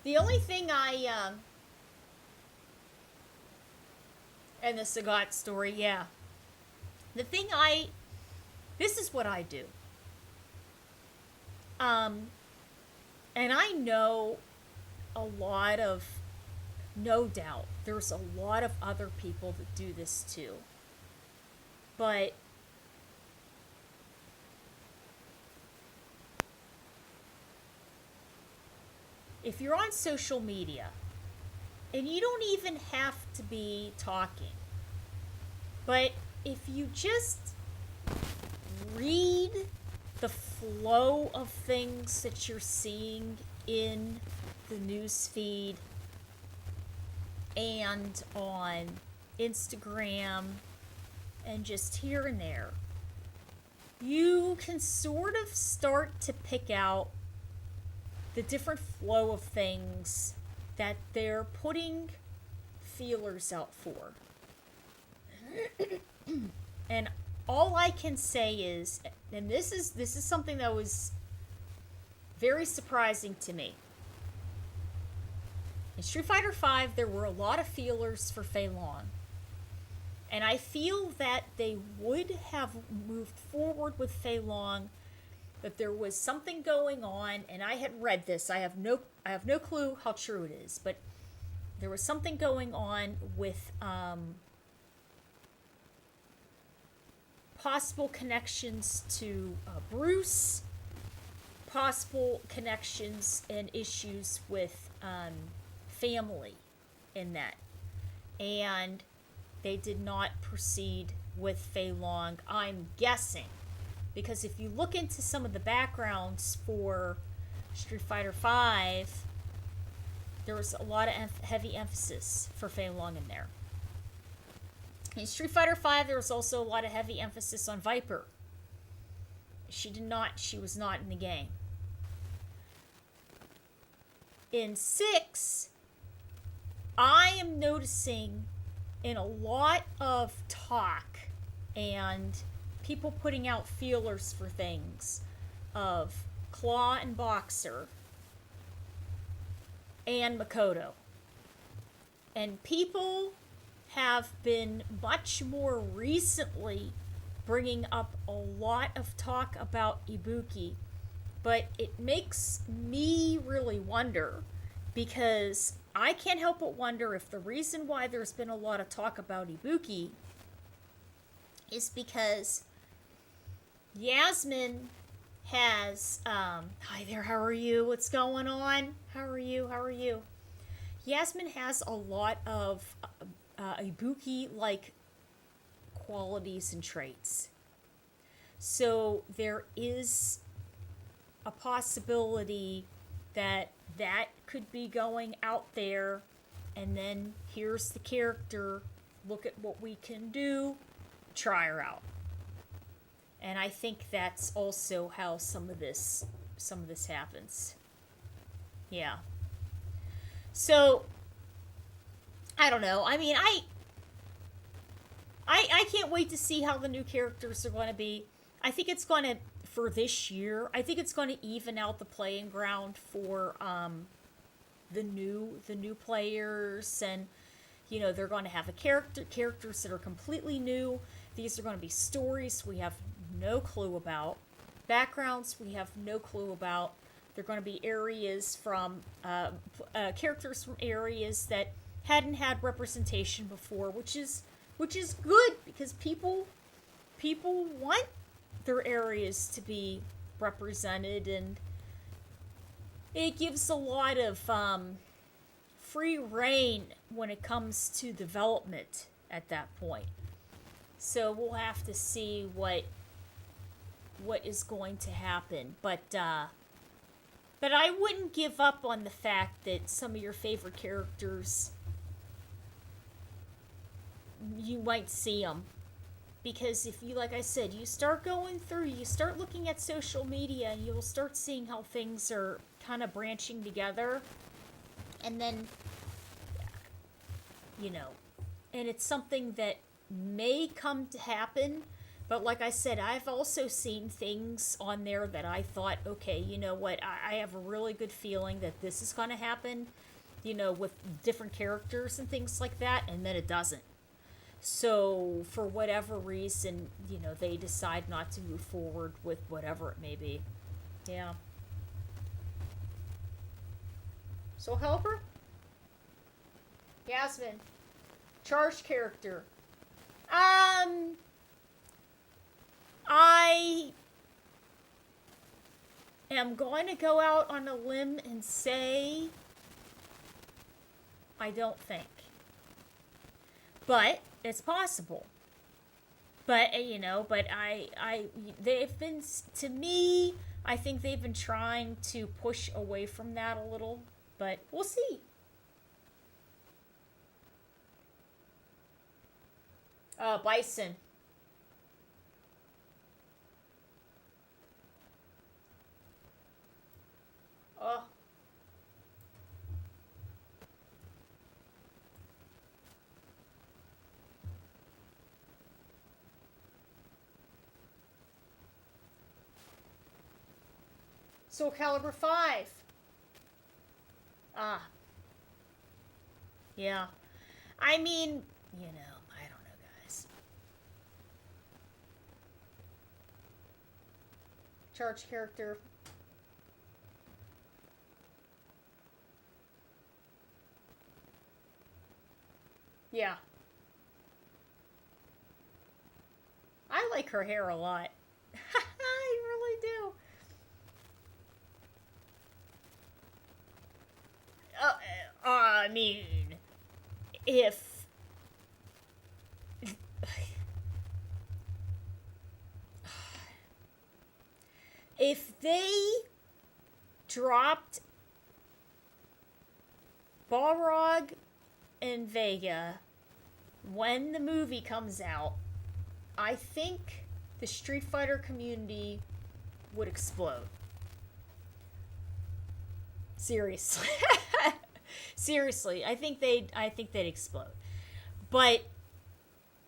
The only thing and the Sagat story, yeah. The thing this is what I do. And I know no doubt, there's a lot of other people that do this too. But if you're on social media, and you don't even have to be talking, but if you just read the flow of things that you're seeing in the news feed and on Instagram and just here and there, you can sort of start to pick out the different flow of things that they're putting feelers out for. And all I can say is, and this is something that was very surprising to me. In Street Fighter V, there were a lot of feelers for Fei Long. And I feel that they would have moved forward with Fei Long, that there was something going on, and I had read this. I have no clue how true it is, but there was something going on with possible connections to Bruce, possible connections and issues with family in that. And they did not proceed with Fei Long, I'm guessing. Because if you look into some of the backgrounds for Street Fighter V, there was a lot of heavy emphasis for Fei Long in there. In Street Fighter V, there was also a lot of heavy emphasis on Viper. She was not in the game. In 6, I am noticing in a lot of talk and people putting out feelers for things of Claw and Boxer and Makoto. And people have been much more recently bringing up a lot of talk about Ibuki. But it makes me really wonder, because I can't help but wonder if the reason why there's been a lot of talk about Ibuki is because Yasmin has, hi there, how are you? What's going on? How are you? Yasmin has a lot of Ibuki-like qualities and traits. So there is a possibility that could be going out there, and then here's the character, look at what we can do, try her out. And I think that's also how some of this happens. Yeah. So I don't know. I mean, I can't wait to see how the new characters are going to be. I think it's going to, for this year, I think it's going to even out the playing ground for the new players, and you know, they're going to have characters that are completely new. These are going to be stories we have no clue about, backgrounds we have no clue about. They're going to be areas from characters from areas that hadn't had representation before, which is good, because people want their areas to be represented, and it gives a lot of free reign when it comes to development at that point. So we'll have to see what is going to happen, but I wouldn't give up on the fact that some of your favorite characters, you might see them. Because if you, like I said, you start going through, you start looking at social media, and you'll start seeing how things are kind of branching together. And then, you know, and it's something that may come to happen, But like I said, I've also seen things on there that I thought, okay, you know what, I have a really good feeling that this is going to happen, you know, with different characters and things like that, and then it doesn't. So, for whatever reason, you know, they decide not to move forward with whatever it may be. Yeah. Soul Helper? Yasmin. Charged character. I am going to go out on a limb and say I don't think. But it's possible. But you know, but they've been, to me, I think they've been trying to push away from that a little, but we'll see. Bison. Oh. Soul Calibur 5. Ah. Yeah. I mean, you know, I don't know, guys. Charge character. Yeah. I like her hair a lot. I really do. I mean, if they dropped Balrog and Vega when the movie comes out, I think the Street Fighter community would explode. Seriously. Seriously, I think they'd explode. But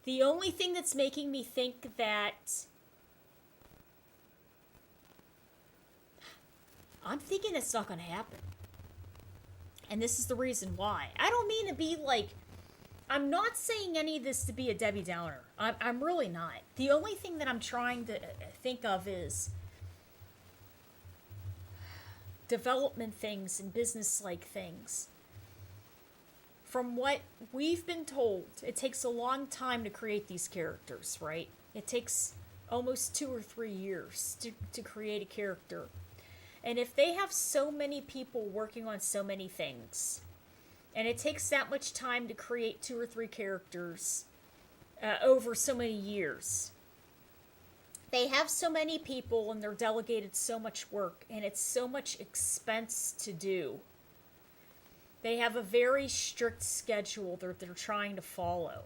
the only thing that's making me think that, I'm thinking it's not going to happen. And this is the reason why. I don't mean to be like, I'm not saying any of this to be a Debbie Downer. I'm really not. The only thing that I'm trying to think of is development things and business-like things. From what we've been told, it takes a long time to create these characters, right? It takes almost 2 or 3 years to create a character. And if they have so many people working on so many things, and it takes that much time to create 2 or 3 characters over so many years, they have so many people and they're delegated so much work, and it's so much expense to do. They have a very strict schedule that they're trying to follow.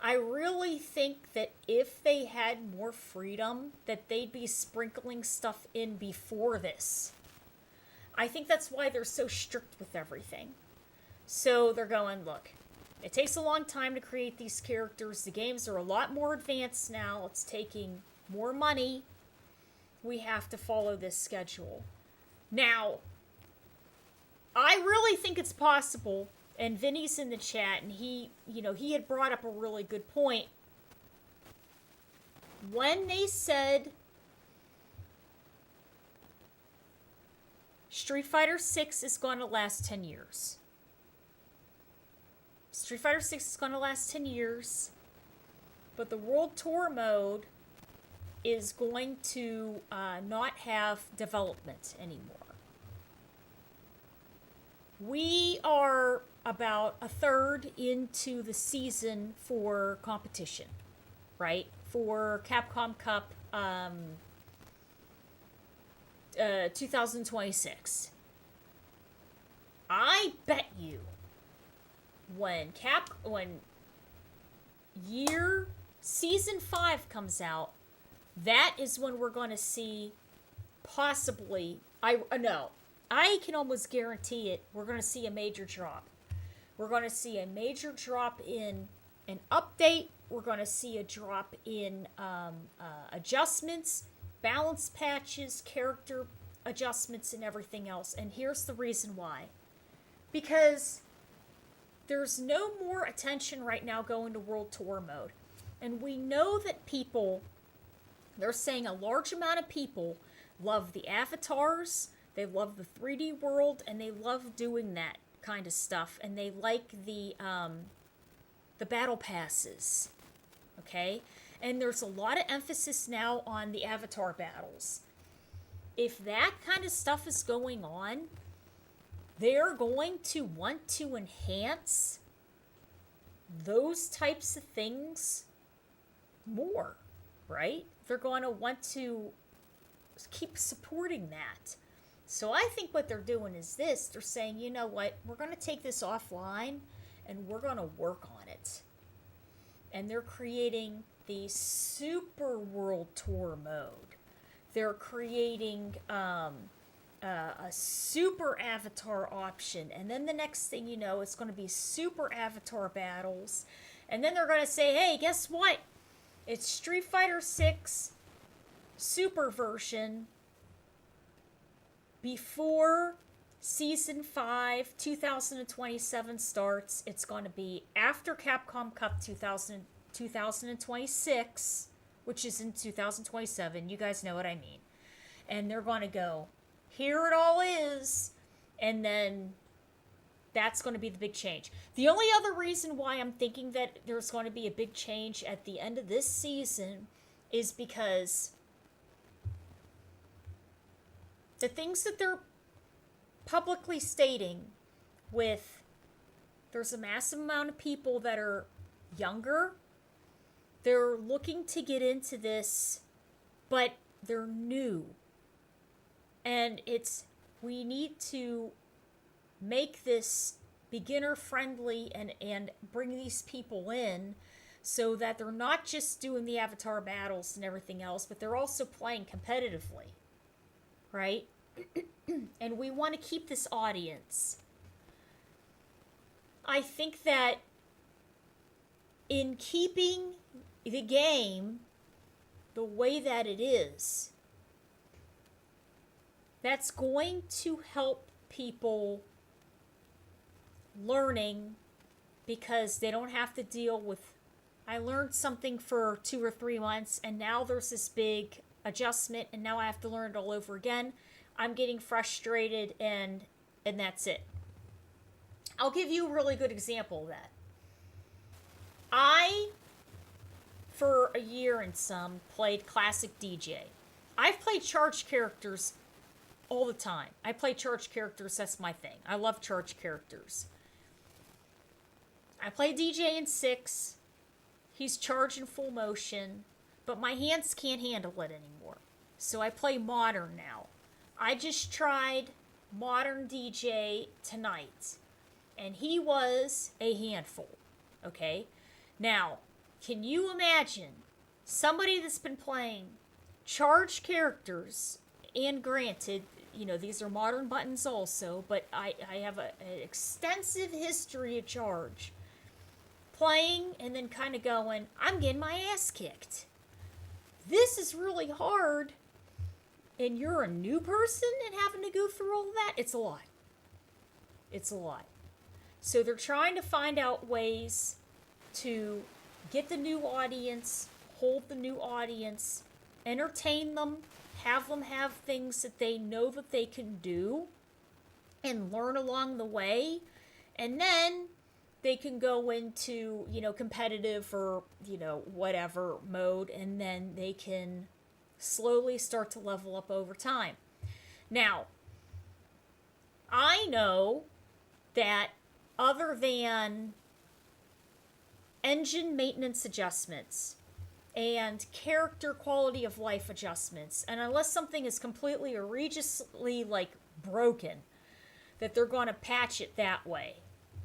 I really think that if they had more freedom, that they'd be sprinkling stuff in before this. I think that's why they're so strict with everything. So they're going, look, it takes a long time to create these characters. The games are a lot more advanced now. It's taking more money. We have to follow this schedule. Now, I really think it's possible, and Vinny's in the chat, and he had brought up a really good point. When they said Street Fighter 6 is going to last 10 years. Street Fighter 6 is going to last 10 years, but the World Tour mode is going to not have development anymore. We are about a third into the season for competition, right? For Capcom Cup 2026. I bet you when season 5 comes out, that is when we're going to see possibly, I can almost guarantee it, we're going to see a major drop. We're going to see a major drop in an update. We're going to see a drop in adjustments, balance patches, character adjustments, and everything else. And here's the reason why. Because there's no more attention right now going to World Tour mode. And we know that people, they're saying a large amount of people love the avatars, they love the 3D world, and they love doing that kind of stuff. And they like the battle passes. Okay? And there's a lot of emphasis now on the avatar battles. If that kind of stuff is going on, they're going to want to enhance those types of things more, right? They're going to want to keep supporting that. So I think what they're doing is this. They're saying, you know what? We're going to take this offline and we're going to work on it. And they're creating the Super World Tour mode. They're creating a super avatar option. And then the next thing you know, it's going to be super avatar battles. And then they're going to say, hey, guess what? It's Street Fighter 6 Super version before Season 5 2027 starts. It's going to be after Capcom Cup 2026, which is in 2027. You guys know what I mean. And they're going to go, here it all is, and then that's going to be the big change. The only other reason why I'm thinking that there's going to be a big change at the end of this season is because the things that they're publicly stating with, there's a massive amount of people that are younger, they're looking to get into this, but they're new. And we need to make this beginner friendly and bring these people in so that they're not just doing the avatar battles and everything else, but they're also playing competitively, right? And we want to keep this audience. I think that in keeping the game the way that it is, that's going to help people learning, because they don't have to deal with, I learned something for 2 or 3 months and now there's this big adjustment and now I have to learn it all over again. I'm getting frustrated and that's it. I'll give you a really good example of that. I, for a year and some, played classic DJ. I've played charged characters all the time. I play charged characters, that's my thing. I love charged characters. I play DJ in 6. He's charged in full motion, but my hands can't handle it anymore. So I play modern now. I just tried modern DJ tonight, and he was a handful, okay? Now, can you imagine somebody that's been playing charged characters, and granted, you know, these are modern buttons also, but I have an extensive history of charge, playing and then kind of going, I'm getting my ass kicked. This is really hard, and you're a new person and having to go through all that? It's a lot. It's a lot. So they're trying to find out ways to get the new audience, hold the new audience, entertain them have things that they know that they can do and learn along the way, and then they can go into, you know, competitive or, you know, whatever mode, and then they can slowly start to level up over time. Now, I know that other than engine maintenance adjustments and character quality of life adjustments, and unless something is completely egregiously, like, broken, that they're going to patch it that way,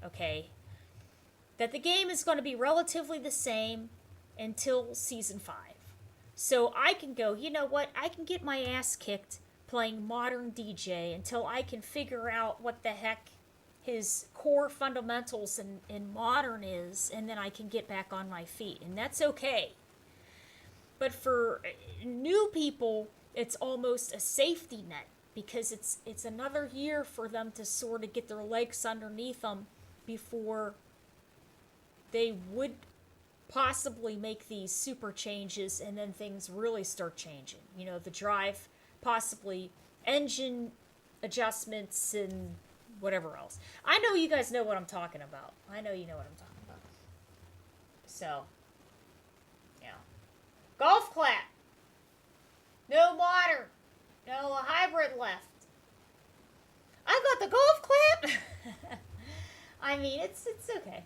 okay? That the game is going to be relatively the same until Season 5. So I can go, you know what, I can get my ass kicked playing modern DJ until I can figure out what the heck his core fundamentals in modern is, and then I can get back on my feet, and that's okay. But for new people, it's almost a safety net because it's another year for them to sort of get their legs underneath them before they would possibly make these super changes, and then things really start changing. You know, the drive, possibly engine adjustments, and whatever else. I know you guys know what I'm talking about. I know you know what I'm talking about. So, yeah. Golf clap. No modern. No hybrid left. I got the golf clap. I mean, it's okay.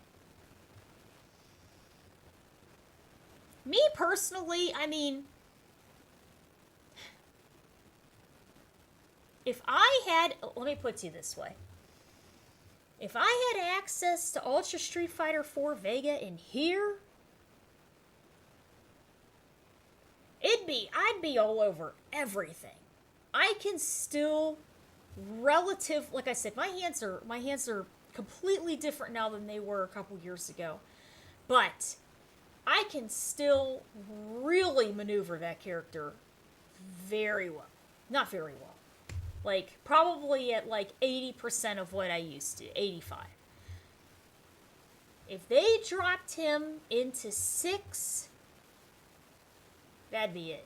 Me personally, I mean, if I had, let me put it to you this way. If I had access to Ultra Street Fighter 4 Vega in here, I'd be all over everything. I can still like I said, my hands are completely different now than they were a couple years ago. But I can still really maneuver that character very well. Not very well. Like, probably at like 80% of what I used to, 85. If they dropped him into 6, that'd be it.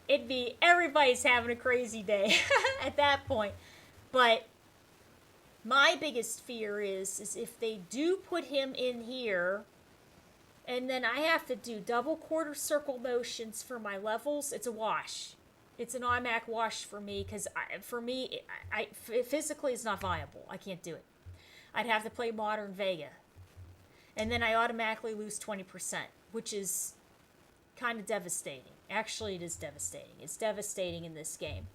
It'd be everybody's having a crazy day at that point. But my biggest fear is if they do put him in here, and then I have to do double quarter circle motions for my levels, it's a wash. It's an automatic wash for me, because for me, physically it's not viable. I can't do it. I'd have to play Modern Vega. And then I automatically lose 20%, which is kind of devastating. Actually, it is devastating. It's devastating in this game,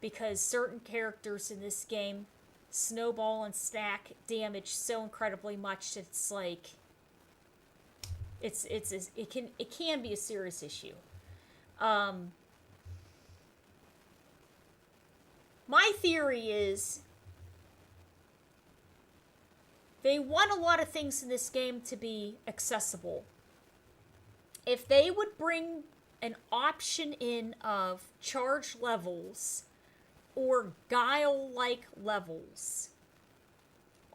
because certain characters in this game snowball and stack damage so incredibly much that it's like it can be a serious issue. My theory is they want a lot of things in this game to be accessible. If they would bring an option in of charge levels or Guile-like levels,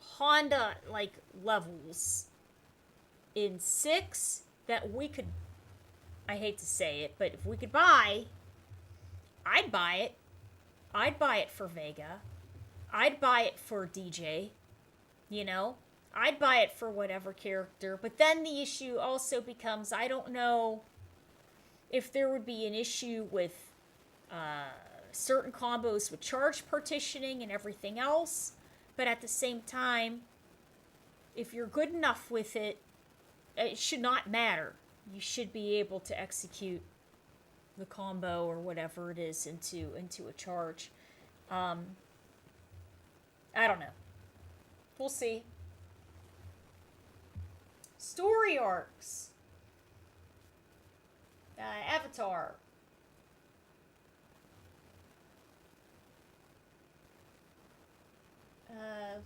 Honda-like levels in 6 that we could, I hate to say it, but if we could buy, I'd buy it. I'd buy it for Vega. I'd buy it for DJ. You know? I'd buy it for whatever character. But then the issue also becomes, I don't know if there would be an issue with certain combos with charge partitioning and everything else. But at the same time, if you're good enough with it, it should not matter. You should be able to execute the combo or whatever it is into a charge. I don't know. We'll see. Story arcs. Avatar.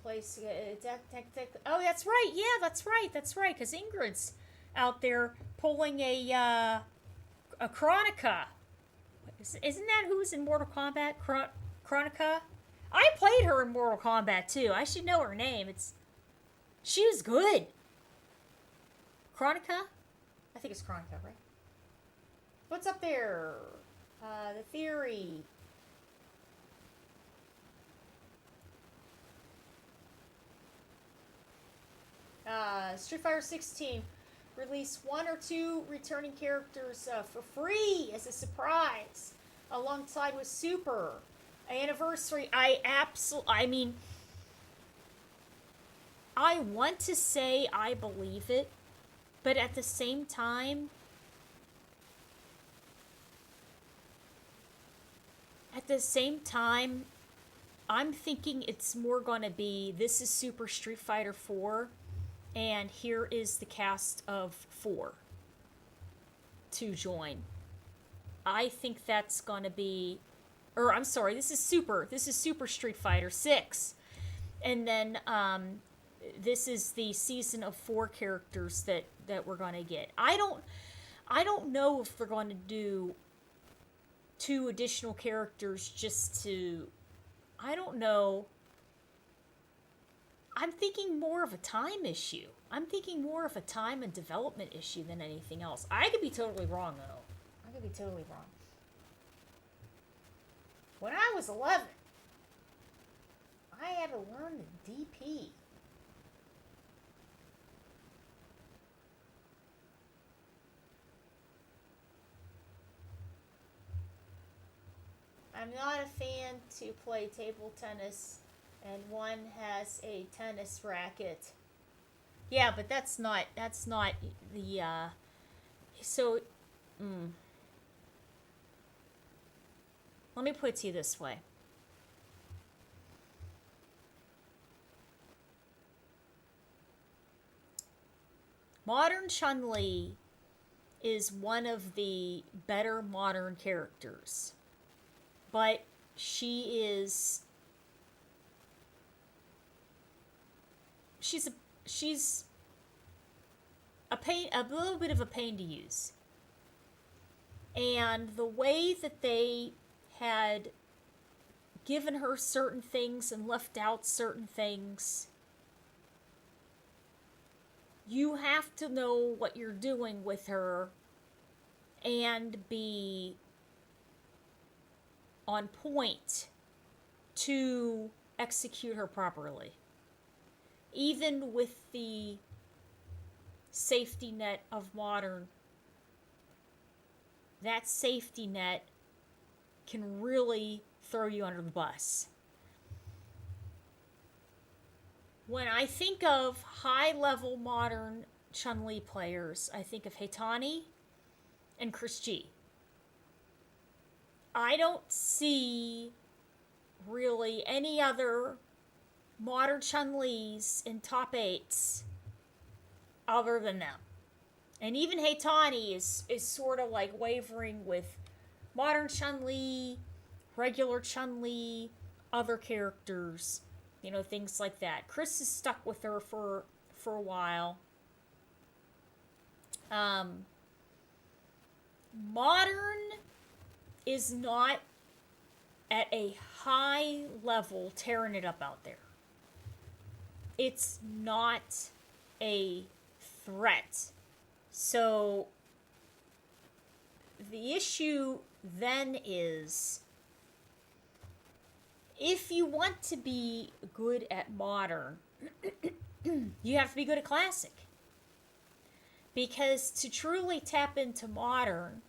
Place. Oh, that's right. Yeah, that's right. That's right. Because Ingrid's out there pulling a Chronica. Isn't that who's in Mortal Kombat? Chronica? I played her in Mortal Kombat too. I should know her name. She was good. Chronica? I think it's Chronica, right? What's up there? The theory. Street Fighter 16. Release 1 or 2 returning characters for free as a surprise, alongside with Super Anniversary. I want to say I believe it, but at the same time, I'm thinking it's more gonna be, this is Super Street Fighter 4, and here is the cast of 4 to join. I think that's gonna be, or I'm sorry, this is Super Street Fighter 6. And then this is the season of 4 characters that we're going to get. I don't know if they're going to do 2 additional characters just to, I don't know. I'm thinking more of a time issue. I'm thinking more of a time and development issue than anything else. I could be totally wrong, though. I could be totally wrong. When I was 11, I had to learn the DP. I'm not a fan to play table tennis, and one has a tennis racket. Yeah, but that's not the so let me put it to you this way. Modern Chun-Li is one of the better modern characters. But she's a pain, a little bit of a pain to use. And the way that they had given her certain things and left out certain things, you have to know what you're doing with her and be on point to execute her properly. Even with the safety net of modern, that safety net can really throw you under the bus. When I think of high-level modern Chun-Li players, I think of Haitani and Chris G. I don't see really any other modern Chun-Lis in top 8s other than them. And even Haitani is sort of like wavering with modern Chun-Li, regular Chun-Li, other characters, things like that. Chris is stuck with her for a while. Modern is not at a high level tearing it up out there. It's not a threat. So the issue then is, if you want to be good at modern, you have to be good at classic. Because to truly tap into modern,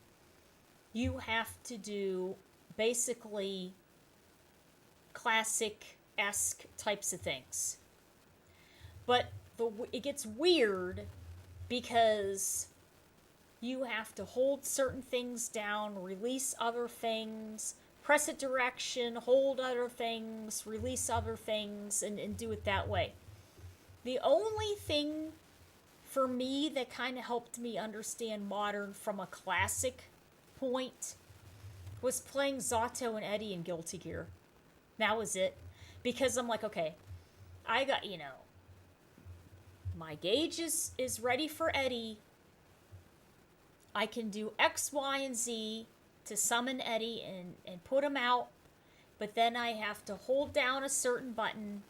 you have to do basically classic-esque types of things. But it gets weird because you have to hold certain things down, release other things, press a direction, hold other things, release other things, and do it that way. The only thing for me that kind of helped me understand modern from a classic point was playing Zato and Eddie in Guilty Gear. That was it. Because I'm like, okay, I got, my gauge is ready for Eddie. I can do X, Y, and Z to summon Eddie and put him out. But then I have to hold down a certain button.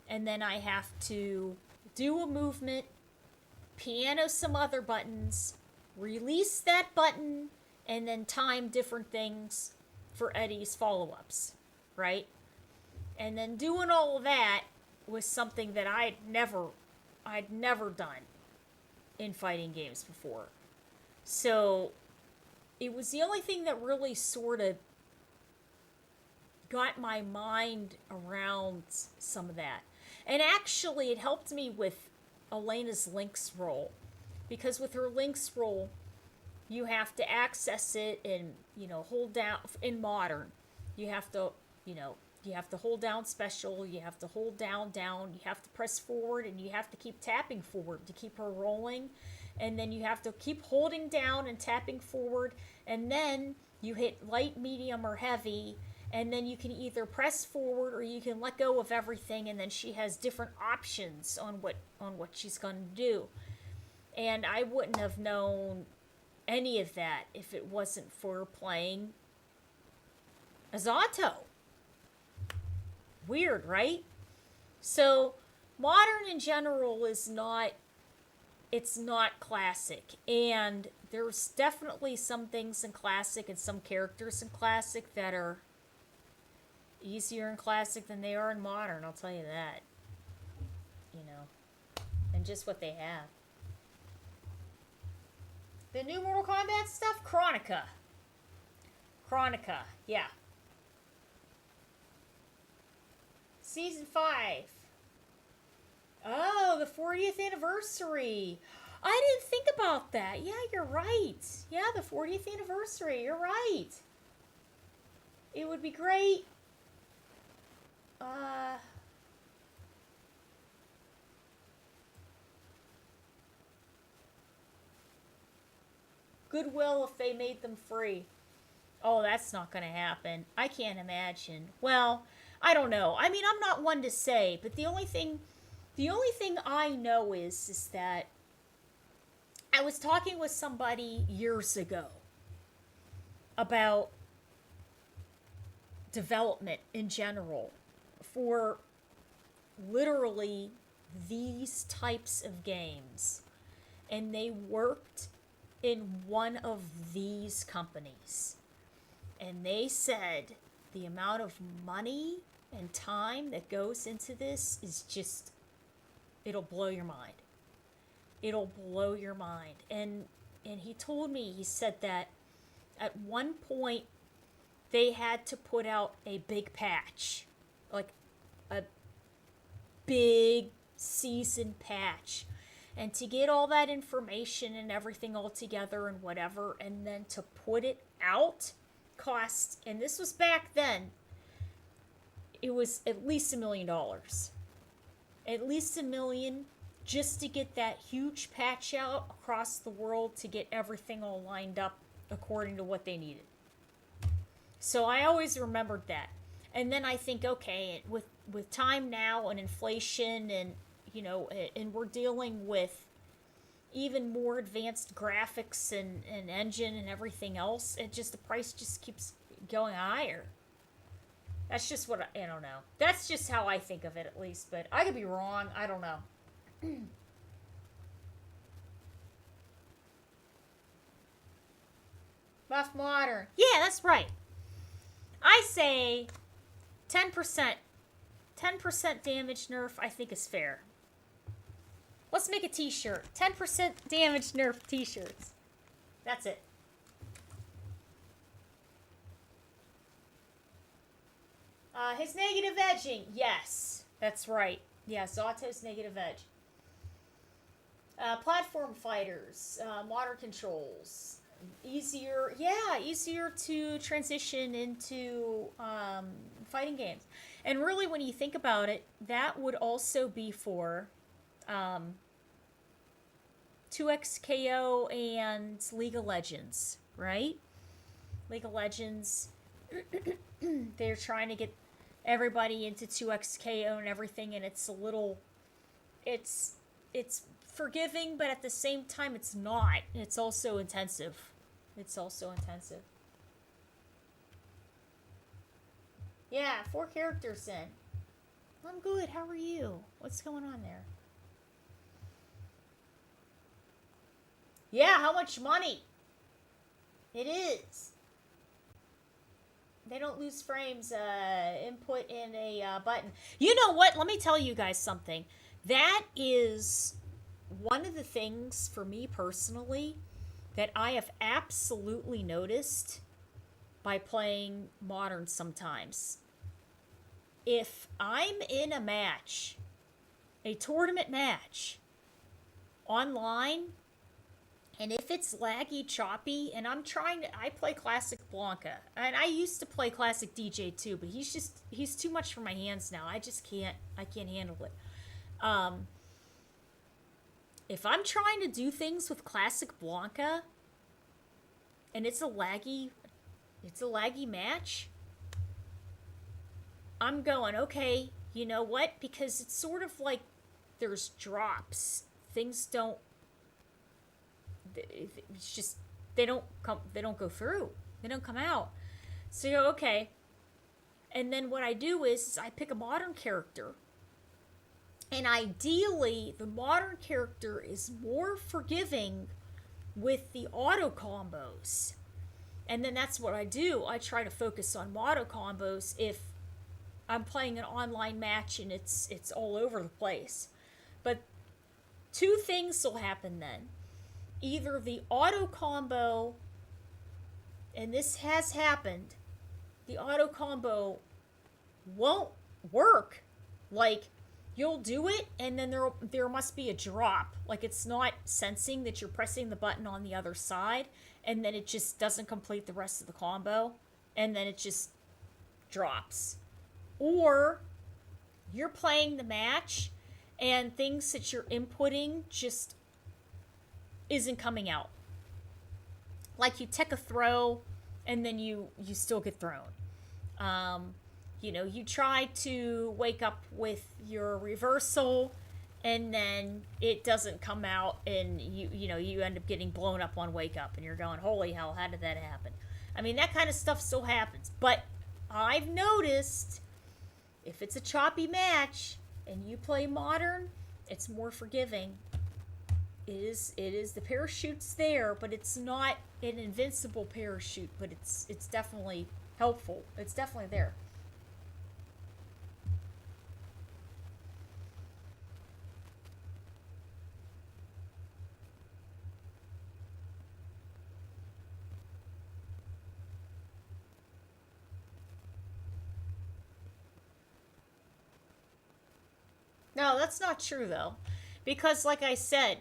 And then I have to do a movement, piano some other buttons, release that button, and then time different things for Eddie's follow-ups, right? And then doing all of that was something that I'd never done in fighting games before. So it was the only thing that really sort of got my mind around some of that. And actually it helped me with Elena's Lynx roll. Because with her Lynx roll, you have to access it and, hold down in modern. You have to, you have to hold down special, you have to hold down, you have to press forward, and you have to keep tapping forward to keep her rolling. And then you have to keep holding down and tapping forward, and then you hit light, medium, or heavy, and then you can either press forward or you can let go of everything, and then she has different options on what she's going to do. And I wouldn't have known any of that if it wasn't for playing as Otto. Weird, right? So modern in general is not, it's not classic, and there's definitely some things in classic and some characters in classic that are easier in classic than they are in modern, I'll tell you that. You know, and just what they have. The new Mortal Kombat stuff? Chronica. Chronica, yeah. Season 5. Oh, the 40th anniversary. I didn't think about that. Yeah, you're right. Yeah, the 40th anniversary. You're right. It would be great. Goodwill if they made them free. Oh, that's not going to happen. I can't imagine. Well, I don't know. I mean, I'm not one to say, but the only thing I know is that I was talking with somebody years ago about development in general for literally these types of games. And they worked in one of these companies. And they said the amount of money and time that goes into this is just, it'll blow your mind. It'll blow your mind. And he told me, he said that at one point they had to put out a big patch, like a big season patch, and to get all that information and everything all together and whatever, and then to put it out cost, and this was back then, it was at least $1 million. At least $1 million just to get that huge patch out across the world, to get everything all lined up according to what they needed. So I always remembered that. And then I think, okay, with time now and inflation and, you know, and we're dealing with even more advanced graphics and engine and everything else, it just, the price just keeps going higher. That's just what I don't know. That's just how I think of it, at least. But I could be wrong. I don't know. Buff Modern. Yeah, that's right. I say 10%. 10% damage nerf, I think, is fair. Let's make a t-shirt. 10% damage nerf t-shirts. That's it. His negative edging. Yes, that's right. Yes, Otto's negative edge. Platform fighters. Modern controls. Easier to transition into fighting games. And really, when you think about it, that would also be for 2XKO and League of Legends, right? League of Legends, they're trying to get everybody into 2XKO and everything, and it's a little, it's forgiving, but at the same time it's not. It's also intensive. Yeah, 4 characters in. I'm good. How are you? What's going on there? Yeah, how much money? It is. They don't lose frames. Input in a button. You know what? Let me tell you guys something. That is one of the things for me personally that I have absolutely noticed by playing Modern sometimes. If I'm in a match, a tournament match, online, and if it's laggy, choppy, and I play Classic Blanca, and I used to play Classic DJ too, but he's too much for my hands now. I can't handle it. If I'm trying to do things with Classic Blanca, and it's a laggy match, I'm going, okay, you know what? Because it's sort of like there's drops. Things don't, it's just, they don't go through. They don't come out. So you go, okay. And then what I do is I pick a modern character. And ideally, the modern character is more forgiving with the auto combos. And then that's what I do. I try to focus on auto combos if I'm playing an online match and it's all over the place. But two things will happen then. Either the auto combo, and this has happened, the auto combo won't work. Like, you'll do it and then there must be a drop. Like, it's not sensing that you're pressing the button on the other side, and then it just doesn't complete the rest of the combo, and then it just drops. Or you're playing the match and things that you're inputting just isn't coming out. Like, you take a throw and then you still get thrown. You try to wake up with your reversal and then it doesn't come out, and you end up getting blown up on wake up, and you're going, holy hell, how did that happen? I mean, that kind of stuff still happens. But I've noticed if it's a choppy match and you play modern, it's more forgiving. It is the parachute's there, but it's not an invincible parachute, but it's definitely helpful. It's definitely there. No, that's not true, though. Because, like I said,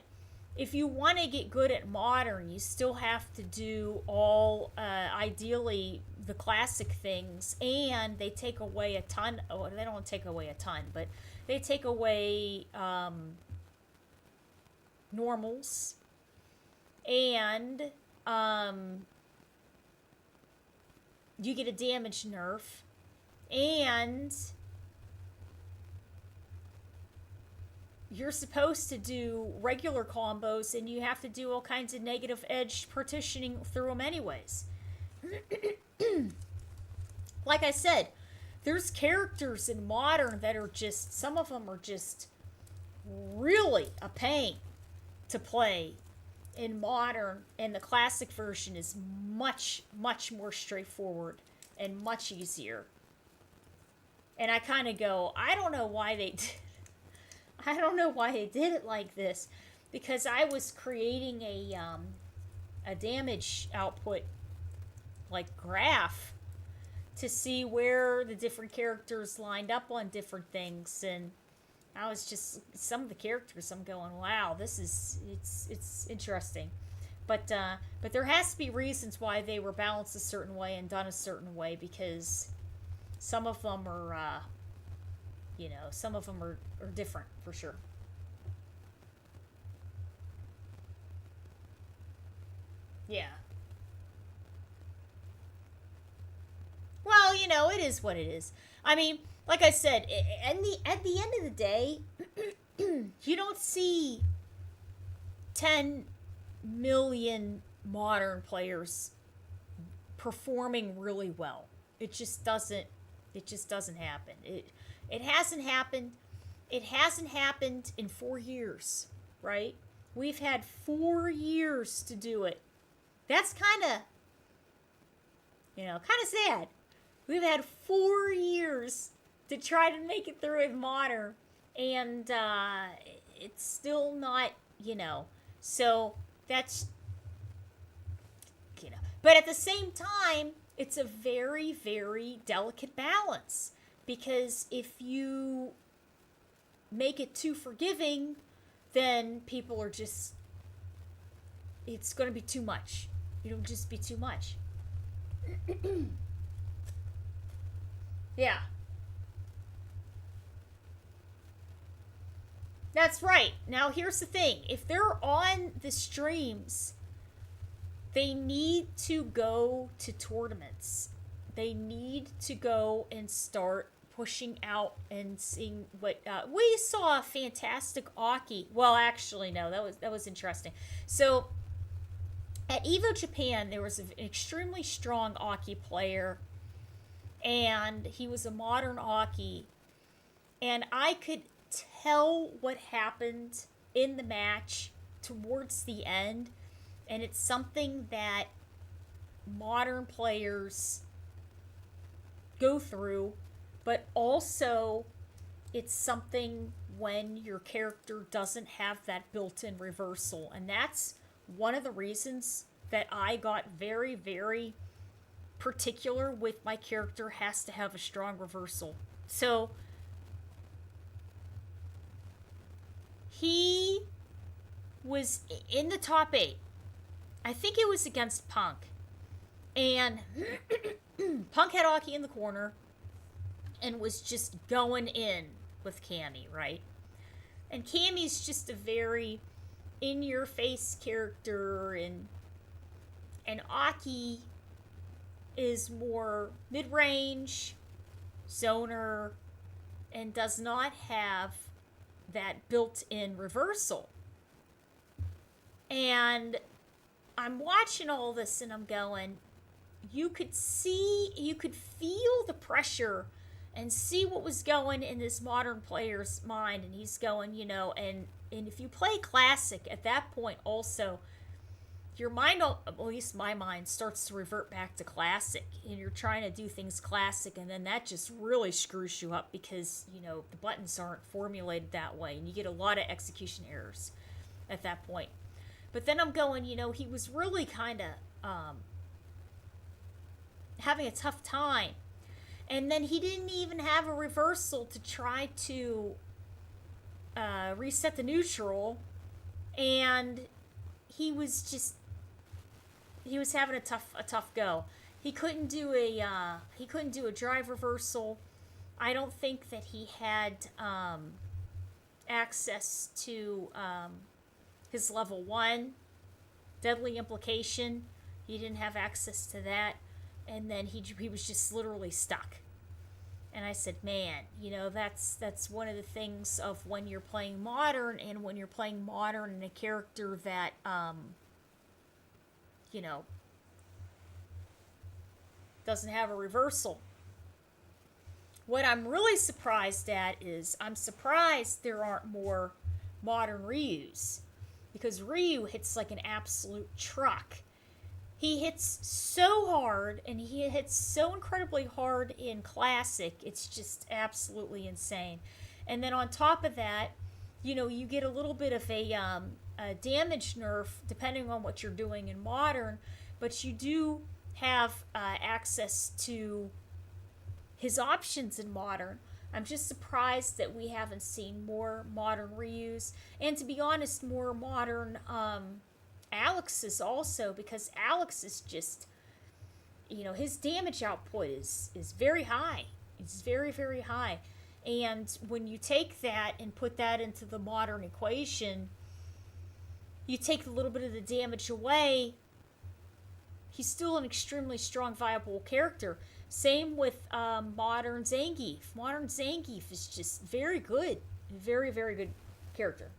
if you want to get good at modern, you still have to do all, ideally, the classic things. And they take away a ton. Oh, they don't take away a ton, but they take away normals. And you get a damage nerf. And you're supposed to do regular combos, and you have to do all kinds of negative edge partitioning through them anyways. Like I said, there's characters in modern that are just, some of them are just really a pain to play in modern, and the classic version is much, much more straightforward and much easier. And I kind of go, I don't know why they did it like this, because I was creating a damage output like graph to see where the different characters lined up on different things, and I was just, some of the characters I'm going, wow, it's interesting. But there has to be reasons why they were balanced a certain way and done a certain way, because some of them are some of them are different, for sure. Yeah. Well, it is what it is. I mean, like I said, at the end of the day, you don't see 10 million modern players performing really well. It just doesn't happen. It hasn't happened. It hasn't happened in 4 years, right? We've had 4 years to do it. That's kind of sad. We've had 4 years to try to make it through with modern, and it's still not, so that's, but at the same time, it's a very, very delicate balance, because if you make it too forgiving, then people are just, it's going to be too much. It'll just be too much. Yeah. That's right. Now, here's the thing. If they're on the streams, they need to go to tournaments. They need to go and start pushing out and seeing what we saw. A fantastic Aki. Well, actually, no, that was interesting. So at Evo Japan, there was an extremely strong Aki player, and he was a modern Aki, and I could tell what happened in the match towards the end, and it's something that modern players go through, but also it's something when your character doesn't have that built-in reversal, and that's one of the reasons that I got very, very particular with my character has to have a strong reversal. So he was in the top 8. I think it was against Punk. And Punk had Aki in the corner and was just going in with Cammy, right? And Cammy's just a very in-your-face character, and Aki is more mid-range, zoner, and does not have that built-in reversal. And I'm watching all this and I'm going, you could feel the pressure and see what was going in this modern player's mind. And he's going, and if you play classic at that point also, your mind, at least my mind, starts to revert back to classic. And you're trying to do things classic, and then that just really screws you up because, the buttons aren't formulated that way. And you get a lot of execution errors at that point. But then I'm going, he was really kind of having a tough time. And then he didn't even have a reversal to try to reset the neutral. And he was having a tough go. He couldn't do a drive reversal. I don't think that he had access to his level 1 deadly implication. He didn't have access to that, and then he was just literally stuck. And I said, man, that's one of the things of when you're playing modern, and when you're playing modern in a character that doesn't have a reversal. What I'm really surprised at is I'm surprised there aren't more modern Ryus, because Ryu hits like an absolute truck. He hits so hard, and he hits so incredibly hard in Classic. It's just absolutely insane. And then on top of that, you get a little bit of a damage nerf depending on what you're doing in Modern, but you do have access to his options in Modern. I'm just surprised that we haven't seen more modern Ryus, and to be honest, more modern Alex's also, because Alex is just, his damage output is very high. It's very, very high. And when you take that and put that into the modern equation, you take a little bit of the damage away, he's still an extremely strong, viable character. Same with modern Zangief. Modern Zangief is just very good. Very, very good character.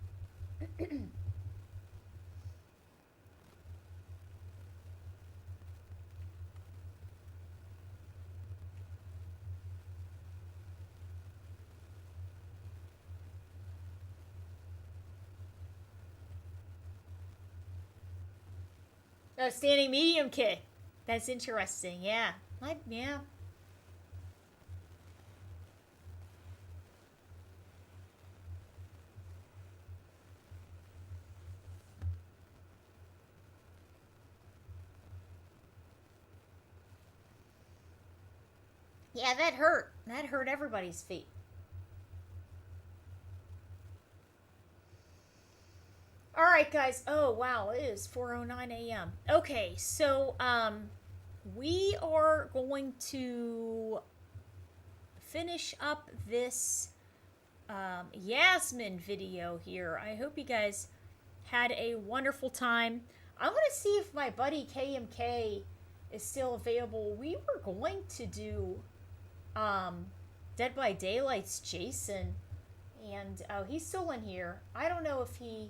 Oh, standing medium kick. That's interesting. Yeah. Yeah. Yeah, that hurt. That hurt everybody's feet. Alright, guys. Oh, wow. It is 4:09 a.m. Okay, so, we are going to finish up this Yasmin video here. I hope you guys had a wonderful time. I'm going to see if my buddy KMK is still available. We were going to do Dead by Daylight's Jason. And, oh, he's still in here. I don't know if he...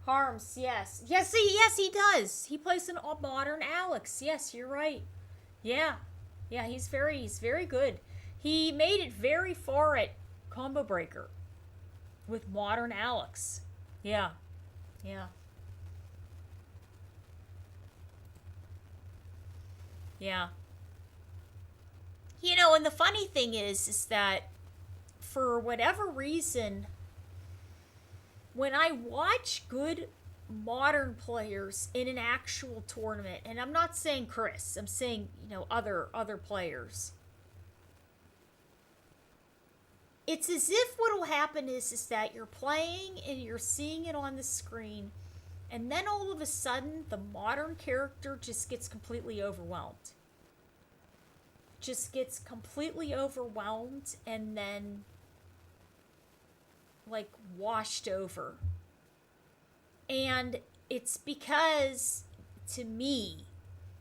Harms, yes. Yes, he does. He plays an modern Alex. Yes, you're right. Yeah. Yeah, he's very good. He made it very far at Combo Breaker with modern Alex. Yeah. Yeah. Yeah. You know, and the funny thing is that for whatever reason, when I watch good modern players in an actual tournament, and I'm not saying Chris, I'm saying, you know, other players, it's as if what'll happen is that you're playing and you're seeing it on the screen, and then all of a sudden the modern character just gets completely overwhelmed. Just gets completely overwhelmed and then like washed over. And it's because, to me,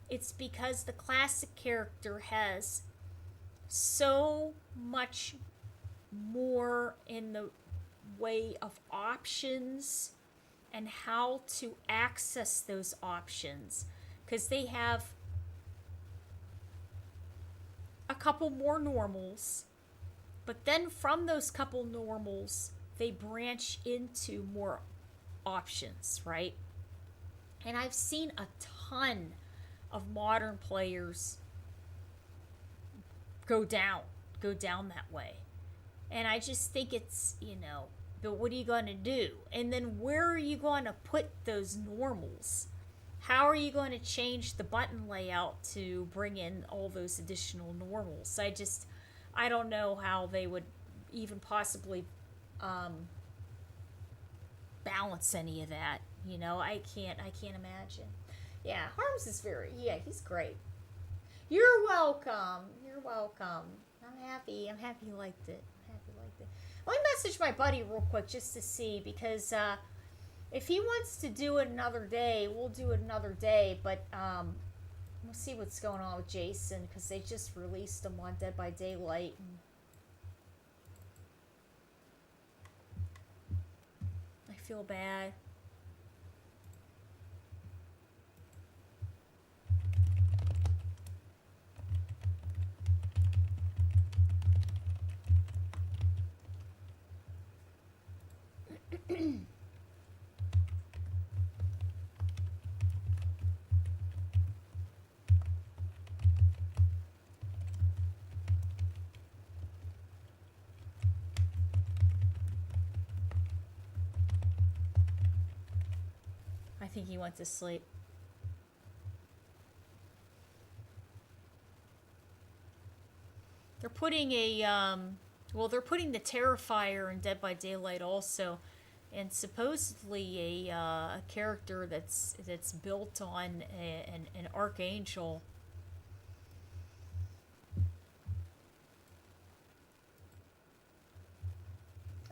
it's because the classic character has so much more in the way of options and how to access those options. Because they have a couple more normals, but then from those couple normals, they branch into more options, right? And I've seen a ton of modern players go down that way. And I just think it's, you know, but what are you going to do? And then where are you going to put those normals? How are you going to change the button layout to bring in all those additional normals? I don't know how they would even possibly balance any of that. You know, I can't imagine. Yeah, Harms is he's great. You're welcome. I'm happy you liked it. Let me message my buddy real quick just to see, because if he wants to do it another day, we'll do it another day, but we'll see what's going on with Jason, because they just released him on Dead by Daylight. And I feel bad. I think he went to sleep. They're putting they're putting the Terrifier in Dead by Daylight also, and supposedly a character that's built on an Archangel.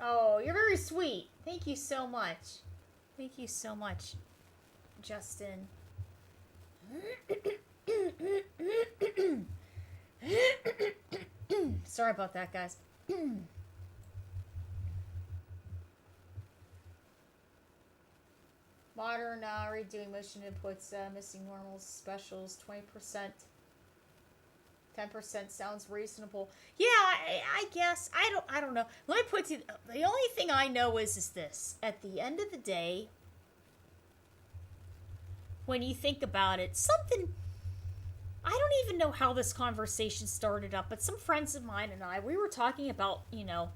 Oh, you're very sweet. Thank you so much. Thank you so much, Justin. Sorry about that, guys. Modern redoing motion inputs, missing normals, specials, 20%. 10% sounds reasonable. Yeah, I guess. I don't know. Let me put it, the only thing I know is this. At the end of the day, when you think about it, I don't even know how this conversation started up, but some friends of mine and we were talking about, you know,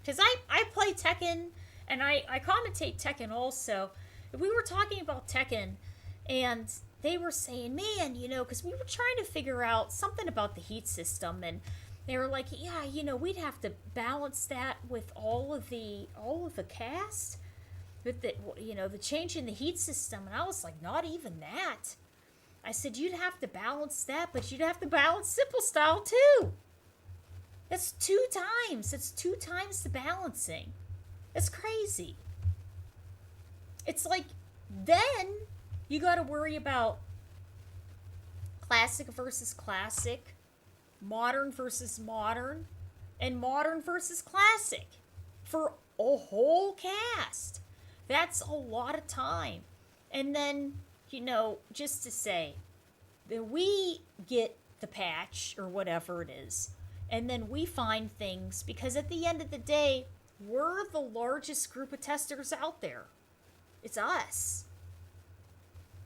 because I play Tekken, and I commentate Tekken also. We were talking about Tekken, and they were saying, man, you know, because we were trying to figure out something about the heat system, and they were like, yeah, you know, we'd have to balance that with all of the cast, with the, you know, the change in the heat system. And I was like, not even that. I said, you'd have to balance that, but you'd have to balance Simple Style too. That's 2 times. It's 2 times the balancing. It's crazy. It's like, then you got to worry about classic versus classic. modern versus modern, and modern versus classic for a whole cast. That's a lot of time. And then, just to say that we get the patch or whatever it is, and then we find things because at the end of the day, we're the largest group of testers out there. It's us.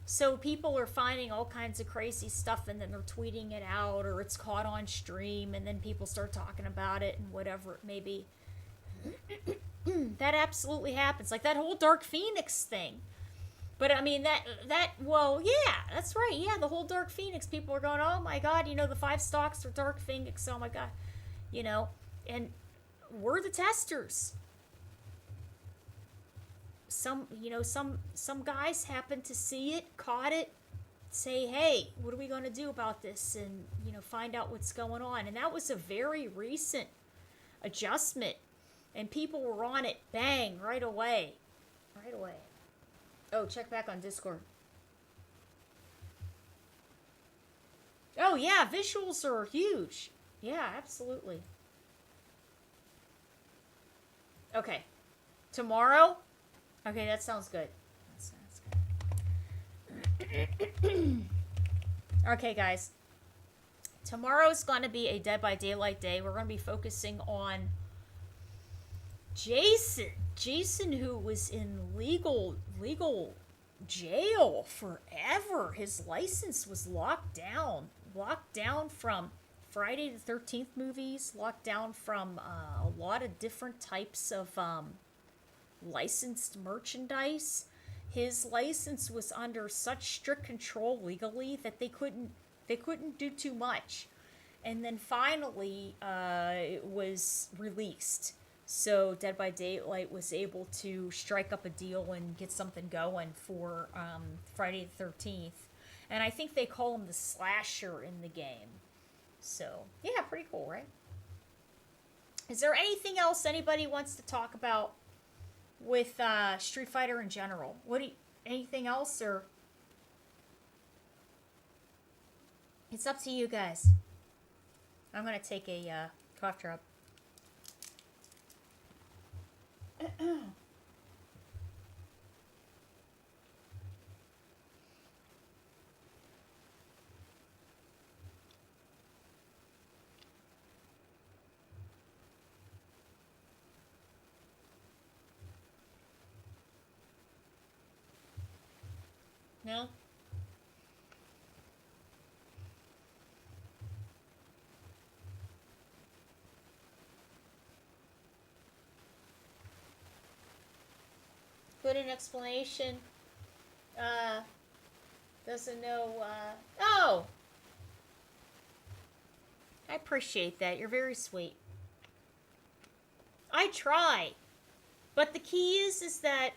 So people are finding all kinds of crazy stuff and then they're tweeting it out, or it's caught on stream and then people start talking about it and whatever it may be. That absolutely happens. Like that whole Dark Phoenix thing. But I mean, well, yeah, that's right. Yeah, the whole Dark Phoenix, people are going, oh my God, the 5 stocks for Dark Phoenix. Oh my God. And we're the testers. Some guys happen to see it, caught it, say, hey, what are we going to do about this? And, find out what's going on. And that was a very recent adjustment. And people were on it, bang, right away. Right away. Oh, check back on Discord. Oh, yeah, visuals are huge. Yeah, absolutely. Okay. Tomorrow? Okay, that sounds good. That sounds good. Okay, guys. Tomorrow's going to be a Dead by Daylight day. We're going to be focusing on Jason. Jason, who was in legal jail forever. His license was locked down from Friday the 13th movies, locked down from a lot of different types of licensed merchandise. His license was under such strict control legally that they couldn't do too much. And then finally it was released. So Dead by Daylight was able to strike up a deal and get something going for Friday the 13th. And I think they call him the slasher in the game. So, yeah, pretty cool, right? Is there anything else anybody wants to talk about with Street Fighter in general? Anything else, or? It's up to you guys. I'm going to take a cough drop. No? Put an explanation. Doesn't know, oh! I appreciate that. You're very sweet. I try. But the key is that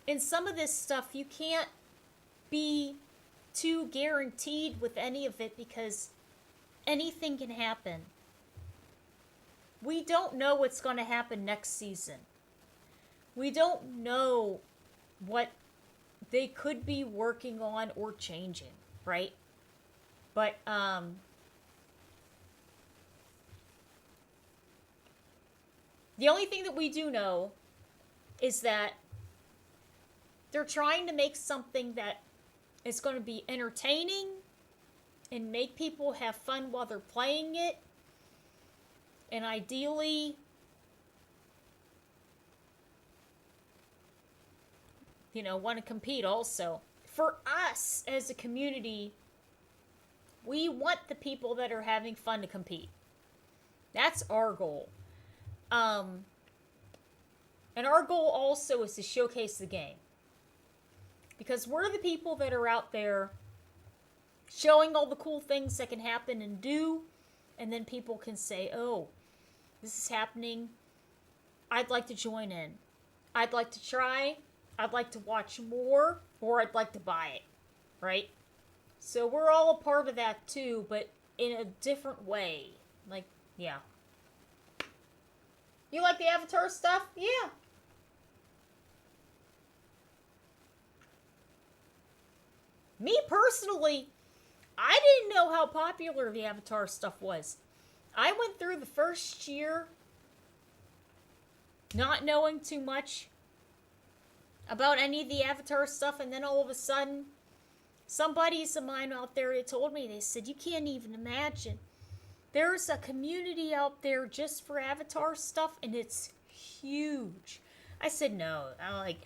in some of this stuff, you can't be too guaranteed with any of it because anything can happen. We don't know what's going to happen next season. We don't know what they could be working on or changing, right? But, the only thing that we do know is that they're trying to make something that is going to be entertaining and make people have fun while they're playing it. And ideally, want to compete also. For us as a community, we want the people that are having fun to compete. That's our goal. And our goal also is to showcase the game. Because we're the people that are out there showing all the cool things that can happen and do. And then people can say, oh, this is happening. I'd like to join in. I'd like to try. I'd like to watch more. Or I'd like to buy it. Right? So we're all a part of that too, but in a different way. Like, yeah. You like the Avatar stuff? Yeah. Me personally, I didn't know how popular the Avatar stuff was. I went through the first year not knowing too much about any of the Avatar stuff, and then all of a sudden, some buddies of mine out there, they told me, they said, you can't even imagine. There's a community out there just for Avatar stuff, and it's huge. I said, no. I'm like,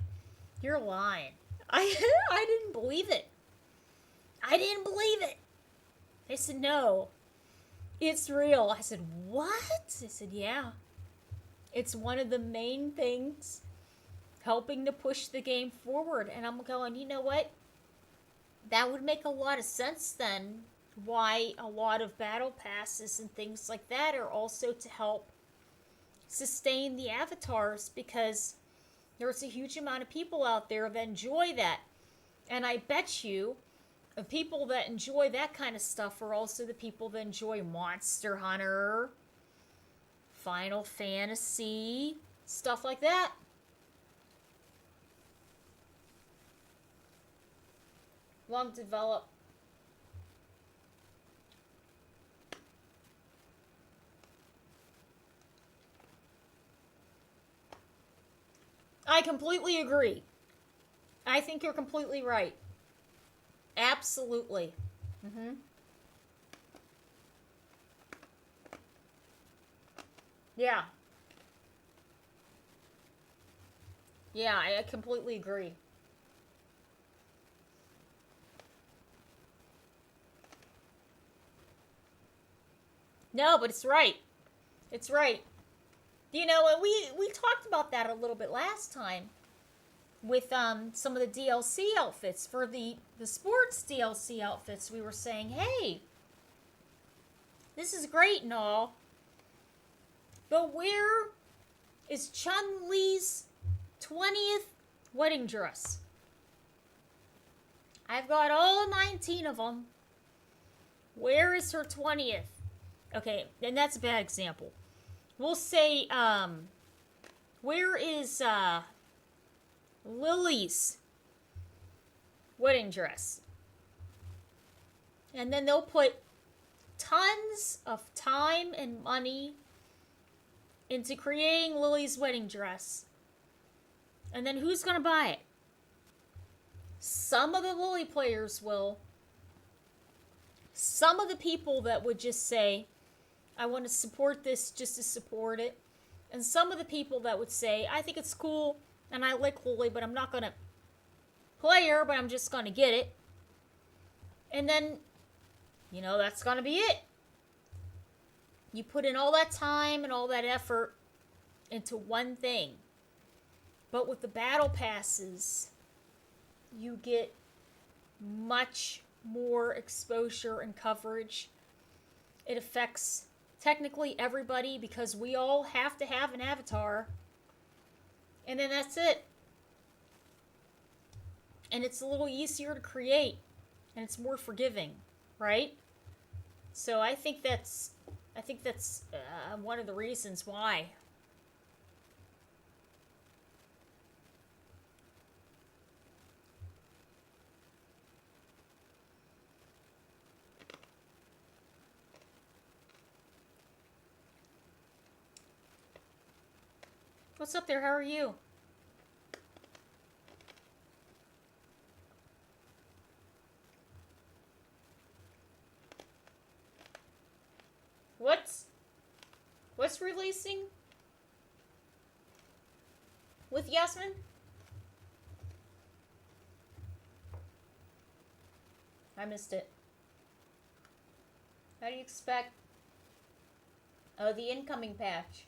you're lying. I didn't believe it. I didn't believe it. They said, no. It's real. I said, what? They said, yeah. It's one of the main things helping to push the game forward. And I'm going, you know what? That would make a lot of sense then. Why a lot of battle passes and things like that are also to help sustain the avatars, because there's a huge amount of people out there that enjoy that. And I bet you the people that enjoy that kind of stuff are also the people that enjoy Monster Hunter, Final Fantasy, stuff like that. Long develop. I completely agree. I think you're completely right. Absolutely. Mm-hmm. Yeah. Yeah, I completely agree. No, but it's right. It's right. You know, and we talked about that a little bit last time with some of the DLC outfits. For the sports DLC outfits, we were saying, hey, this is great and all, but where is Chun-Li's 20th wedding dress? I've got all 19 of them. Where is her 20th? Okay, and that's a bad example. We'll say, where is Lily's wedding dress? And then they'll put tons of time and money into creating Lily's wedding dress. And then who's going to buy it? Some of the Lily players will. Some of the people that would just say, I want to support this just to support it. And some of the people that would say, I think it's cool and I like Lily, but I'm not going to play her, but I'm just going to get it. And then, you know, that's going to be it. You put in all that time and all that effort into one thing. But with the battle passes, you get much more exposure and coverage. It affects technically everybody because we all have to have an avatar. And then that's it. And it's a little easier to create. And it's more forgiving, right? So I think that's one of the reasons why. What's up there? How are you? What's releasing with Yasmin? I missed it. How do you expect? Oh, the incoming patch.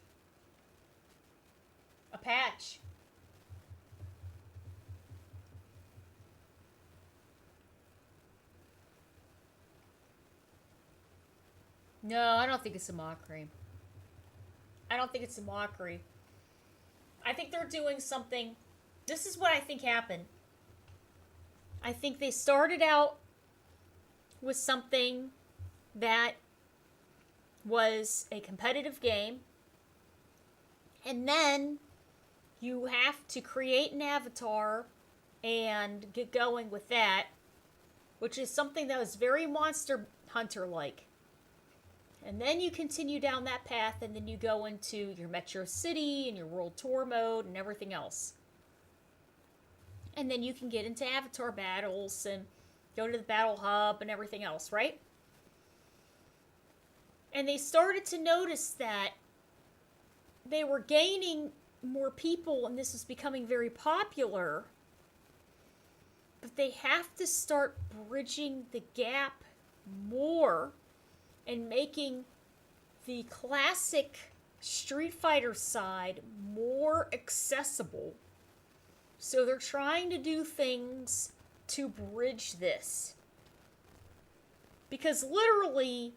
A patch. No, I don't think it's a mockery. I don't think it's a mockery. I think they're doing something. This is what I think happened. I think they started out with something that was a competitive game. And then you have to create an avatar and get going with that, which is something that was very Monster Hunter-like. And then you continue down that path, and then you go into your Metro City and your World Tour mode and everything else. And then you can get into avatar battles and go to the battle hub and everything else, right? And they started to notice that they were gaining more people and this was becoming very popular. But they have to start bridging the gap more and making the classic Street Fighter side more accessible. So they're trying to do things to bridge this. Because literally,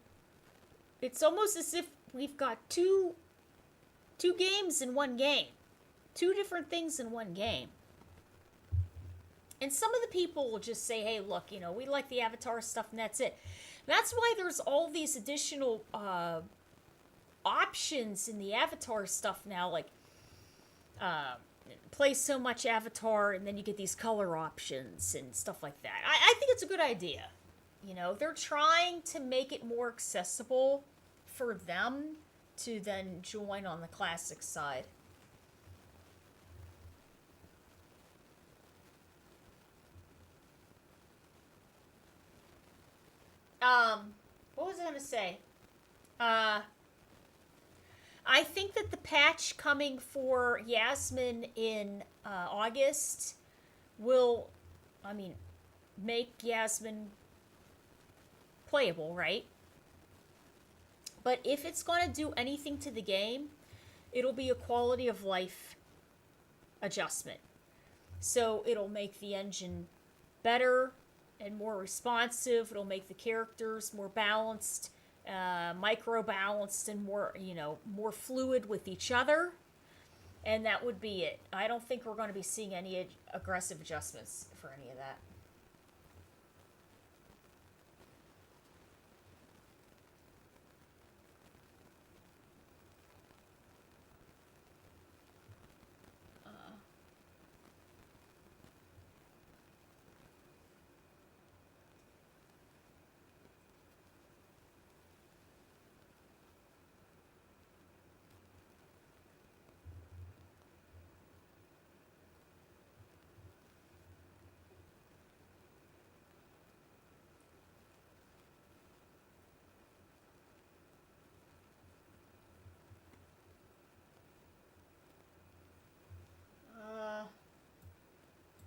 it's almost as if we've got two games in one game. Two different things in one game. And some of the people will just say, hey, look, you know, we like the Avatar stuff and that's it. That's why there's all these additional options in the Avatar stuff now, like play so much Avatar and then you get these color options and stuff like that. I think it's a good idea. You know, they're trying to make it more accessible for them to then join on the classic side. What was I gonna say? I think that the patch coming for Yasmin in August will, make Yasmin playable, right? But if it's gonna do anything to the game, it'll be a quality of life adjustment. So it'll make the engine better and more responsive. It'll make the characters more balanced, micro-balanced, and more fluid with each other. And that would be it. I don't think we're going to be seeing any aggressive adjustments for any of that.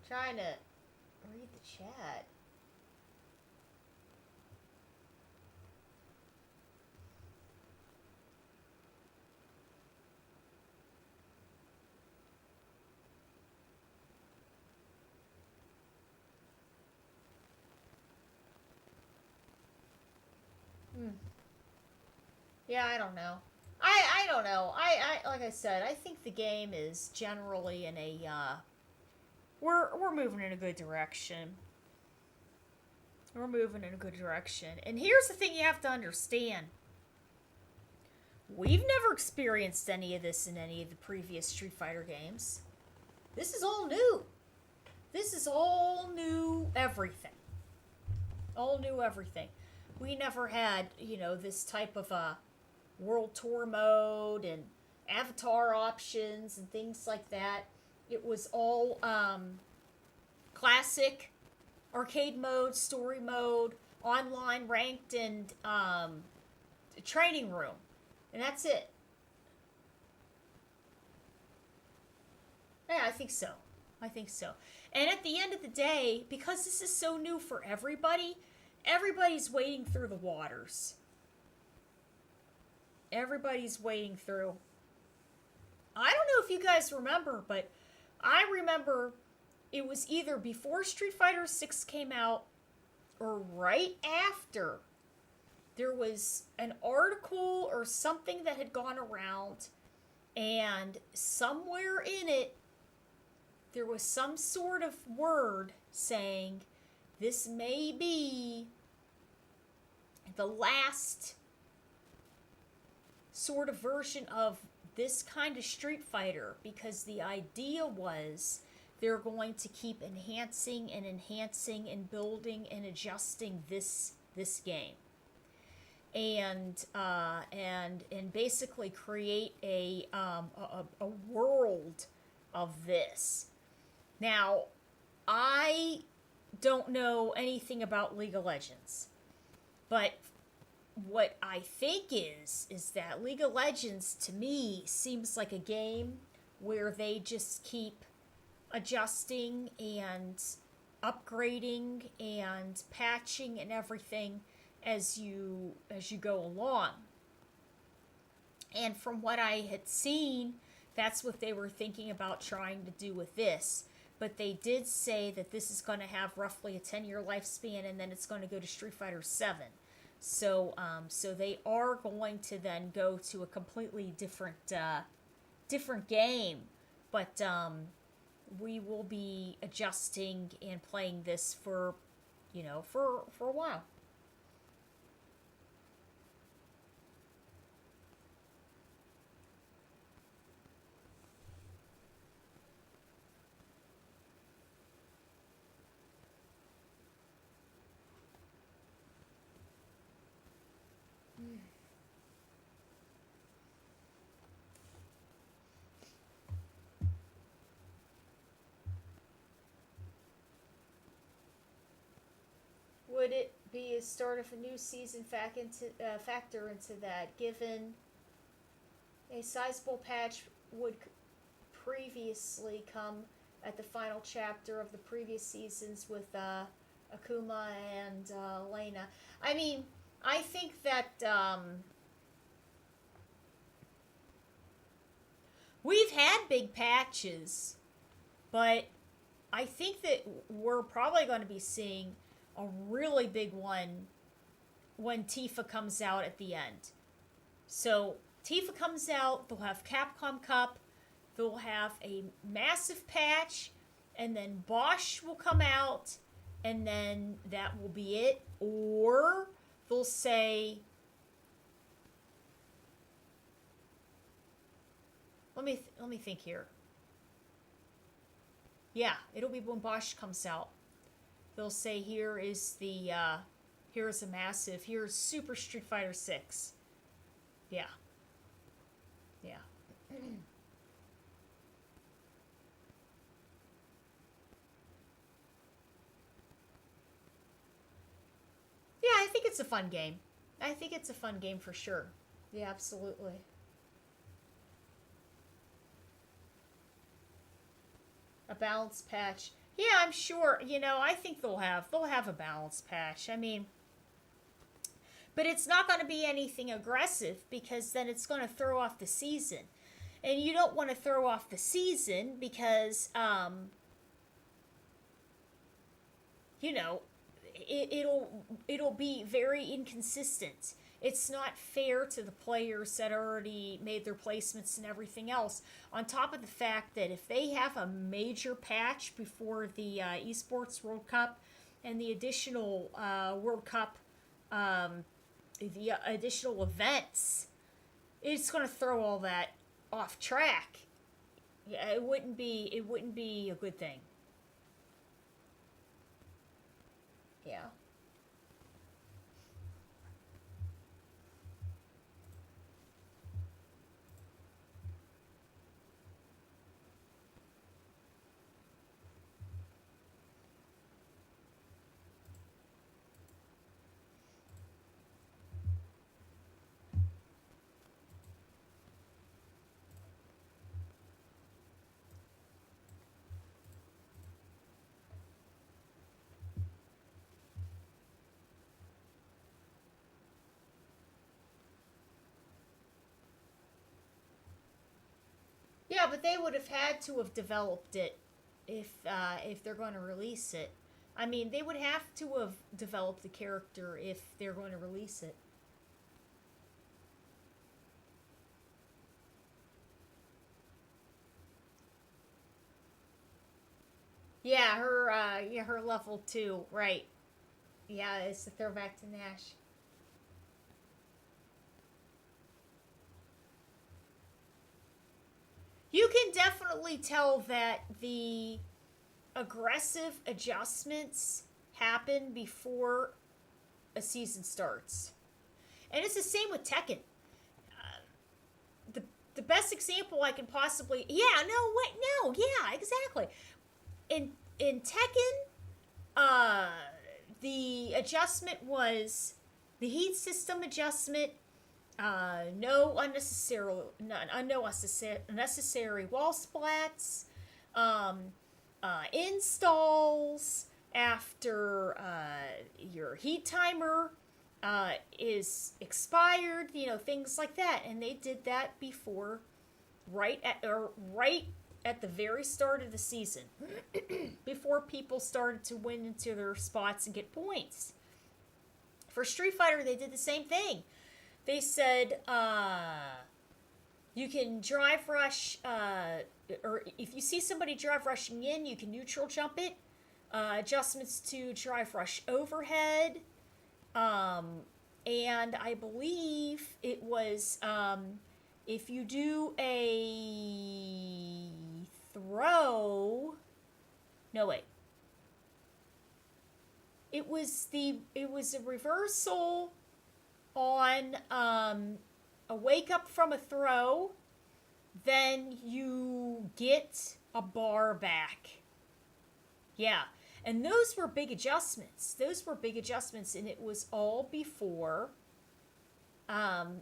Trying to read the chat. Yeah, I don't know. I don't know. I like I said, I think the game is generally in a we're moving in a good direction. We're moving in a good direction. And here's the thing you have to understand. We've never experienced any of this in any of the previous Street Fighter games. This is all new. This is all new everything. All new everything. We never had, this type of a World Tour mode and avatar options and things like that. It was all classic arcade mode, story mode, online, ranked, and training room. And that's it. Yeah, I think so. And at the end of the day, because this is so new for everybody, everybody's wading through the waters. Everybody's wading through. I don't know if you guys remember, but I remember it was either before Street Fighter 6 came out or right after. There was an article or something that had gone around, and somewhere in it, there was some sort of word saying this may be the last sort of version of this kind of Street Fighter, because the idea was they're going to keep enhancing and building and adjusting this game. and basically create a world of this. Now, I don't know anything about League of Legends, but what I think is that League of Legends to me seems like a game where they just keep adjusting and upgrading and patching and everything as you go along. And from what I had seen, that's what they were thinking about trying to do with this. But they did say that this is going to have roughly a 10-year lifespan, and then it's going to go to Street Fighter 7. So they are going to then go to a completely different game. But we will be adjusting and playing this for a while. Would it be a start of a new season factor into that, given a sizable patch would previously come at the final chapter of the previous seasons with Akuma and Lena? I mean, I think that we've had big patches, but I think that we're probably going to be seeing a really big one when Tifa comes out at the end. So Tifa comes out, they'll have Capcom Cup, they'll have a massive patch, and then Bosch will come out, and then that will be it. Or they'll say, let me think here. Yeah, it'll be when Bosch comes out. They'll say here's a massive, here's Super Street Fighter 6. Yeah. Yeah. Yeah, I think it's a fun game. I think it's a fun game for sure. Yeah, absolutely. A balanced patch. Yeah, I'm sure. I think they'll have a balanced patch. I mean, but it's not going to be anything aggressive because then it's going to throw off the season. And you don't want to throw off the season because it'll be very inconsistent. It's not fair to the players that already made their placements and everything else. On top of the fact that if they have a major patch before the Esports World Cup and the additional World Cup, the additional events, it's going to throw all that off track. Yeah, it wouldn't be a good thing. Yeah. Yeah, but they would have had to have developed it if they're going to release it. I mean, they would have to have developed the character if they're going to release it. Yeah, her level 2, right. Yeah, it's a throwback to Nash. You can definitely tell that the aggressive adjustments happen before a season starts. And it's the same with Tekken. The best example I can possibly, exactly. In Tekken, the adjustment was the heat system adjustment. No unnecessary wall splats. Installs after your heat timer is expired, things like that. And they did that before, right at the very start of the season, before people started to win into their spots and get points. For Street Fighter, they did the same thing. They said you can drive rush, or if you see somebody drive rushing in, you can neutral jump it. Adjustments to drive rush overhead. And I believe it was if you do a throw. No, wait. It was a reversal on a wake up from a throw, then you get a bar back. Yeah. And those were big adjustments. And it was all before the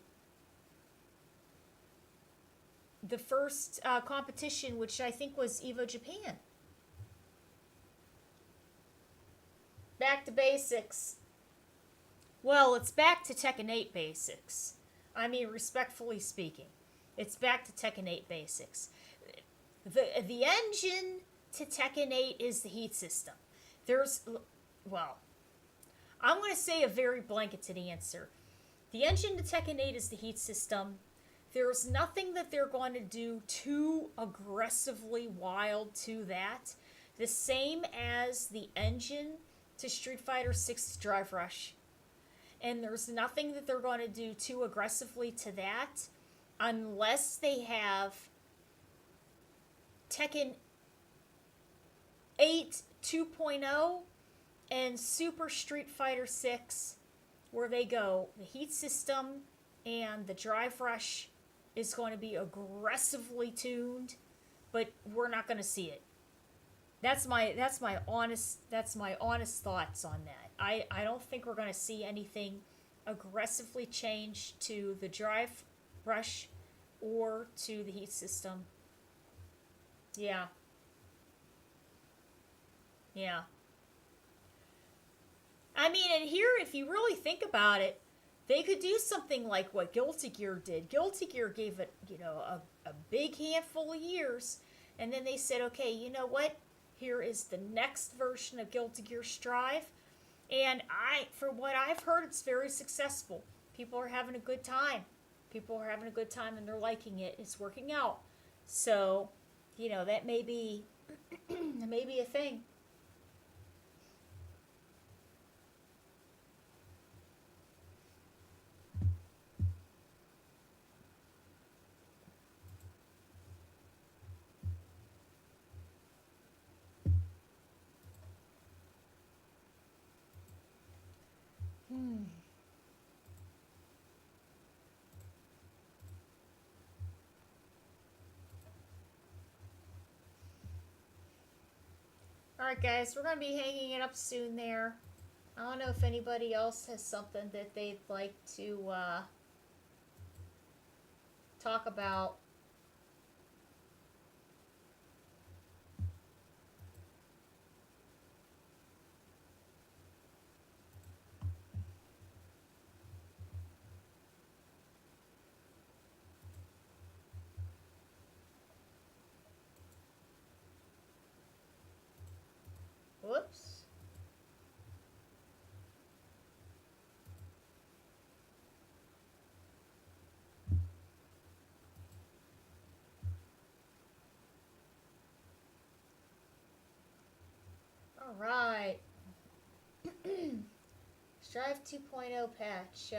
first competition, which I think was Evo Japan. Back to basics. Well, it's back to Tekken 8 basics. I mean, respectfully speaking, it's back to Tekken 8 basics. The engine to Tekken 8 is the heat system. I'm going to say a very blanketed answer. The engine to Tekken 8 is the heat system. There's nothing that they're going to do too aggressively wild to that. The same as the engine to Street Fighter 6's Drive Rush. And there's nothing that they're going to do too aggressively to that unless they have Tekken 8 2.0 and Super Street Fighter 6, where they go, the heat system and the drive rush is going to be aggressively tuned, but we're not going to see it. That's my honest thoughts on that. I don't think we're going to see anything aggressively changed to the drive rush or to the heat system. Yeah. I mean, and here, if you really think about it, they could do something like what Guilty Gear did. Guilty Gear gave it, a big handful of years, and then they said, okay, you know what? Here is the next version of Guilty Gear Strive, and from what I've heard, it's very successful. People are having a good time. And they're liking it. It's working out. So, that may be a thing. Alright guys, we're going to be hanging it up soon there. I don't know if anybody else has something that they'd like to talk about. Whoops. Alright. Strive 2.0 patch.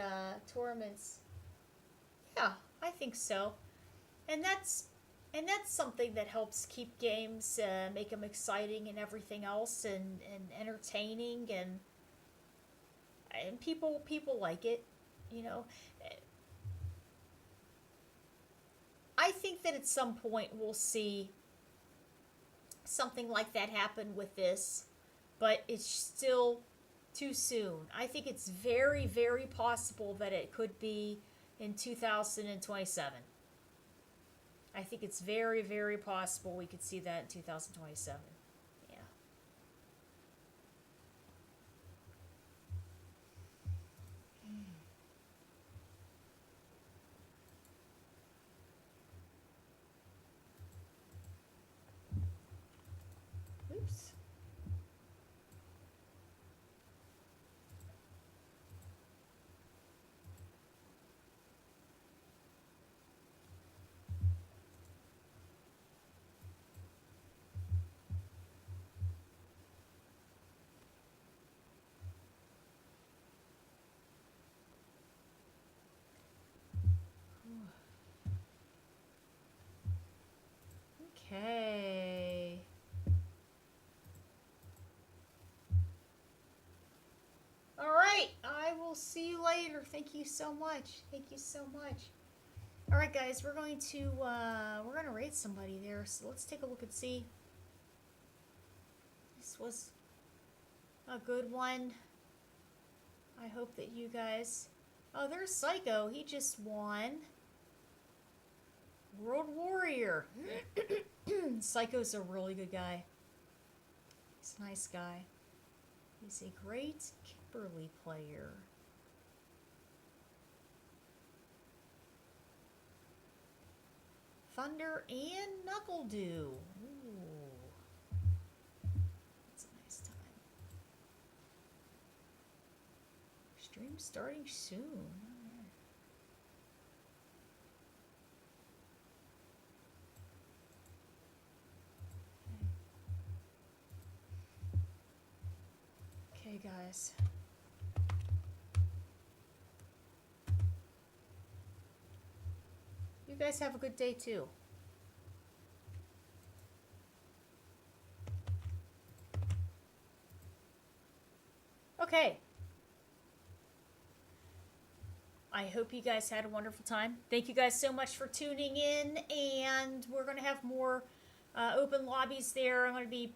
Tournaments. Yeah, I think so. And that's something that helps keep games, make them exciting and everything else, and entertaining, and people like it. You know, I think that at some point we'll see something like that happen with this, but it's still too soon. I think it's very, very possible that it could be in 2027. I think it's very, very possible we could see that in 2027. Yeah. Oops. Okay. All right. I will see you later. Thank you so much. Thank you so much. All right, guys. We're going to rate somebody there. So let's take a look and see. This was a good one. I hope that you guys. Oh, there's Psycho. He just won. World Warrior. Psycho's a really good guy. He's a nice guy. He's a great Kimberly player. Thunder and Knuckle Dew. Ooh. That's a nice time. Stream starting soon. Alright. Okay, guys. You guys have a good day too. Okay. I hope you guys had a wonderful time. Thank you guys so much for tuning in, and we're going to have more open lobbies there. I'm going to be,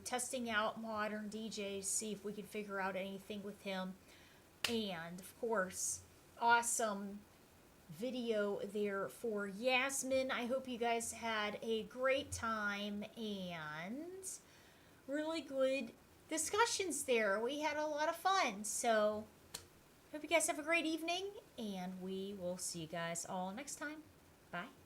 testing out Modern DJs, see if we can figure out anything with him. And, of course, awesome video there for Yasmin. I hope you guys had a great time and really good discussions there. We had a lot of fun. So, hope you guys have a great evening, and we will see you guys all next time. Bye.